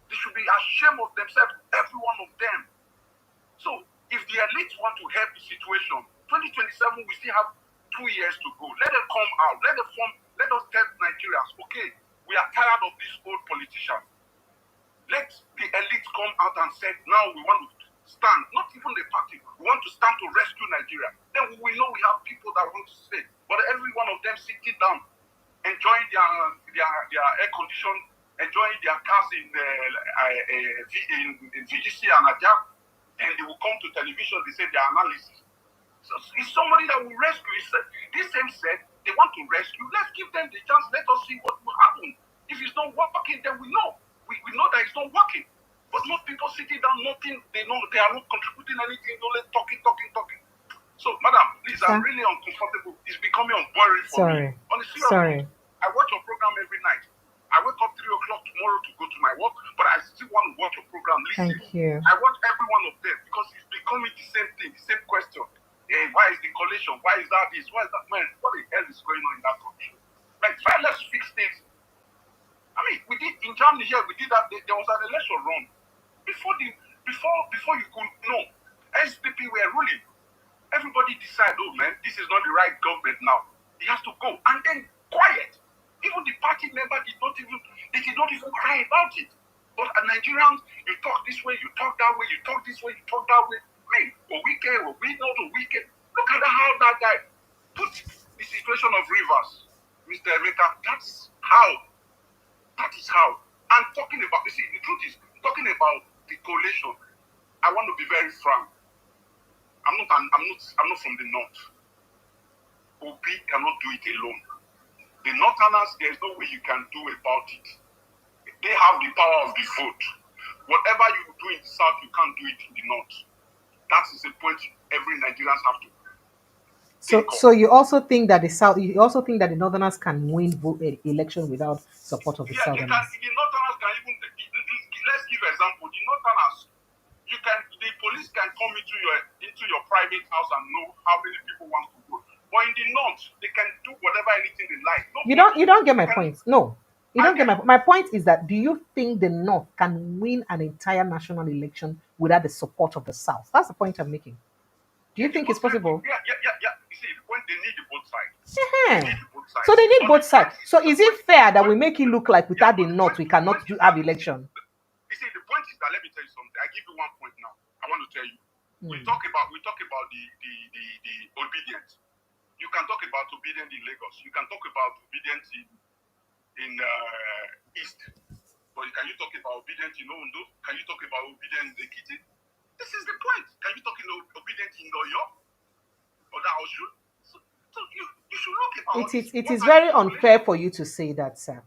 They should be ashamed of themselves, every one of them. So if the elites want to help the situation, 2027 we still have 2 years to go. Let them come out. Let us tell Nigerians, okay, we are tired of these old politicians. Let the elites come out and say, now we want to stand, not even the party, we want to stand to rescue Nigeria. Then we will know we have people that want to stay. But every one of them sitting down, enjoying their air condition, enjoying their cars in VGC and Ajab, and they will come to television, they say their analysis. So it's somebody that will rescue. This same said, they want to rescue. Let's give them the chance. Let us see what will happen. If it's not working, then we know. We know that it's not working. But most people sitting down, nothing, they know they are not contributing anything, only talking. So, madam, please, I'm really uncomfortable. It's becoming unbearable for me. On a serious note, I watch your program every night. I wake up 3 o'clock tomorrow to go to my work, but I still want to watch your program. Listen. Thank you. I watch every one of them because it's becoming the same thing, the same question. Why is the coalition? Why is that this? Why is that? Man, what the hell is going on in that country? Like, try, let's fix things. I mean, we did in Germany here. We did that. There was an election run before you could know. SPP were ruling. Everybody decided, oh man, this is not the right government now. It has to go, and then quiet. Even the party member did not even cry about it. But Nigerians, you talk this way, you talk that way, you talk this way, you talk that way. Man, we know the wicked. Look at how that guy put the situation of Rivers, Mr. Emeka. That is how. And talking about, you see, the truth is, talking about the coalition, I want to be very frank. I'm not from the north. Obi cannot do it alone. The Northerners, there is no way you can do about it. They have the power of the vote. Whatever you do in the south, you can't do it in the north. That is a point every Nigerians have to. So you also think that the Northerners can win election without support of the Southerners? The Northerners can even. Let's give an example. The Northerners, the police can come into your private house and know how many people want to vote. But in the north, they can do whatever anything they like. You don't get my point. No. You don't get my point is that do you think the North can win an entire national election without the support of the South? That's the point I'm making. Do you think it's possible? Yeah. You see, when they need the both sides. So they need both sides. So is it fair that we make it look like without the North we cannot have election? You see, the point is that, let me tell you something. I give you 1 point now. I want to tell you. We talk about the obedience. You can talk about obedience in Lagos. You can talk about obedience in East. But can you talk about obedience in Ondo? Can you talk about obedience in Ekiti? This is the point. Can you talk about obedience in Oyo? Or that Oshu? So you should look about it is very unfair for you to say that, sir.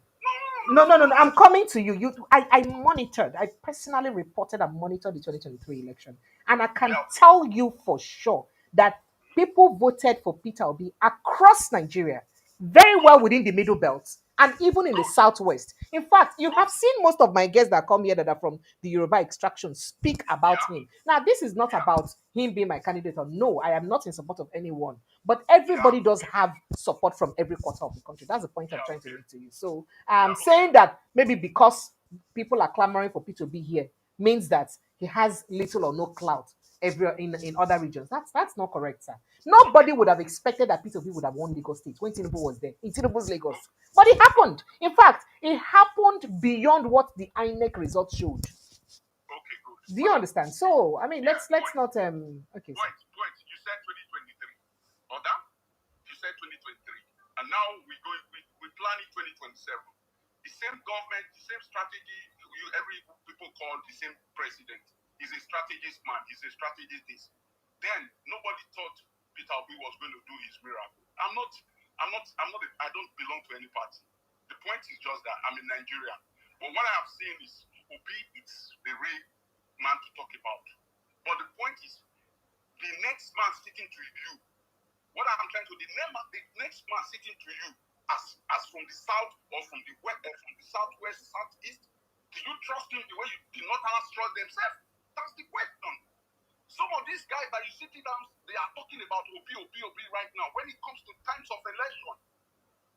No. I'm coming to you. I monitored. I personally reported and monitored the 2023 election. And I can tell you for sure that people voted for Peter Obi across Nigeria, very well within the middle belt, and even in the southwest. In fact, you have seen most of my guests that come here that are from the Yoruba extraction speak about him. Now, this is not about him being my candidate or no, I am not in support of anyone. But everybody does have support from every quarter of the country. That's the point I'm trying to make to you. So I'm saying that maybe because people are clamoring for Peter to be here means that he has little or no clout in other regions. That's not correct, sir. Nobody would have expected that Peter Obi would have won Lagos State when Tinubu was there, in Tinubu's Lagos. But it happened. In fact, it happened beyond what the INEC results showed. Okay, good. Do you understand? So, I mean, let's not okay. Point. You said 2023. Order? You said 2023. And now we plan in 2027. The same government, the same strategy, every people call the same president. He's a strategist man. He's a strategist this. Then nobody thought Peter Obi was going to do his miracle. I don't belong to any party. The point is just that I'm a Nigerian. But what I have seen is Obi is the real man to talk about. But the point is, the next man sitting to you, what I'm trying to, the next man sitting to you as from the south or from the west or from the southwest, southeast, do you trust him the way the northerners trust themselves? That's the question. Some of these guys that you sit down, they are talking about Obi right now. When it comes to times of election,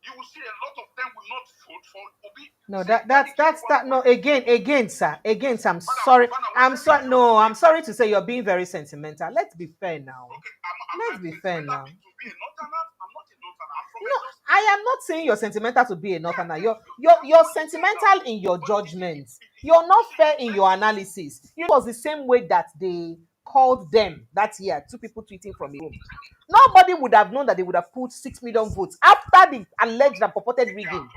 you will see a lot of them will not vote for Obi. No, no, again, sir. I'm sorry. I'm sorry. No, I'm sorry to say you're being very sentimental. Let's be fair now. Okay, Let's be fair now. To be a northerner, I'm not a northerner. I'm from No, I am not saying you're sentimental to be a northerner. You're sentimental in your judgments. You're not fair in your analysis. It was the same way that they called them that year, two people tweeting from a room. Nobody would have known that they would have put 6 million votes after the alleged and purported rigging.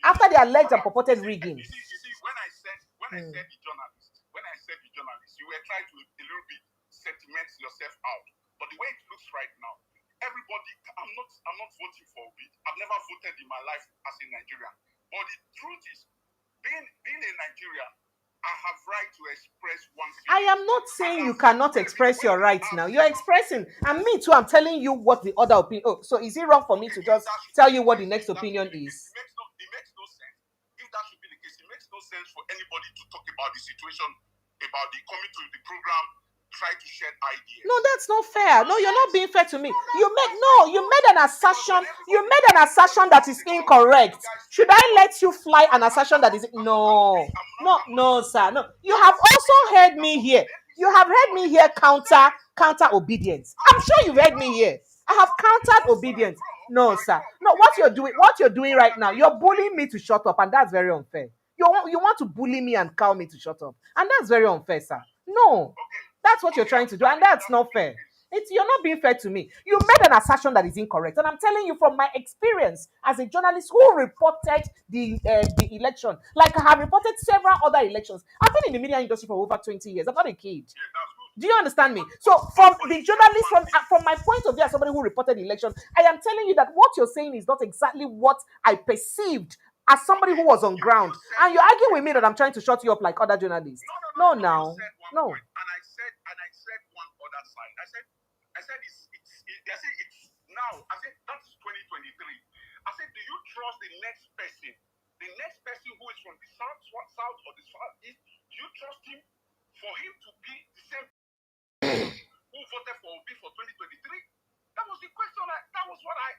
After the alleged and purported rigging. You see, when I said the journalist, you were trying to a little bit sentiment yourself out. But the way it looks right now, everybody, I'm not voting for Obi. I've never voted in my life as a Nigerian. But the truth is, being a Nigerian, I have right to express one thing. I am not saying you cannot express your rights now. You're expressing, and me too, I'm telling you what the other opinion. Oh, so is it wrong for me to just tell you what the next opinion is? It makes no sense. If that should be the case, it makes no sense for anybody to talk about the situation, about the coming to the program, try to share ideas. No, that's not fair. No, you're not being fair to me. You made an assertion. You made an assertion that is incorrect. Should I let you fly an assertion that is no, sir. No. You have also heard me here. You have heard me here counter obedience. I'm sure you've heard me here. I have countered obedience. No, sir. No, what you're doing right now, you're bullying me to shut up, and that's very unfair. You want to bully me and call me to shut up, and that's very unfair, sir. No. That's what you're trying to do, and that's not fair. You're not being fair to me. You made an assertion that is incorrect, and I'm telling you from my experience as a journalist who reported the election, like I have reported several other elections. I've been in the media industry for over 20 years. I'm not a kid. Do you understand me? So from the journalist, from my point of view as somebody who reported the election, I am telling you that what you're saying is not exactly what I perceived as somebody who was on ground. And you're arguing with me that I'm trying to shut you up like other journalists. No. And I said one other side. I said it's now. I said that's 2023. I said, do you trust the next person who is from the south or the southeast? Do you trust him for him to be the same who voted for Obi for 2023? That was the question. That was what I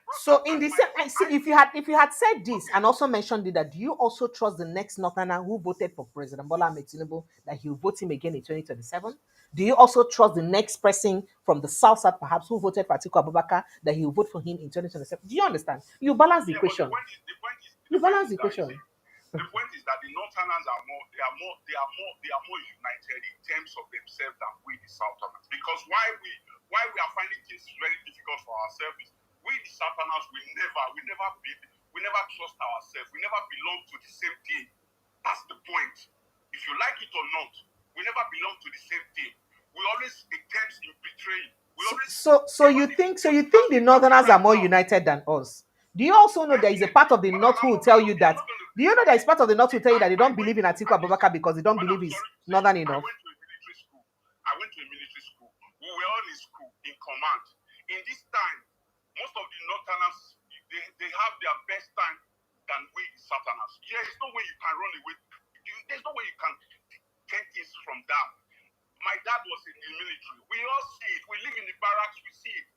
brought. So in the same, if you had said this and also mentioned it, that do you also trust the next northerner who voted for President Bola Ahmed Tinubu that he will vote him again in 2027? Do you also trust the next person from the south side, perhaps, who voted for Atiku Abubakar, that he will vote for him in 2027? Do you understand? You balance the equation. The point is that the northerners are more united in terms of themselves than we the southerners. Because why we are finding things very difficult for ourselves is we the southerners we never trust ourselves. We never belong to the same thing. That's the point. If you like it or not, we never belong to the same thing. We always attempt in betraying. So you think the northerners are more united than us? Do you also know there is a part of the north who will tell you that? Do you know there is part of the north who will tell you that they don't believe in Atiku Abubakar because they don't believe he's northern enough? I went to a military school. We were all in school, in command. In this time, most of the northerners, they have their best time than we southerners. There is no way you can run away. There's no way you can take things from that. My dad was in the military. We all see it. We live in the barracks. We see it.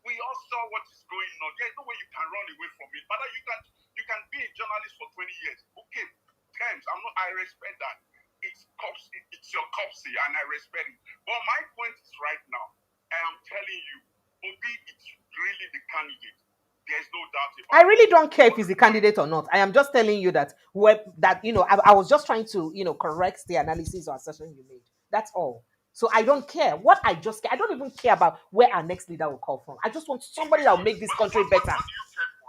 We all saw what is going on. There's no way you can run away from it. But you can be a journalist for 20 years. Okay, terms. I respect that. It's your copsy, and I respect it. But my point is right now, I am telling you, Obi is really the candidate. There's no doubt about it. I really don't care if he's a candidate or not. I am just telling you that I was just trying to correct the analysis or assertion you made. That's all. So I don't care. I don't even care about where our next leader will come from. I just want somebody that will make this country better.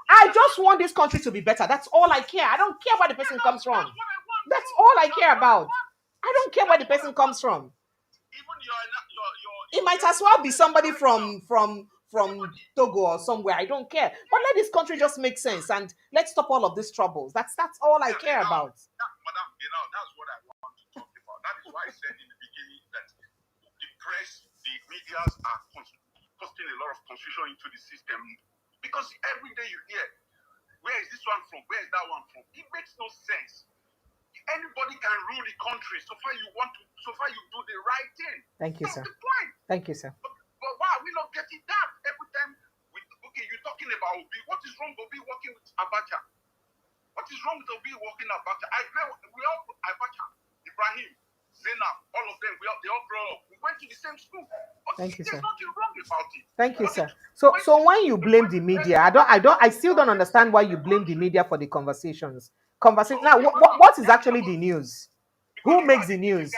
I just want this country to be better. That's all I care. I don't care where the person comes from. That's all I care about. I don't care where the person comes from. It might as well be somebody from Togo or somewhere. I don't care. But let this country just make sense and let's stop all of these troubles. That's all I care about. Madam, that's what I want to talk about. That is why I said in the beginning that the press, the media medias are costing a lot of confusion into the system, because every day you hear, where is this one from? Where is that one from? It makes no sense. Anybody can rule the country so far you do the right thing. Thank you, That's sir. the point. Thank you, sir. But why are we not getting that every time? You're talking about Obi. What is wrong with Obi working with Abacha? What is wrong with Obi working with Abacha? We all Abacha, Ibrahim, Zainab, all of them. They all grow up. We went to the same school. But Thank you, sir. There's nothing wrong about it. Thank you, sir. So when you blame the media, I still don't understand why you blame the media for the conversations. Now, what is actually the news? Who makes the news?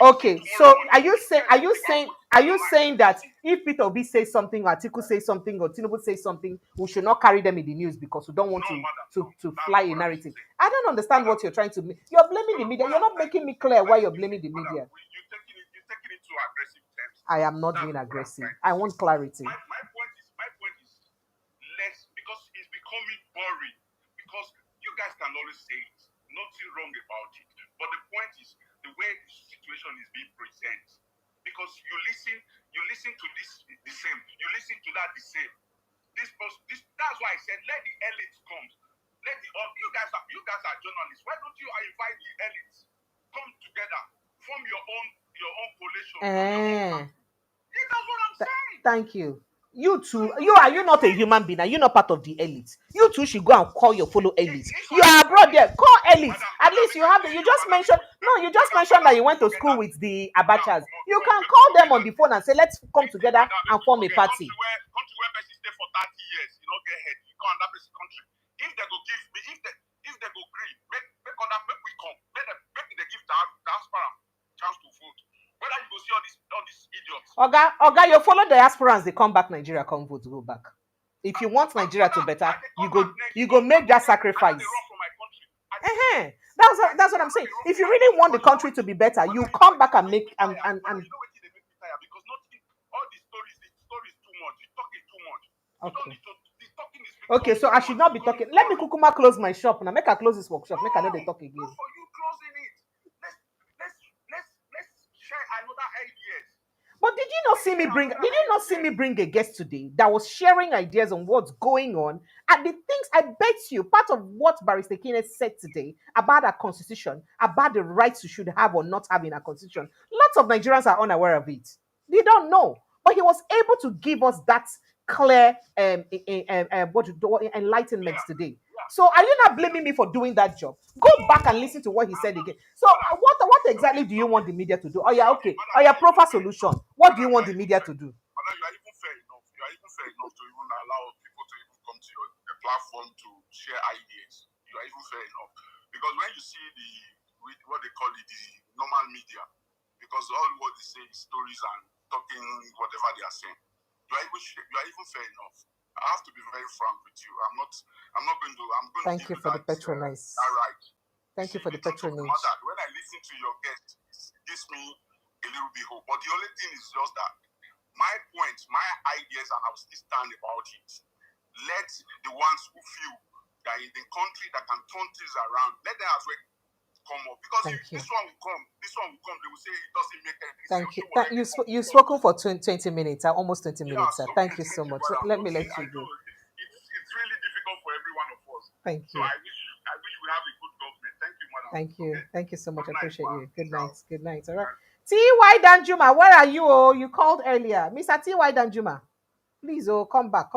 Okay, so are you saying that if Peter Obi says something, or Atiku says something, or Tinubu says something, we should not carry them in the news because we don't want to fly a narrative? I don't understand what you're trying to make. You're blaming the media. You're not making me clear why you're blaming the media. You're taking it to aggressive terms. I am not being aggressive. I want clarity. My point is less, because it's becoming boring. Because you guys can always say it, nothing wrong about it. But the point is the way the situation is being presented. Because you listen to this the same, you listen to that the same. That's why I said let the elites come. You guys are journalists. Why don't you invite the elites? Come together, form your own coalition. That's what I'm saying. Thank you. You too. Are you not a human being? Are you not part of the elite? You too should go and call your fellow elites. You are abroad there. Call elites. At least you have. You just mentioned that you went to school with the Abachas. You can call them on the phone and say, let's come together and form a party. Country where person stay for 30 years, you don't get head. You go and that person country. If they go give me, if they go green, make we come. Make they give the diaspora chance to vote. Whether you go see all these idiots. Oga, you follow the aspirants, they come back Nigeria, come vote, go back. If you want Nigeria to better, you go make that sacrifice. That's what I'm saying. If you really want the country to be better, you come back and make and. You know what they make me tired, because nothing, all the stories too much. You're talking too much. Okay. The talking is Okay, so I should not be talking. Let me kukuma close my shop now. Make her close this workshop. Make her know they talk again. For you closing it. Let's share another ideas. But did you not see me bring a guest today that was sharing ideas on what's going on? And the things, I bet you, part of what Barrister Kenneth said today about our constitution, about the rights you should have or not have in our constitution, lots of Nigerians are unaware of it. They don't know. But he was able to give us that clear enlightenment today. So are you not blaming me for doing that job? Go back and listen to what he said again. So what exactly do you want the media to do? Oh yeah, okay. Oh yeah, proper solution. What do you want the media to do? Madam, you are even fair enough. You are even fair enough to even allow people to even come to your platform to share ideas. You are even fair enough. Because when you see what they call it, the normal media, because all what they say is stories and talking whatever they are saying, you are even fair enough. I have to be very frank with you. I'm going to Thank you for the patronage. All right. Thank you for the patronage. When I listen to your guest, it gives me a little bit hope. But the only thing is just that my points, my ideas, and I will still stand about it. Let the ones who feel that in the country that can turn things around, let them as well come up. Because this one will come, they will say it doesn't make any sense. Thank you. You've spoken for 20 minutes, almost 20 minutes, sir. Thank you so much. Let me let you go. It's really difficult for every one of us. Thank you. So I wish we have a good government. Thank you, madam. Thank you. Okay? Thank you so much. I appreciate you. Good night. Good night. All right. T.Y. Danjuma, where are you? Oh, you called earlier. Mr. T.Y. Danjuma, please, come back.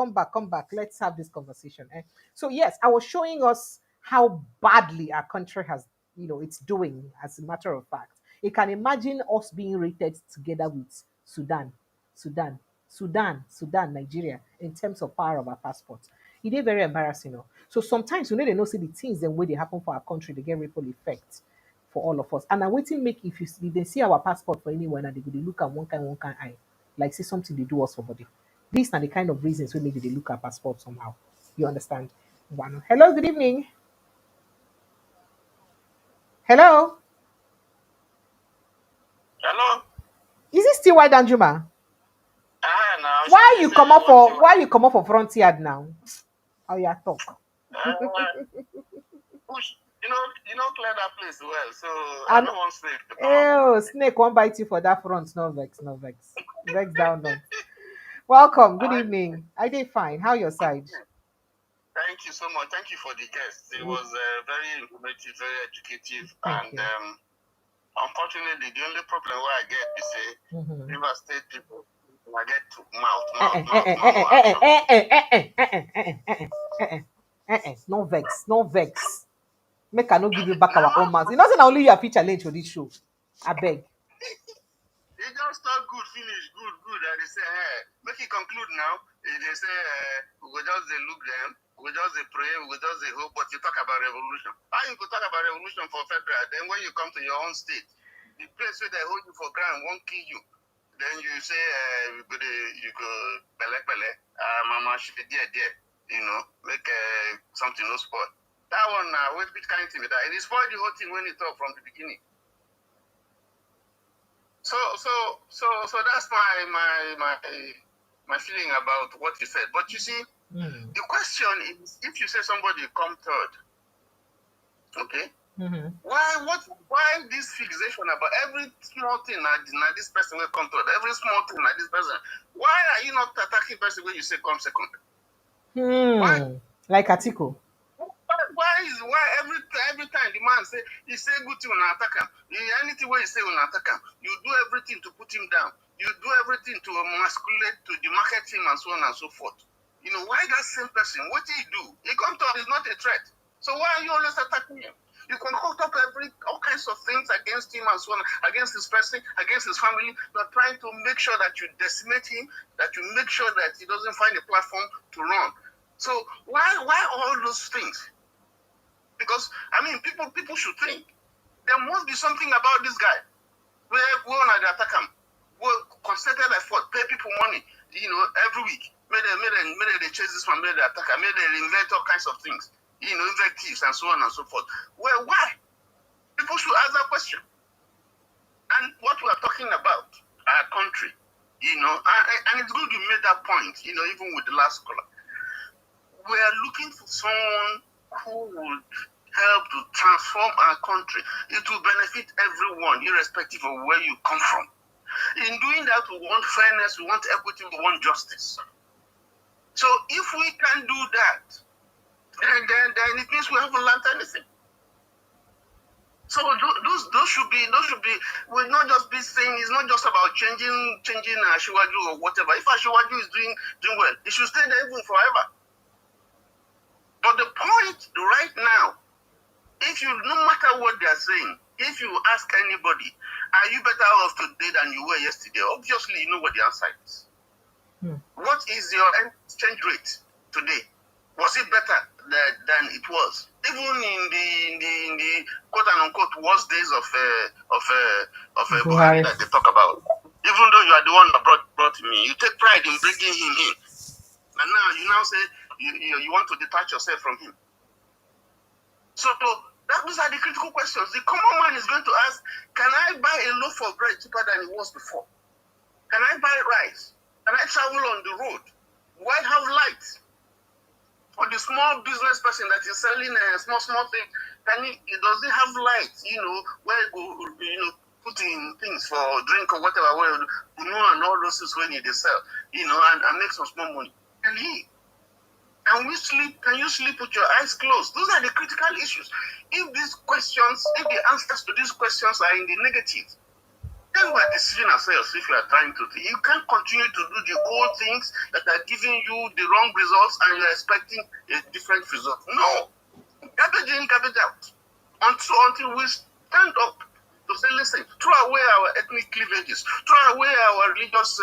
Let's have this conversation. So, yes, I was showing us how badly our country has, it's doing, as a matter of fact. You can imagine us being rated together with Sudan, Nigeria, in terms of power of our passport. It is very embarrassing. So sometimes they don't see the things the way they happen for our country, they get ripple effect for all of us. And I'm waiting make if they see our passport for anyone and they look at one kind eye, like see something they do us for body. These are the kind of reasons we maybe they look at passport somehow. You understand? One. Hello, good evening. Hello. Hello. Is this T.Y. Danjuma? Now, Why you come up for Frontier now? Oh yeah, talk. The clear that place well. So I don't want snake to come Oh, snake won't bite you for that front. No vex, no vex. Vex down, no. Welcome. Good evening. I did fine. How your side? Thank you so much. Thank you for the guest. It was very informative, very educative, Thank and you. unfortunately, the only problem where I get is River State people. I get to mouth. No vex, no vex. Make I no give you back our own mouth. You know, say na only you have challenge for this show. I beg. They just talk good, finish, good. And they say, hey, make it conclude now. They say, we go just they look them, we go just they pray, we go just they hope, but you talk about revolution. How you could talk about revolution for federal? Then when you come to your own state, the place where they hold you for ground won't kill you. Then you say, you go, bele, mama, she be there, make something no spoil. That one, what kind of thing with that? It spoiled the whole thing when you talk from the beginning. So that's my feeling about what you said. But you see, the question is, if you say somebody come third, okay, why this fixation about every small thing that this person will come third, every small thing that this person? Why are you not attacking person when you say come second? Why? Like Atiko. Why every time the man say he say good thing on attack him, anything where you say on attack him, you do everything to put him down, you do everything to emasculate, to demarket him and so on and so forth. Why that same person, what did he do? He come to us, is not a threat. So why are you always attacking him? You can hold up all kinds of things against him and so on, against his person, against his family. You're trying to make sure that you decimate him, that you make sure that he doesn't find a platform to run. So why all those things? Because people should think there must be something about this guy. Where we want to attack him, we concerted effort, pay people money, every week. Maybe they chase this one, maybe they attack him, maybe they invent all kinds of things, invectives and so on and so forth. Well, why? People should ask that question. And what we are talking about, our country, and it's good you made that point, even with the last caller. We are looking for someone who would help to transform our country. It will benefit everyone, irrespective of where you come from. In doing that, we want fairness, we want equity, we want justice. So if we can do that, then it means we haven't learned anything. So those should be. We'll not just be saying it's not just about changing Ashiwaju or whatever. If Ashiwaju is doing well, it should stay there even forever. But the point right now, no matter what they are saying, if you ask anybody, are you better off today than you were yesterday? Obviously, you know what the answer is. What is your exchange rate today? Was it better than it was? Even in the quote unquote worst days of Buhari that they talk about. Even though you are the one that brought him in, you take pride in bringing him in, and now you say you want to detach yourself from him. So those are the critical questions. The common man is going to ask, can I buy a loaf of bread cheaper than it was before? Can I buy rice? Can I travel on the road? Why have lights? For the small business person that is selling a small thing, does he have lights, where go, put in things for drink or whatever, and all those things when they sell, and make some small money. Can he? Can you sleep with your eyes closed? Those are the critical issues. If the answers to these questions are in the negative, then we are deceiving ourselves if we are trying to. You can't continue to do the old things that are giving you the wrong results and you're expecting a different result. No. Garbage in, garbage out. Until we stand up to say, listen, throw away our ethnic cleavages, throw away our religious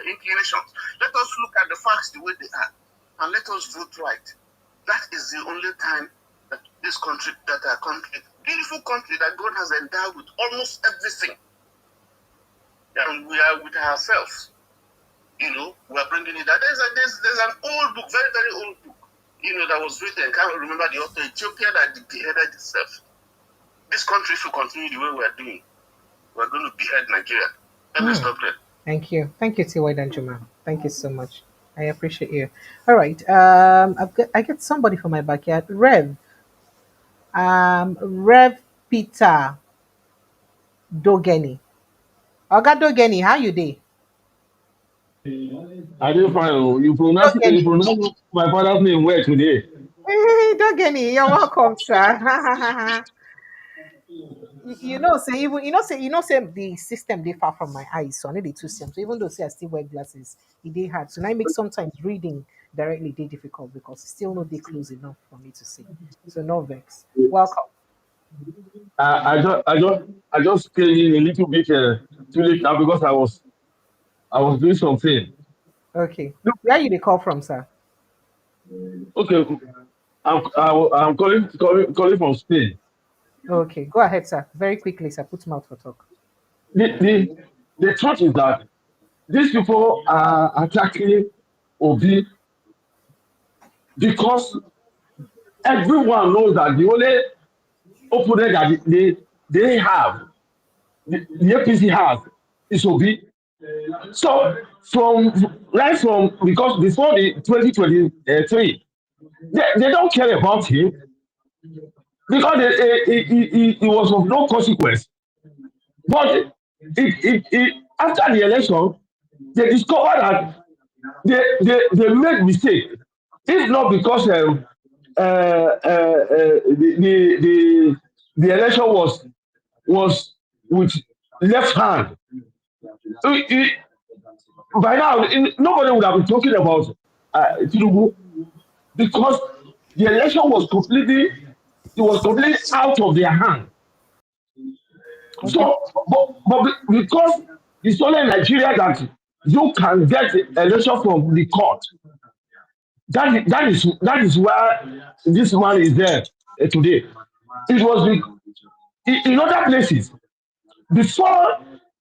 inclinations. Let us look at the facts the way they are and let us vote right. That is the only time that our country, beautiful country that God has endowed with almost everything, and we are with ourselves. We are bringing it. There's an old book, very, very old book, that was written. I can't remember the author. Ethiopia that beheaded itself. This country, if we continue the way we are doing, we're going to behead Nigeria. Let me stop there. Thank you, Tiwa Danjuma. Thank you so much. I appreciate you. All right. I get somebody from my backyard. Rev Peter Dogeni. Oga Dogeni, how you dey? I didn't find you Dogeni. pronounce my father's name well today. Hey, Dogeni, you're welcome, sir. Say even say the system they far from my eyes, so I need the two systems. So even though say I still wear glasses, it dey hard. So now it makes sometimes reading directly they difficult because it's still not they close enough for me to see. So no vex. Welcome. I just came in a little bit too late now because I was doing something. Okay. Where you they call from, sir? Okay, I'm calling from Spain. Okay, go ahead, sir. Very quickly, sir. Put mouth for talk. The, the the truth is that these people are attacking Obi because everyone knows that the only opponent that they have, the APC has, is Obi. So from because before the 2023, they don't care about him because he was of no consequence. But after the election, they discovered that they made mistake. If not because the election was with left hand, it, it, by now nobody would have been talking about Tinubu because the election was completely out of their hand. Okay. So, because it's only in Nigeria that you can get election from the court. That is where this man is there today. It was in other places before.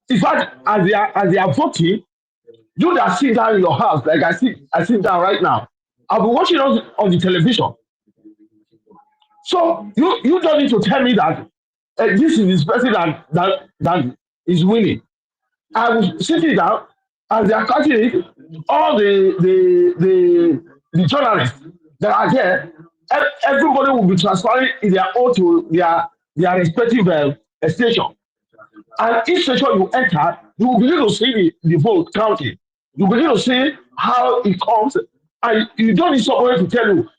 In fact, as they are voting, you that sit down in your house, like I sit down right now. I'll be watching on the television. So you don't need to tell me that this is the person that is winning. I was sitting down as they are cutting it. All the journalists that are there, everybody will be transferring in their own to their respective station. And each station you enter, you will begin to see the vote counting. You begin to see how it comes, and you don't need somebody to tell you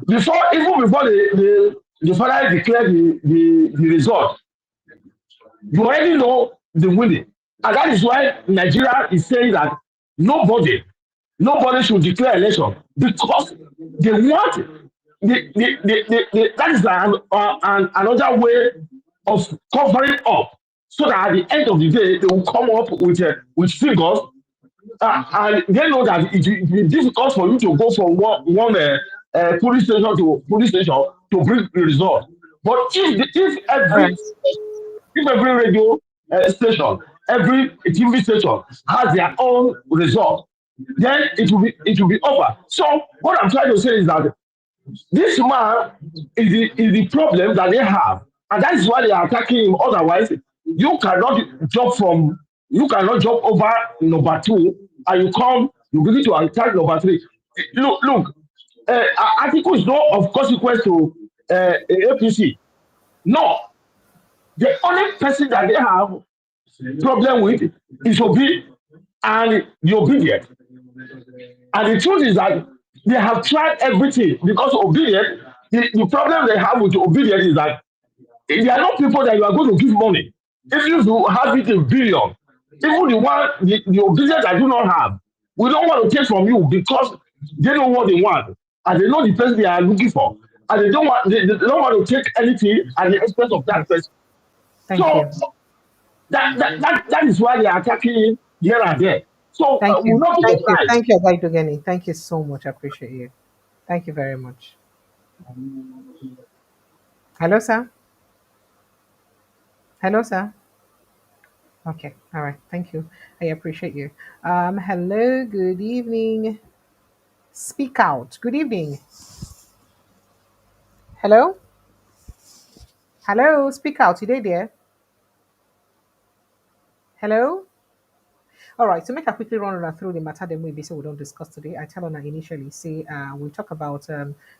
even before the father declare the result. You already know the winning. And that is why Nigeria is saying that nobody, nobody should declare election because they want that is another way of covering up so that at the end of the day they will come up with figures and they know that it will be difficult for you to go from one police station to police station to bring the result. But if All right. every radio station, every TV station has their own result, then it will be over. So what I'm trying to say is that this man is the problem that they have, and that is why they are attacking him. Otherwise, you cannot you cannot jump over number two, and you begin to attack number three. Look, article is not of consequence to APC. No, the only person that they have problem with is Obi and the obedient. And the truth is that they have tried everything because obedient, the problem they have with obedient is that they are not people that you are going to give money. If you have it in billion, even the obedient that do not have, we don't want to take from you because they know what they want and they know the person they are looking for. And they don't want to take anything at the expense of that Yes. person. Thank So you. that is why they are attacking him here and there. So Thank we will you. not be Thank you. surprised. Thank you, Oga Dogeni. Thank you so much. I appreciate you. Thank you very much. Hello, sir. Hello, sir. Okay. All right. Thank you. I appreciate you. Hello. Good evening. Speak out. Good evening. Hello. Hello. Speak out. You there? Hello. All right, to make a quickly run through the matter that we basically don't discuss today, I tell on initially say we talk about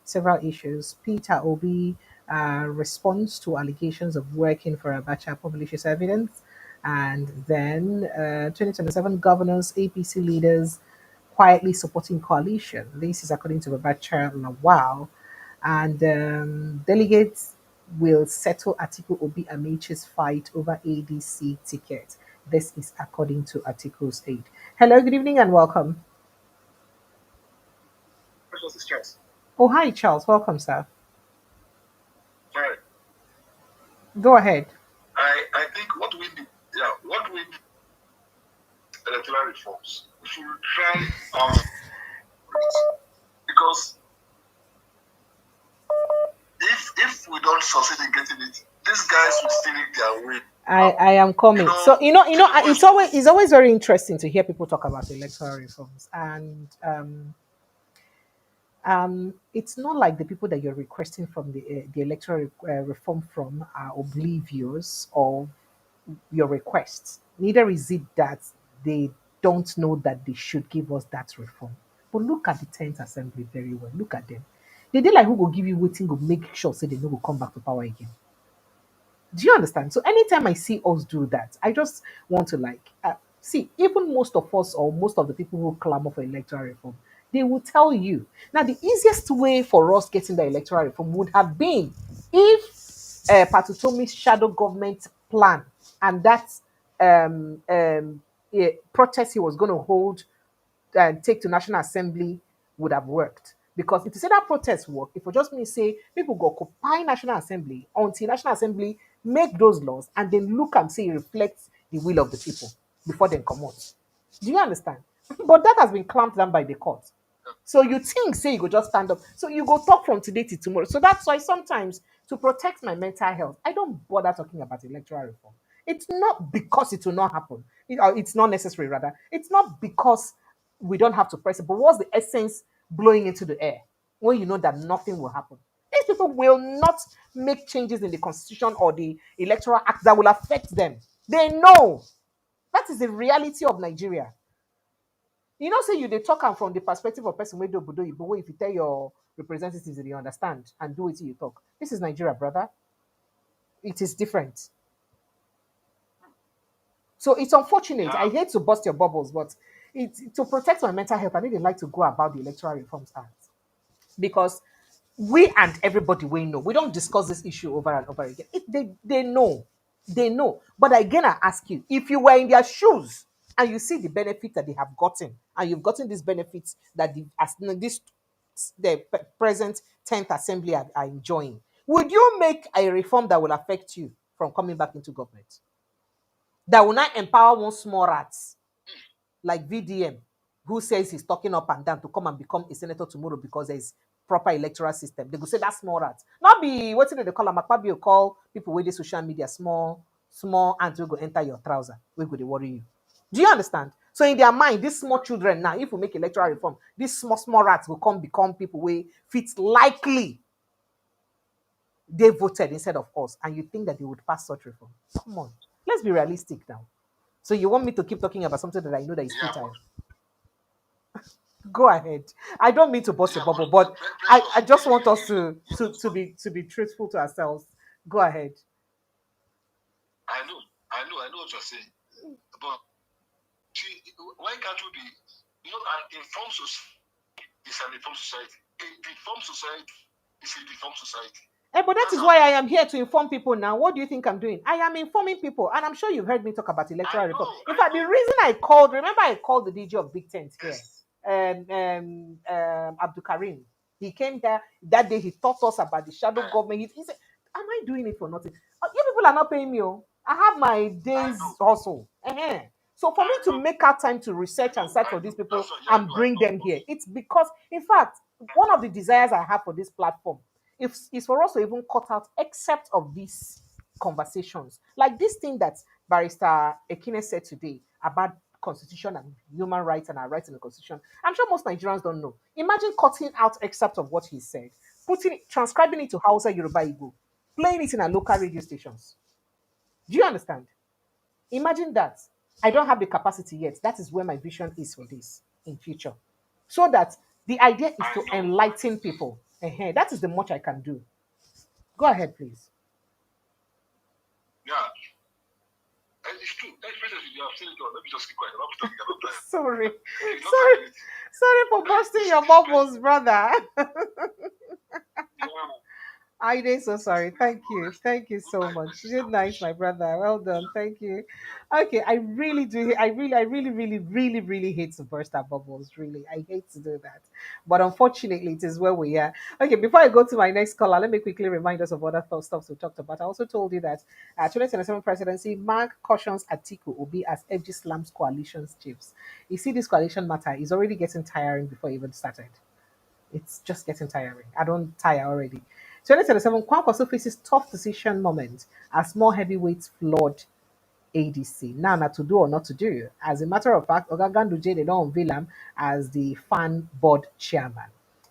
several issues. Peter Obi responds to allegations of working for Abacha publishes evidence, and then 2027 governors, APC leaders quietly supporting coalition. This is according to Abacha Lawal, and delegates will settle Atiku Obi Amiche's fight over ADC ticket. This is according to Article 8. Hello, good evening, and welcome. This is Charles. Oh, hi, Charles. Welcome, sir. Right. Go ahead. I think what we need electoral reforms. We should try because if we don't succeed in getting it, these guys will still make their way. I am coming. So it's always very interesting to hear people talk about electoral reforms, and it's not like the people that you're requesting from the electoral reform from are oblivious of your requests. Neither is it that they don't know that they should give us that reform. But look at the 10th Assembly very well. Look at them. They did like who will give you waiting, will make sure so they no go come back to power again. Do you understand? So anytime I see us do that, I just want to see, even most of us or most of the people who clamor for electoral reform, they will tell you. Now, the easiest way for us getting the electoral reform would have been if Patutomi's shadow government plan and that protest he was going to hold and take to National Assembly would have worked. Because if you say that protest work, if you just mean say people go occupy National Assembly until National Assembly make those laws and then look and see it reflects the will of the people before they come out. Do you understand? But that has been clamped down by the court. So you think, say you go just stand up. So you go talk from today to tomorrow. So that's why sometimes to protect my mental health, I don't bother talking about electoral reform. It's not because it will not happen. It's not necessary, rather. It's not because we don't have to press it. But what's the essence blowing into the air when you know that nothing will happen? These people will not make changes in the constitution or the electoral act that will affect them. They know. That is the reality of Nigeria. You know, say you they talk am from the perspective of person wey do obodo oyibo, wey if you tell your representatives they understand and do it, you talk. This is Nigeria, brother. It is different. So it's unfortunate. I hate to bust your bubbles, but to protect my mental health, I really like to go about the Electoral Reforms Act because we and everybody we know we don't discuss this issue over and over again. They know, they know. But again, I ask you, if you were in their shoes and you see the benefit that they have gotten, and you've gotten these benefits that the present 10th Assembly are enjoying, would you make a reform that will affect you from coming back into government? That will not empower one small rat like VDM, who says he's talking up and down to come and become a senator tomorrow because there's proper electoral system. They go say that's small rat. Not be what they call a Makpabi call people with the social media small ants will go enter your trouser. We go they worry you. Do you understand? So in their mind, these small children now, if we make electoral reform, these small rats will come become people where fit likely they voted instead of us, and you think that they would pass such reform? Come on, let's be realistic now. So you want me to keep talking about something that I know that is futile? Go ahead. I don't mean to bust your bubble, but I just want us to be truthful to ourselves. Go ahead. I know what you're saying. But why can't we be, an informed society is an informed society. A deformed society is a deformed society. But that is why I am here to inform people now. What do you think I'm doing? I am informing people, and I'm sure you've heard me talk about electoral reform. In fact, the reason I called, remember I called the DJ of Big Tent here, Abdul Karim. He came there that day. He taught us about the shadow government. He said, "Am I doing it for nothing? You people are not paying me. Oh. I have my days hustle. So for me to make out time to research and search for these people and bring them here, it's because, in fact, one of the desires I have for this platform is for us to even cut out except of these conversations. Like this thing that Barrister Ekine said today about constitution and human rights and our rights in the constitution. I'm sure most Nigerians don't know. Imagine cutting out except of what he said, transcribing it to Hausa, Yoruba, Igbo, playing it in our local radio stations. Do you understand? Imagine that. I don't have the capacity yet. That is where my vision is for this in future. So that the idea is to enlighten people. That is the much I can do. Go ahead, please. Yeah. It's true. Especially you have seen it all. Let me just keep quiet. I'm talking about time. Sorry. It's not Sorry. like it. Sorry for busting your bubbles, brother. Yeah. I did so sorry. Thank you. Thank you so much. Good night, my brother. Well done. Thank you. Okay, I really do. I really hate to burst our bubbles. Really, I hate to do that. But unfortunately, it is where we are. Okay, before I go to my next caller, let me quickly remind us of other stuff we talked about. I also told you that 2027 presidency, Mark cautions Atiku Obi as FG slams coalition's chiefs. You see, this coalition matter is already getting tiring before it even started. It's just getting tiring. I don't tire already. 2027, Kwankwaso faces tough decision moment as more heavyweights flawed ADC. Now, to do or not to do. As a matter of fact, Oga Ganduje, they don't unveil him as the fan board chairman.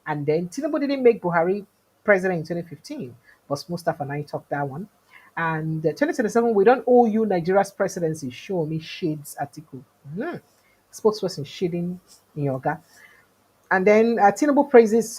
And then Tinubu didn't make Buhari president in 2015, but Mustafa and I talked that one. And 2027, we don't owe you Nigeria's presidency. Show me shades article. Spokesperson shading Yoga. And then Dangote praises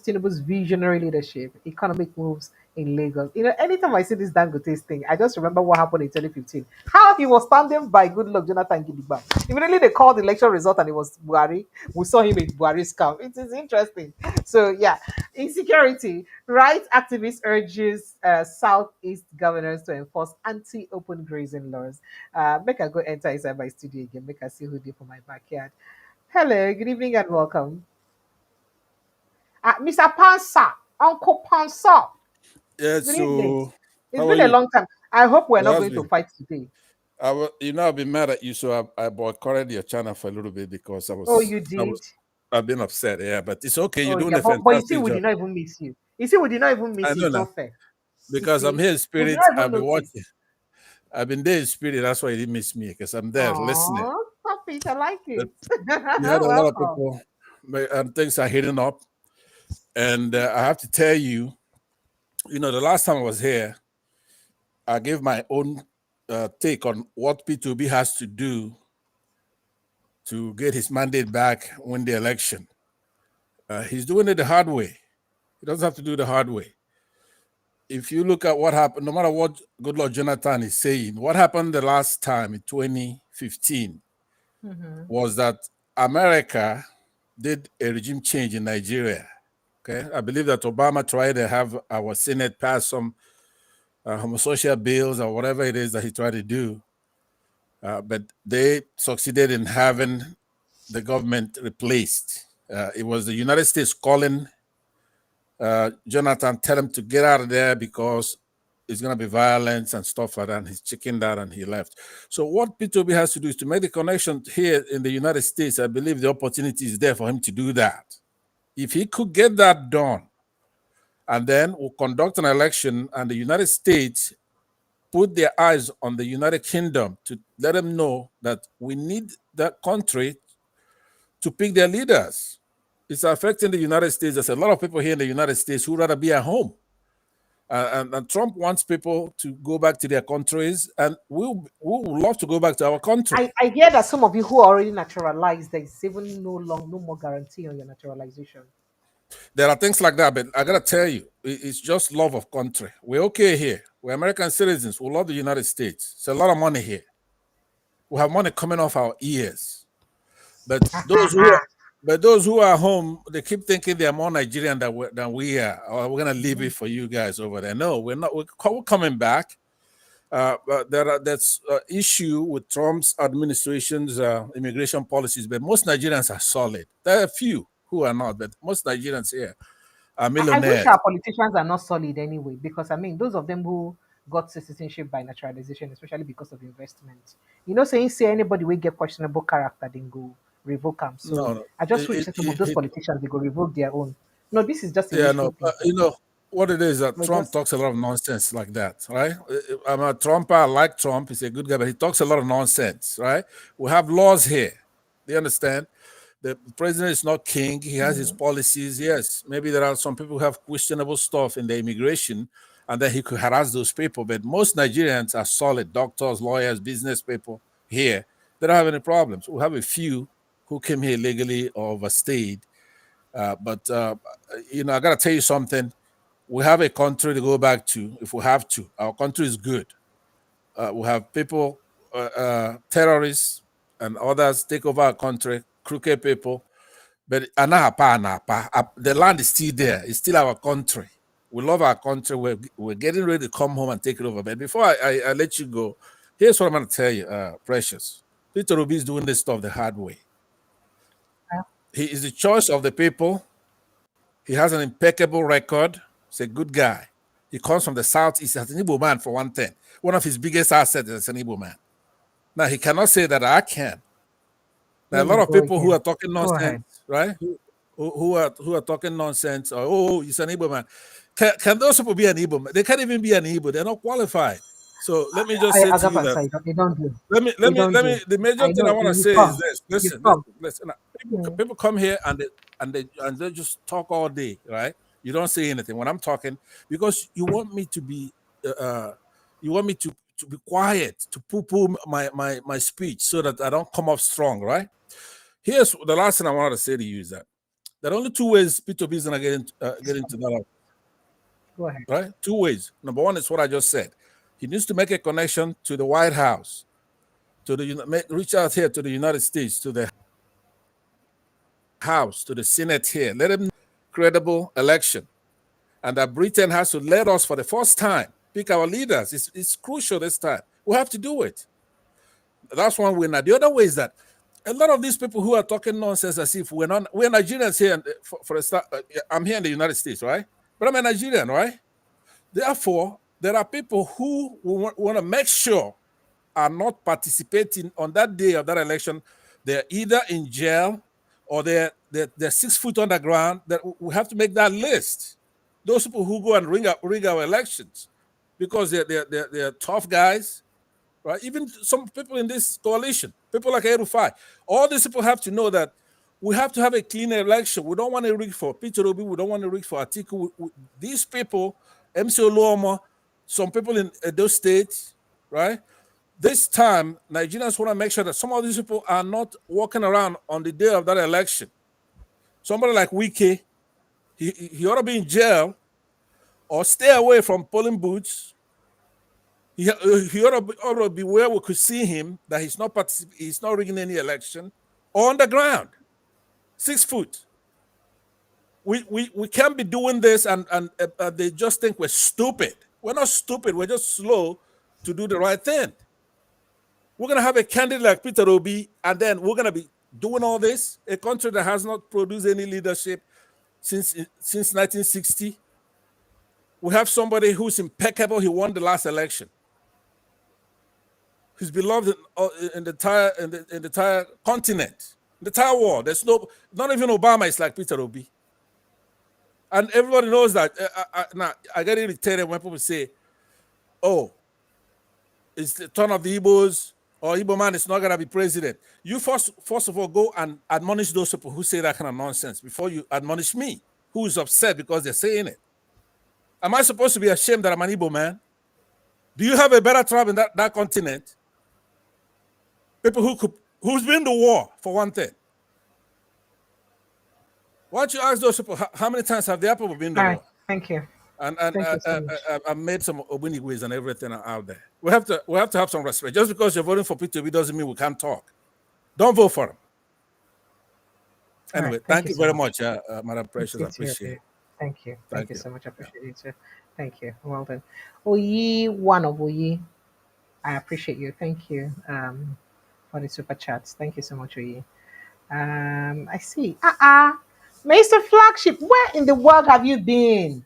Tinubu's visionary leadership, economic moves in Lagos. Anytime I see this Dangote thing, I just remember what happened in 2015. How he was standing by good luck Jonathan Gidigba. Immediately they called the election result and it was Buhari. We saw him in Buhari's camp. It is interesting. So yeah, insecurity. Right activist urges Southeast governors to enforce anti-open grazing laws. Make I go enter inside my studio again. Make I see who did for my backyard. Hello, good evening and welcome. Mr. Pansa, Uncle Pansa, Yeah, good evening. so It's how are been a you? long time. I hope we're It not has going to been. fight today. I've been mad at you, so I boycotted your channel for a little bit because Oh, you did? I've been upset. Yeah, but it's okay. You're Oh, doing yeah. a But you see, fantastic we did job. not even miss you. You see, we did not even I miss you. know It's now not fair. You because I'm see, here in we did spirit. not I've even been notice. watching. I've been there in spirit. That's why you didn't miss me because I'm there listening. Oh, stop it. I like But it. you had a lot of Welcome. people, and things are heating up. And I have to tell you, the last time I was here, I gave my own take on what P2B has to do to get his mandate back, win the election. He's doing it the hard way. He doesn't have to do it the hard way. If you look at what happened, no matter what Goodluck Jonathan is saying, what happened the last time in 2015 Mhm. was that America did a regime change in Nigeria. Okay, I believe that Obama tried to have our Senate pass some homosocial bills or whatever it is that he tried to do, but they succeeded in having the government replaced. It was the United States calling Jonathan, tell him to get out of there because it's going to be violence and stuff like that. And he's chickened out and he left. So what P2B has to do is to make the connection here in the United States. I believe the opportunity is there for him to do that. If he could get that done, and then we'll conduct an election and the United States put their eyes on the United Kingdom to let them know that we need that country to pick their leaders. It's affecting the United States. There's a lot of people here in the United States who rather be at home. And Trump wants people to go back to their countries, and we would love to go back to our country. I hear that some of you who are already naturalized, there's even no more guarantee on your naturalization. There are things like that, but I gotta tell you, it's just love of country. We're okay here. We're American citizens. We love the United States. It's a lot of money here. We have money coming off our ears. But those who are home, they keep thinking they're more Nigerian than we are. Or we're gonna leave it for you guys over there. No, we're not. We're coming back. But that's issue with Trump's administration's immigration policies. But most Nigerians are solid. There are a few who are not, but most Nigerians here are I wish millionaires. our politicians are not solid anyway, because I mean, those of them who got citizenship by naturalization, especially because of investment, saying say anybody will get questionable character, then go revoke them. So No, no. I just wish that some of those politicians they go revoke their own. No, this is just a Yeah, no. wishful thinking. What it is that We're Trump just talks a lot of nonsense like that, right? I'm a Trumper. I like Trump. He's a good guy, but he talks a lot of nonsense, right? We have laws here. Do you understand? The president is not king. He has his policies. Yes, maybe there are some people who have questionable stuff in the immigration, and then he could harass those people. But most Nigerians are solid doctors, lawyers, business people. here, they don't have any problems. We have a few who came here legally or overstayed. But you know, I gotta tell you something. We have a country to go back to if we have to. Our country is good. We have people, terrorists and others take over our country, crooked people. But the land is still there. It's still our country. We love our country. We're getting ready to come home and take it over. But before I let you go, here's what I'm going to tell you, Precious. Peter Obi is doing this stuff the hard way. He is the choice of the people. He has an impeccable record. He's a good guy. He comes from the southeast. He's an Igbo man, for one thing. One of his biggest assets is an Igbo man. Now, he cannot say that I can. There are a lot of people who are talking nonsense, right? Who are talking nonsense. Or, oh, he's an Igbo man. Can those people be an Igbo man? They can't even be an Igbo. They're not qualified. So let me just say to you that. They don't do. Let me. The major thing I want to say is this. Listen. People come here and they just talk all day, right? You don't say anything when I'm talking because you want me to be be quiet, to poo-poo my speech so that I don't come off strong, right? Here's the last thing I wanted to say to you is that there are only two ways Peter Obi is gonna get into that. Go ahead. Right? Two ways. Number one is what I just said. He needs to make a connection to the White House, reach out here to the United States, to the House, to the Senate here. Let him credible election, and that Britain has to let us for the first time pick our leaders. It's crucial this time. We have to do it. That's one way. Now the other way is that a lot of these people who are talking nonsense as if we're Nigerians here. And for a start, I'm here in the United States, right? But I'm a Nigerian, right? Therefore, there are people who want to make sure are not participating on that day of that election. They're either in jail or they're 6 foot underground. That we have to make that list. Those people who go and rig our elections because they're tough guys. Right? Even some people in this coalition, people like Erufai, all these people have to know that we have to have a clean election. We don't want to rig for Peter Obi. We don't want to rig for Atiku. These people, MC Oluomo, some people in those states, right? This time, Nigerians want to make sure that some of these people are not walking around on the day of that election. Somebody like Wike, he ought to be in jail or stay away from polling booths. He ought to be where we could see him that he's not rigging any election or on the ground, 6 foot. We can't be doing this and they just think we're stupid. We're not stupid. We're just slow to do the right thing. We're going to have a candidate like Peter Obi, and then we're going to be doing all this. A country that has not produced any leadership since 1960. We have somebody who's impeccable. He won the last election. He's beloved in the entire continent, the entire world. There's not even Obama is like Peter Obi. And everybody knows that. Now, I get irritated when people say, oh, it's the turn of the Igbos, or Igbo man is not going to be president. You first of all, go and admonish those people who say that kind of nonsense before you admonish me, who is upset because they're saying it. Am I supposed to be ashamed that I'm an Igbo man? Do you have a better tribe in that continent? People who's been to war, for one thing. Why don't you ask those people how many times have their people been to war? Thank you. And I made some Obinigwes and everything out there. We have to have some respect. Just because you're voting for Peter Obi doesn't mean we can't talk. Don't vote for him. Anyway, right, thank you very much, Madam Precious. I appreciate it. Thank you. Thank you so much. I appreciate it too. Thank you. Well done. Oyi, one of Oyi. I appreciate you. Thank you for the super chats. Thank you so much, Oyi. I see. Mr. Flagship, where in the world have you been?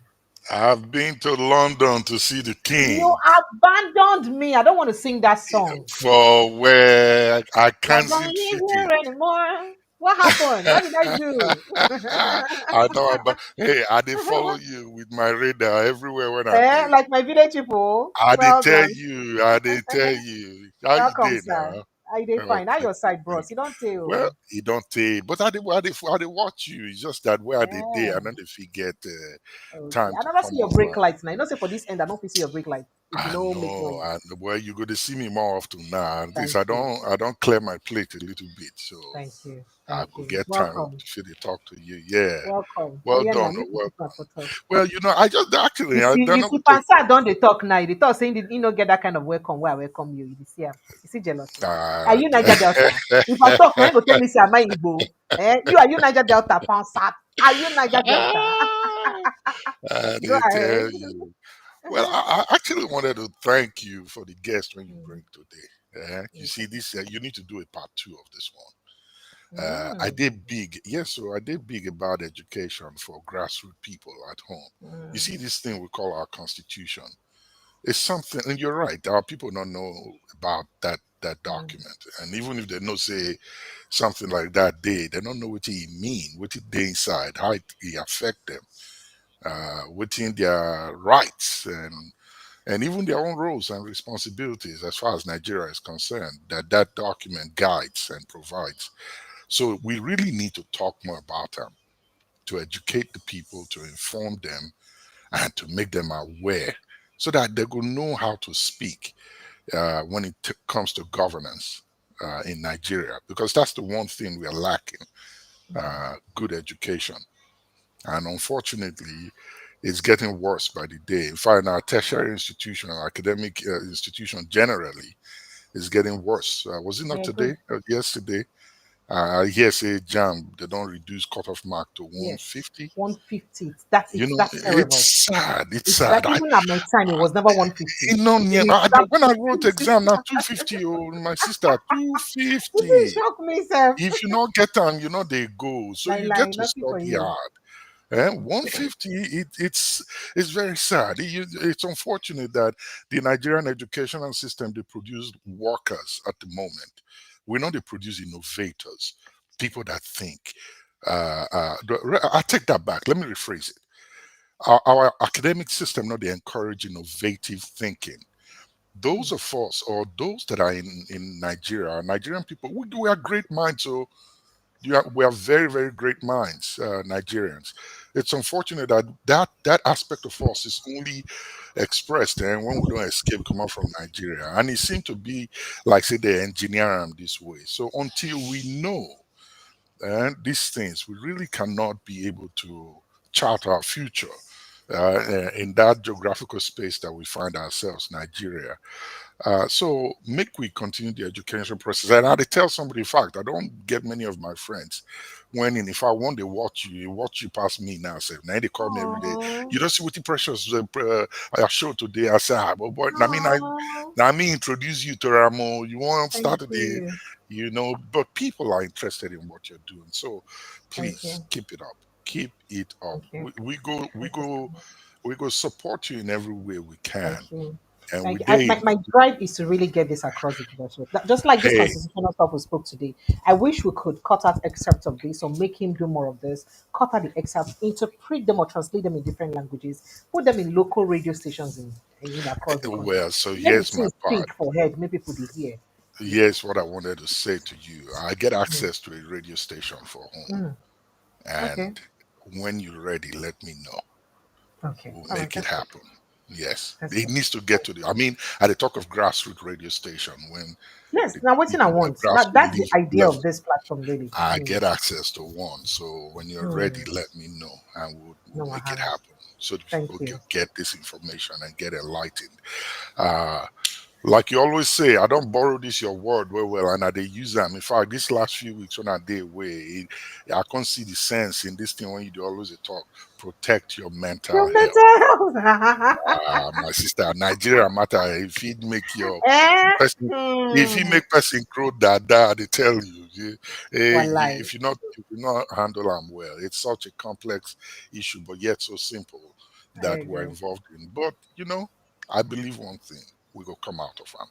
I've been to London to see the king. You abandoned me. I don't want to sing that song. For where I can't see the here anymore. What happened? What did I do? I know, but hey, I did follow you with my radar everywhere when I like my village people. I did tell you. I did tell you. How Welcome, you did now? I did fine. Now your side, bros. You don't tell. Well, you don't tell. But I did watch you. It's just that where I did there, and then if you get time. I never see your brake lights now. You don't say for this end, I don't see your brake lights. if you I know make know, noise. and well, you're going to see me more often now. At least Thank you. I don't clear my plate a little bit, so Thank you. I Thank could you. get time Welcome. to fit to talk to you. Yeah, Welcome. Oh well yeah, now done, make well it start for talk. well. I just You actually I see, don't you know see, what to. Pansa don't they talk now. They talk saying you know get that kind of welcome where I welcome you. You see, you see jealousy. Are Uh, you Niger Delta? If I talk, now you go tell me say am I Igbo? You are you Niger Delta Pansa? Are you Niger Delta? I Go did ahead. tell you. Well, I actually wanted to thank you for the guest when you Mm, bring today. You see, okay. this you need to do a part two of this one. I Mm, did big, yes, so I did big about education for grassroots people at home. You mm, see, this thing we call our constitution. It's something, and you're right. Our people don't know about that mm, document, and even if they know, say something like that, they don't know what it mean, what it they inside, how it affect them, within their rights and even their own roles and responsibilities as far as Nigeria is concerned. That document guides and provides. So we really need to talk more about them, to educate the people, to inform them, and to make them aware so that they will know how to speak when it comes to governance in Nigeria, because that's the one thing we are lacking, good education. And unfortunately, it's getting worse by the day. In fact, our tertiary institution, our academic institution generally, is getting worse. Was it I not agree. today or yesterday? I hear say jam they don't reduce cutoff mark to Yes. 150. 150. That's You it. know, That's terrible. it's sad. It's It's that sad. even at my time it was never 150. You know, when I wrote It exam now 250. Oh, my sister 250. shocked me, sir. If you not get them, you know they go. So Like, you get like to nothing for study you. hard. 150, it's very sad. It's unfortunate that the Nigerian educational system, they produce workers at the moment. We know they produce innovators, people that think. I take that back. Let me rephrase it. Our academic system, now they encourage innovative thinking. Those of us or those that are in Nigeria, Nigerian people, we are great minds. So we are very, very great minds, Nigerians. It's unfortunate that that aspect of us is only expressed and when we don't escape come out from Nigeria. And it seemed to be like, say, they engineer them this way. So until we know these things, we really cannot be able to chart our future in that geographical space that we find ourselves, Nigeria. So make we continue the education process. And I had to tell somebody, in fact, I don't get many of my friends when if I want to watch you pass me now. Say, now they call me every day. Oh, You don't see what the precious I show today. I say, but boy, oh, I mean introduce you to Ramo. You want to thank start today, you. but people are interested in what you're doing. So Thank please you. keep it up. Keep it up. Thank you. We Thank you so go much. we go support you in every way we Thank can. you. And we Thank you. did. My drive is to really get this across the leadership. Just like this Hey, constitutional stuff we spoke today, I wish we could cut out excerpts of this or make him do more of this, cut out the excerpts, interpret them or translate them in different languages, put them in local radio stations across the country. well, so Let the here's my things part. sink for head, make people dey hear. Here's what I wanted to say to you. I get Mm, access to a radio station for home. mm, okay. And when you're ready, let me know. Okay. We'll All right. make it That's good. happen. Yes. That's It good. needs to get to the, I mean, at the talk of grassroots radio station, when Yes. the Now, what I people at want. That's the grassroots idea level, of this platform, really. I Mm, get access to one. So when you're ready, mm, let me know and we'll no make it wahala. happen so the Thank people you. get this information and get enlightened. Uh, Like you always say, I don't borrow this your word well, and I they use them. In fact, this last few weeks when I did away, I can't see the sense in this thing when you do always talk. Protect your mental Your health. mental health. My sister, Nigeria matter. If it make your Eh? person, if he Hmm. make person grow that, they tell you, Wallahi. if you not handle them well, it's such a complex issue, but yet so simple I that we're agree. involved in. But I believe one thing: we will come out of them.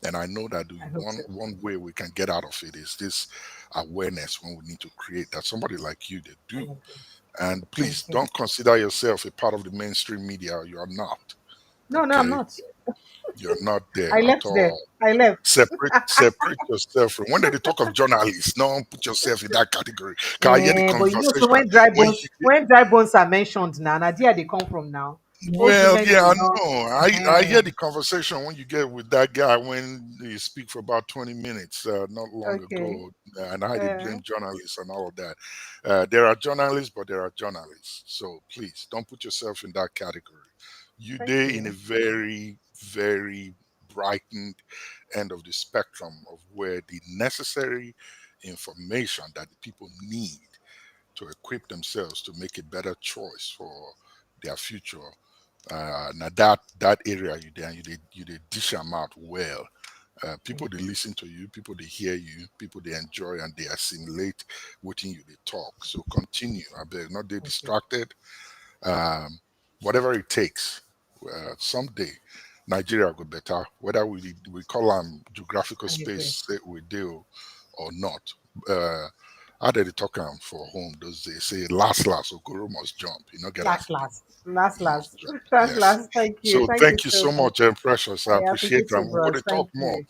And I know that the I hope so. one way we can get out of it is this awareness when we need to create that somebody like you they I do. agree. And Thank please you. don't consider yourself a part of the mainstream media. You are not. No, no, I'm Okay. not. You're not there I at left there. all. I left. Separate yourself from when they talk of journalists, don't put yourself in that category. Can I hear the But you know, so conversation when you when dry bones are mentioned now, Nadia they come from now. Old Well, women yeah, do I not. know. I hear the conversation when you get with that guy when he speak for about 20 minutes not long Okay. ago, and how they Uh, blame journalists and all of that. There are journalists, but there are journalists. So please don't put yourself in that category. You thank day in a you. very, very brightened end of the spectrum of where the necessary information that the people need to equip themselves to make a better choice for their future. Now that area you did dish them out well. People they listen to you, people they hear you, people they enjoy and they assimilate what you they talk. So continue. I beg not they Thank you. distracted. Um, Whatever it takes. Someday Nigeria will go better. Whether we call them geographical I agree. space say we do or not. Uh, how did they talk for home? Those they say last Okoro must jump. You know, get as Last, it be. last, last, He must last, jump. last, Yes. last. Thank you. So Thank you thank you so so much. much, Precious. I I appreciate appreciate that. you, We're going bros. to talk Thank more you.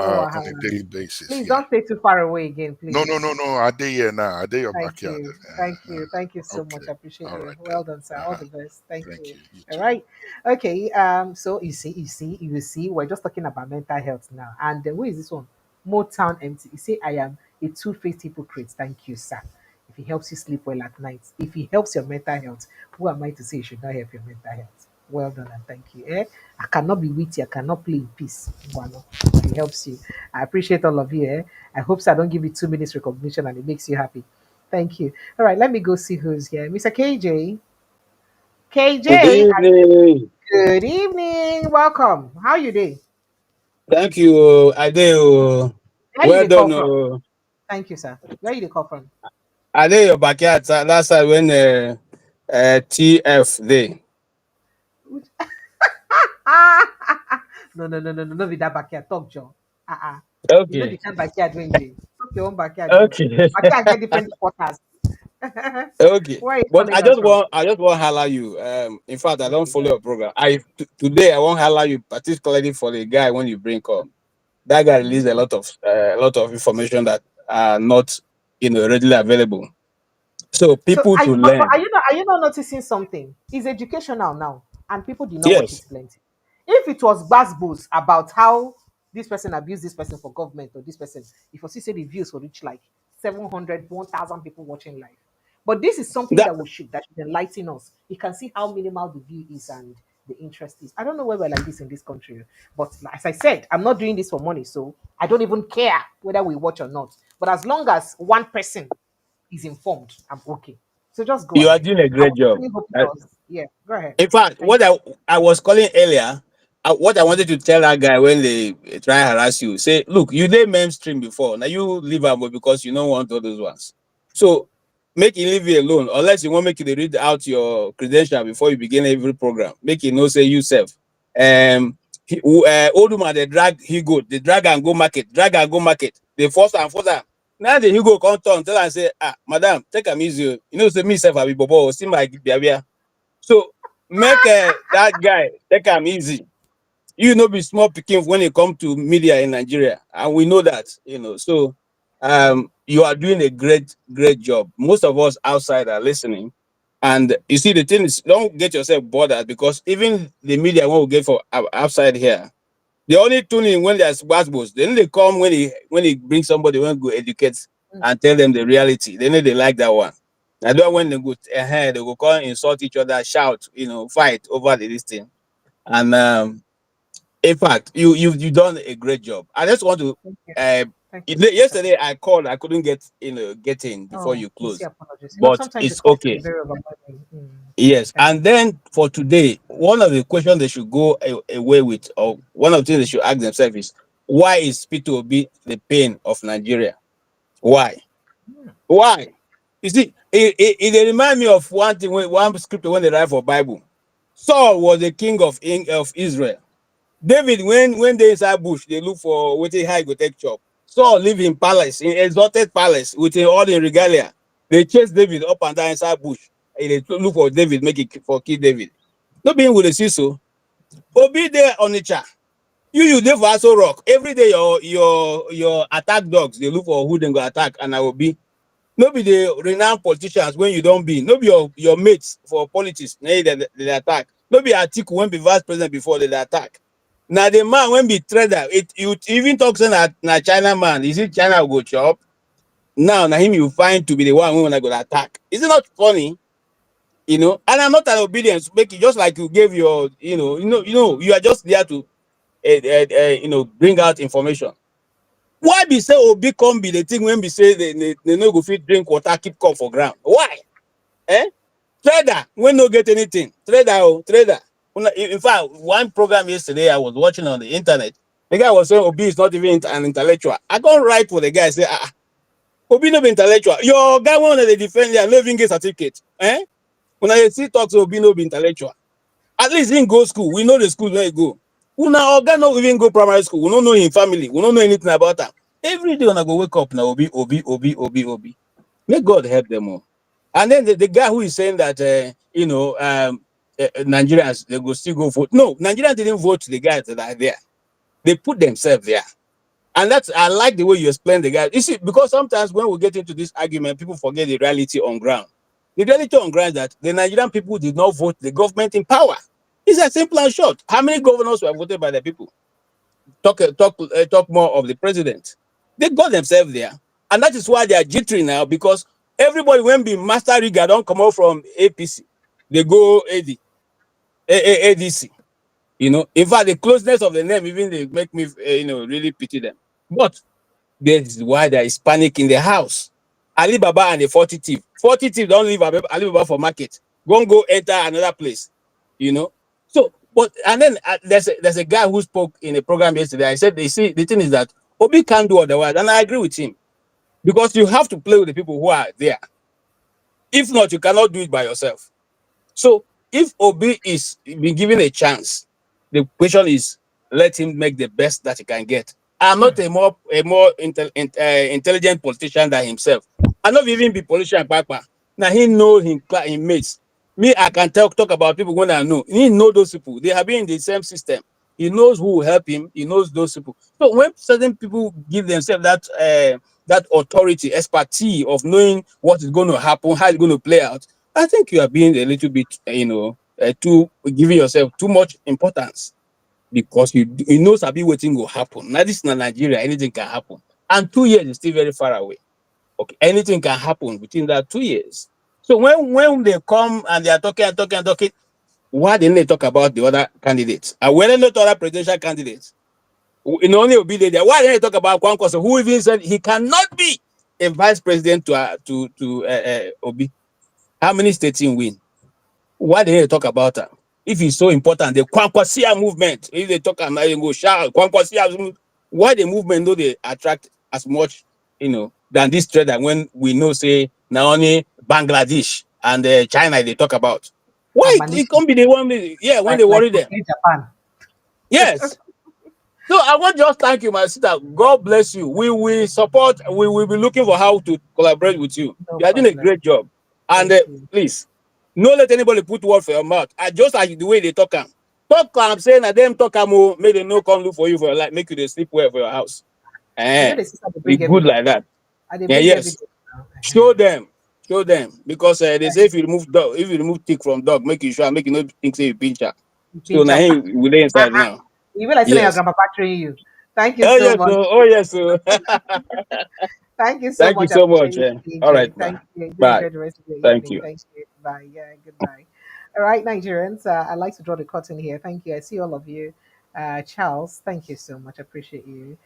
No on a wahala. daily basis Please here. don't stay too far away again, No, no, please. no, no. I did here now. I did your Thank backyard. you. Thank you. Thank you so much. Okay. I appreciate All you. right then. Well done, sir. All Uh-huh. the best. Thank Thank you. you. You All too. right. Okay. So you see, we're just talking about mental health now. And who is this one? Motown MT. You say I am a two-faced hypocrite. Thank you, sir. If it helps you sleep well at night, if it helps your mental health, who am I to say it should not help your mental health? Well done and thank you. I cannot be witty. I cannot play in peace. Guano. It helps you. I appreciate all of you. I hope so I don't give you 2 minutes recognition and it makes you happy. Thank you. All right, let me go see who's here. Mr. KJ. Good KJ, evening. good evening. Welcome. How you doing? Thank you. Ade. Where you Well dey call done. from? Thank you, sir. Where you dey call from? Ade, your backyard last time when TF day. No, no, no, no, no, no, be that backyard. Talk, Joe. Uh-uh. You know the Okay. kind backyard when they talk your own backyard, Joe. Okay. Backyard get different quarters. Okay. Where are you But calling us from? I just want to highlight you. In fact, I don't Okay, go follow ahead. your program. Today I want to highlight you particularly for the guy when you bring up. That guy released a lot of information that are not readily available. So So people to but learn. are you not noticing something? It's educational now, and people did not watch it Yes. plenty. If it was Basbos about how this person abused this person for government or this person, if you see say the views will reach like 700, 1,000 people watching live. But this is something That that should enlighten us. You can see how minimal the view is and the interest is. I don't know where we're like this in this country, but as I said, I'm not doing this for money, so I don't even care whether we watch or not. But as long as one person is informed, I'm okay. So just go you are ahead. doing a I great was job. really hoping I was, yeah, go ahead. In fact, Thank I was calling earlier, what I wanted to tell that guy when they try harass you, say, look, you did mainstream before. Now you leave am because you don't want all those ones. So make you leave it alone, unless you want make you read out your credential before you begin every program. Make you know say you self. Old woman they drag he go, they drag and go market. They force am. Now the Hugo come turn tell am say, madam, take am easy. You know, say me self I be bobo, see my behavior. So make that guy take am easy. You know, be small picking when it come to media in Nigeria, and we know that. So you are doing a great job. Most of us outside are listening, and you see the thing is, don't get yourself bothered because even the media when we get for outside here, they only tune in when there's basketballs. Then they come when he brings somebody when go educate you. and tell them the reality. They know they like that one. I don't when they go ahead, they go come insult each other, shout, fight over this thing. And in fact, you done a great job. I just want to Thank you. uh Thank you so much. yesterday I called, I couldn't get in before Oh, you sincere closed. apologies. But Sometimes the it's call can be okay. very overwhelming. Yes, Thank and you. then for today, one of the questions they should go away with, or one of the things they should ask themselves is, why is Peter Obi the pain of Nigeria? Why? Why? You see, it dey remind me of one thing, one scripture when they write for Bible. Saul was the king of Israel. David, when they inside bush, they look for wetin how he go take chop. Saul live in palace, in exalted palace, with all in regalia. They chase David up and down inside bush. And they look for David, make it for kill David. No being with the see so. Obi there on nature. You there for Aso Rock. Every day your attack dogs, they look for who they go attack, and I will be. No be the renowned politicians when you don't be. No be your mates for politics. They attack. Maybe Atiku when be vice president before they attack. Now the man when be trader, it you even talk saying that na China man. Is it China go chop? Now him you find to be the one when I go attack. Is it not funny? And I'm not an obedience. Make it just like you gave your, you are just there to, bring out information. Why be say Obi come be the thing when be say they no go fit drink water, keep cup for ground? Why? Eh? Trader, when no get anything. Trader. In fact, one program yesterday I was watching on the internet, the guy was saying Obi is not even an intellectual. I can't write for the guy, say, Obi no be intellectual. Your guy one of the defend and no even get certificate. When I see talks Obi no be intellectual. At least he didn't go school. We know the school where he go. Una oga no even go primary school. We don't know him family. We don't know anything about him. Every day when I go wake up now, Obi. May God help them all. And then the guy who is saying that Nigerians they go still go vote. No, Nigerians didn't vote the guys that are there. They put themselves there. And that's I like the way you explain the guy. You see, because sometimes when we get into this argument, people forget the reality on ground. The reality on ground is that the Nigerian people did not vote the government in power. It's a simple and short. How many governors were voted by the people? Talk more of the president. They got themselves there, and that is why they are jittery now because everybody when be master rigger don't come out from APC, they go ADC. In fact, the closeness of the name even they make me really pity them. But this is why there is panic in the house. Alibaba and the 40 thief. 40 thief don't leave Alibaba for market. Go enter another place. So, but and then there's a guy who spoke in a program yesterday. I said they see the thing is that Obi can't do otherwise, and I agree with him because you have to play with the people who are there. If not, you cannot do it by yourself. So if Obi is being given a chance, the question is let him make the best that he can get. I'm not a more intelligent politician than himself. I'm not even be politician papa. Now he knows his mates. Me, I can talk about people when I know. He know those people. They have been in the same system. He knows who will help him. He knows those people. So when certain people give themselves that authority, expertise of knowing what is going to happen, how it's going to play out, I think you are being a little bit, too giving yourself too much importance because you know Sabi waiting will happen. Now this is not Nigeria, anything can happen. And 2 years is still very far away. Okay, anything can happen within that 2 years. So when they come and they are talking and talking and talking, why didn't they talk about the other candidates? And when they not other presidential candidates, in only Obi there, why didn't they talk about Kwankwaso, who even said he cannot be a vice president to Obi? How many states in win? Why didn't they talk about that? If it's so important, the Kwankwasia movement, if they talk about go shout Kwankwasia movement, why the movement do they attract as much, than this trader when we know say now only Bangladesh and China they talk about? Why Malaysia, it can't be the one when they like worry them? Japan. Yes. So I want to just thank you, my sister. God bless you. We will support, we will be looking for how to collaborate with you. No You are doing a problem. great job. And Thank you. please, no let anybody put word for your mouth. I just like the way they talk. I'm saying that them talk make them no come look for you for your life, make you they sleep well for your house. The sister they Be bring good evidence. like that. And they Yeah, bring yes. evidence now. Show them. Show them. Because they say if you remove tick from dog, make you sure, make you not think say you pinch her. You So pinch now up. we lay inside now. You will like saying your Yes. grandpapa train you. Thank you Oh so yes, much. so oh yes, so Thank you so thank you much. I so appreciate much. you All right, engaging. bye. Thank you. Do Bye. enjoy the rest of your Thank evening. you. Thank you. Bye. Yeah, goodbye. All right, Nigerians. I'd like to draw the curtain here. Thank you. I see all of you. Charles, thank you so much. I appreciate you.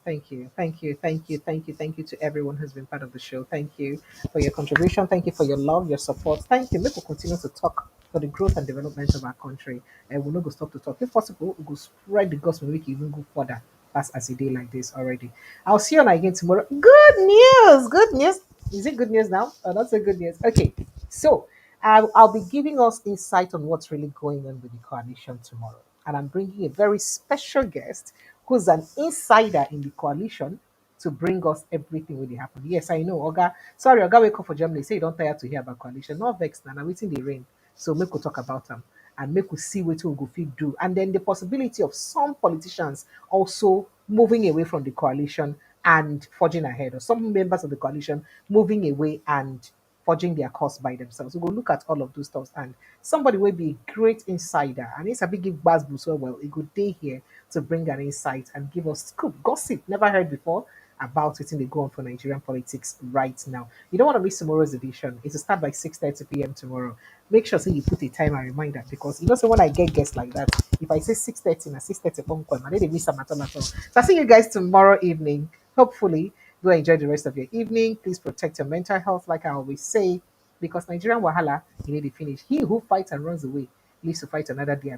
Thank you. Thank you. Thank you. Thank you. Thank you to everyone who's been part of the show. Thank you for your contribution. Thank you for your love, your support. Thank you. Let us continue to talk for the growth and development of our country. And we'll not go stop to talk. If possible, we'll go spread the gospel. We can even go further. That's as a day like this already. I'll see you on again tomorrow. Good news. Good news. Is it good news now? Oh, that's a good news. Okay. So I'll be giving us insight on what's really going on with the coalition tomorrow. And I'm bringing a very special guest who's an insider in the coalition to bring us everything when they happen. Yes, I know. Oga, sorry, Oga, wake up for Germany. Say you don't tire to hear about coalition. Not vexed now. I'm waiting the rain. So make we talk about them and make we see what we go fit do. And then the possibility of some politicians also moving away from the coalition and forging ahead, or some members of the coalition moving away and forging their course by themselves. We go look at all of those stuff, and somebody will be a great insider, and it's a big give buzz boost well. A good day here to bring an insight and give us scoop gossip never heard before about it in the go on for Nigerian politics right now. You don't want to miss tomorrow's edition. It's to start by 6:30 p.m. tomorrow. Make sure so you put a time and reminder, because you know, so when I get guests like that, if I say 6:30 and 6:30 phone call, I they miss some at all. So I'll see you guys tomorrow evening. Hopefully, do enjoy the rest of your evening. Please protect your mental health, like I always say, because Nigerian wahala, you need to finish. He who fights and runs away lives to fight another day.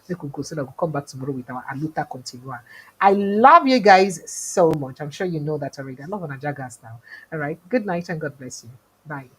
We could go so that we'll come back tomorrow with our Aluta Continua. I love you guys so much. I'm sure you know that already. I love Anajagas now. All right. Good night and God bless you. Bye.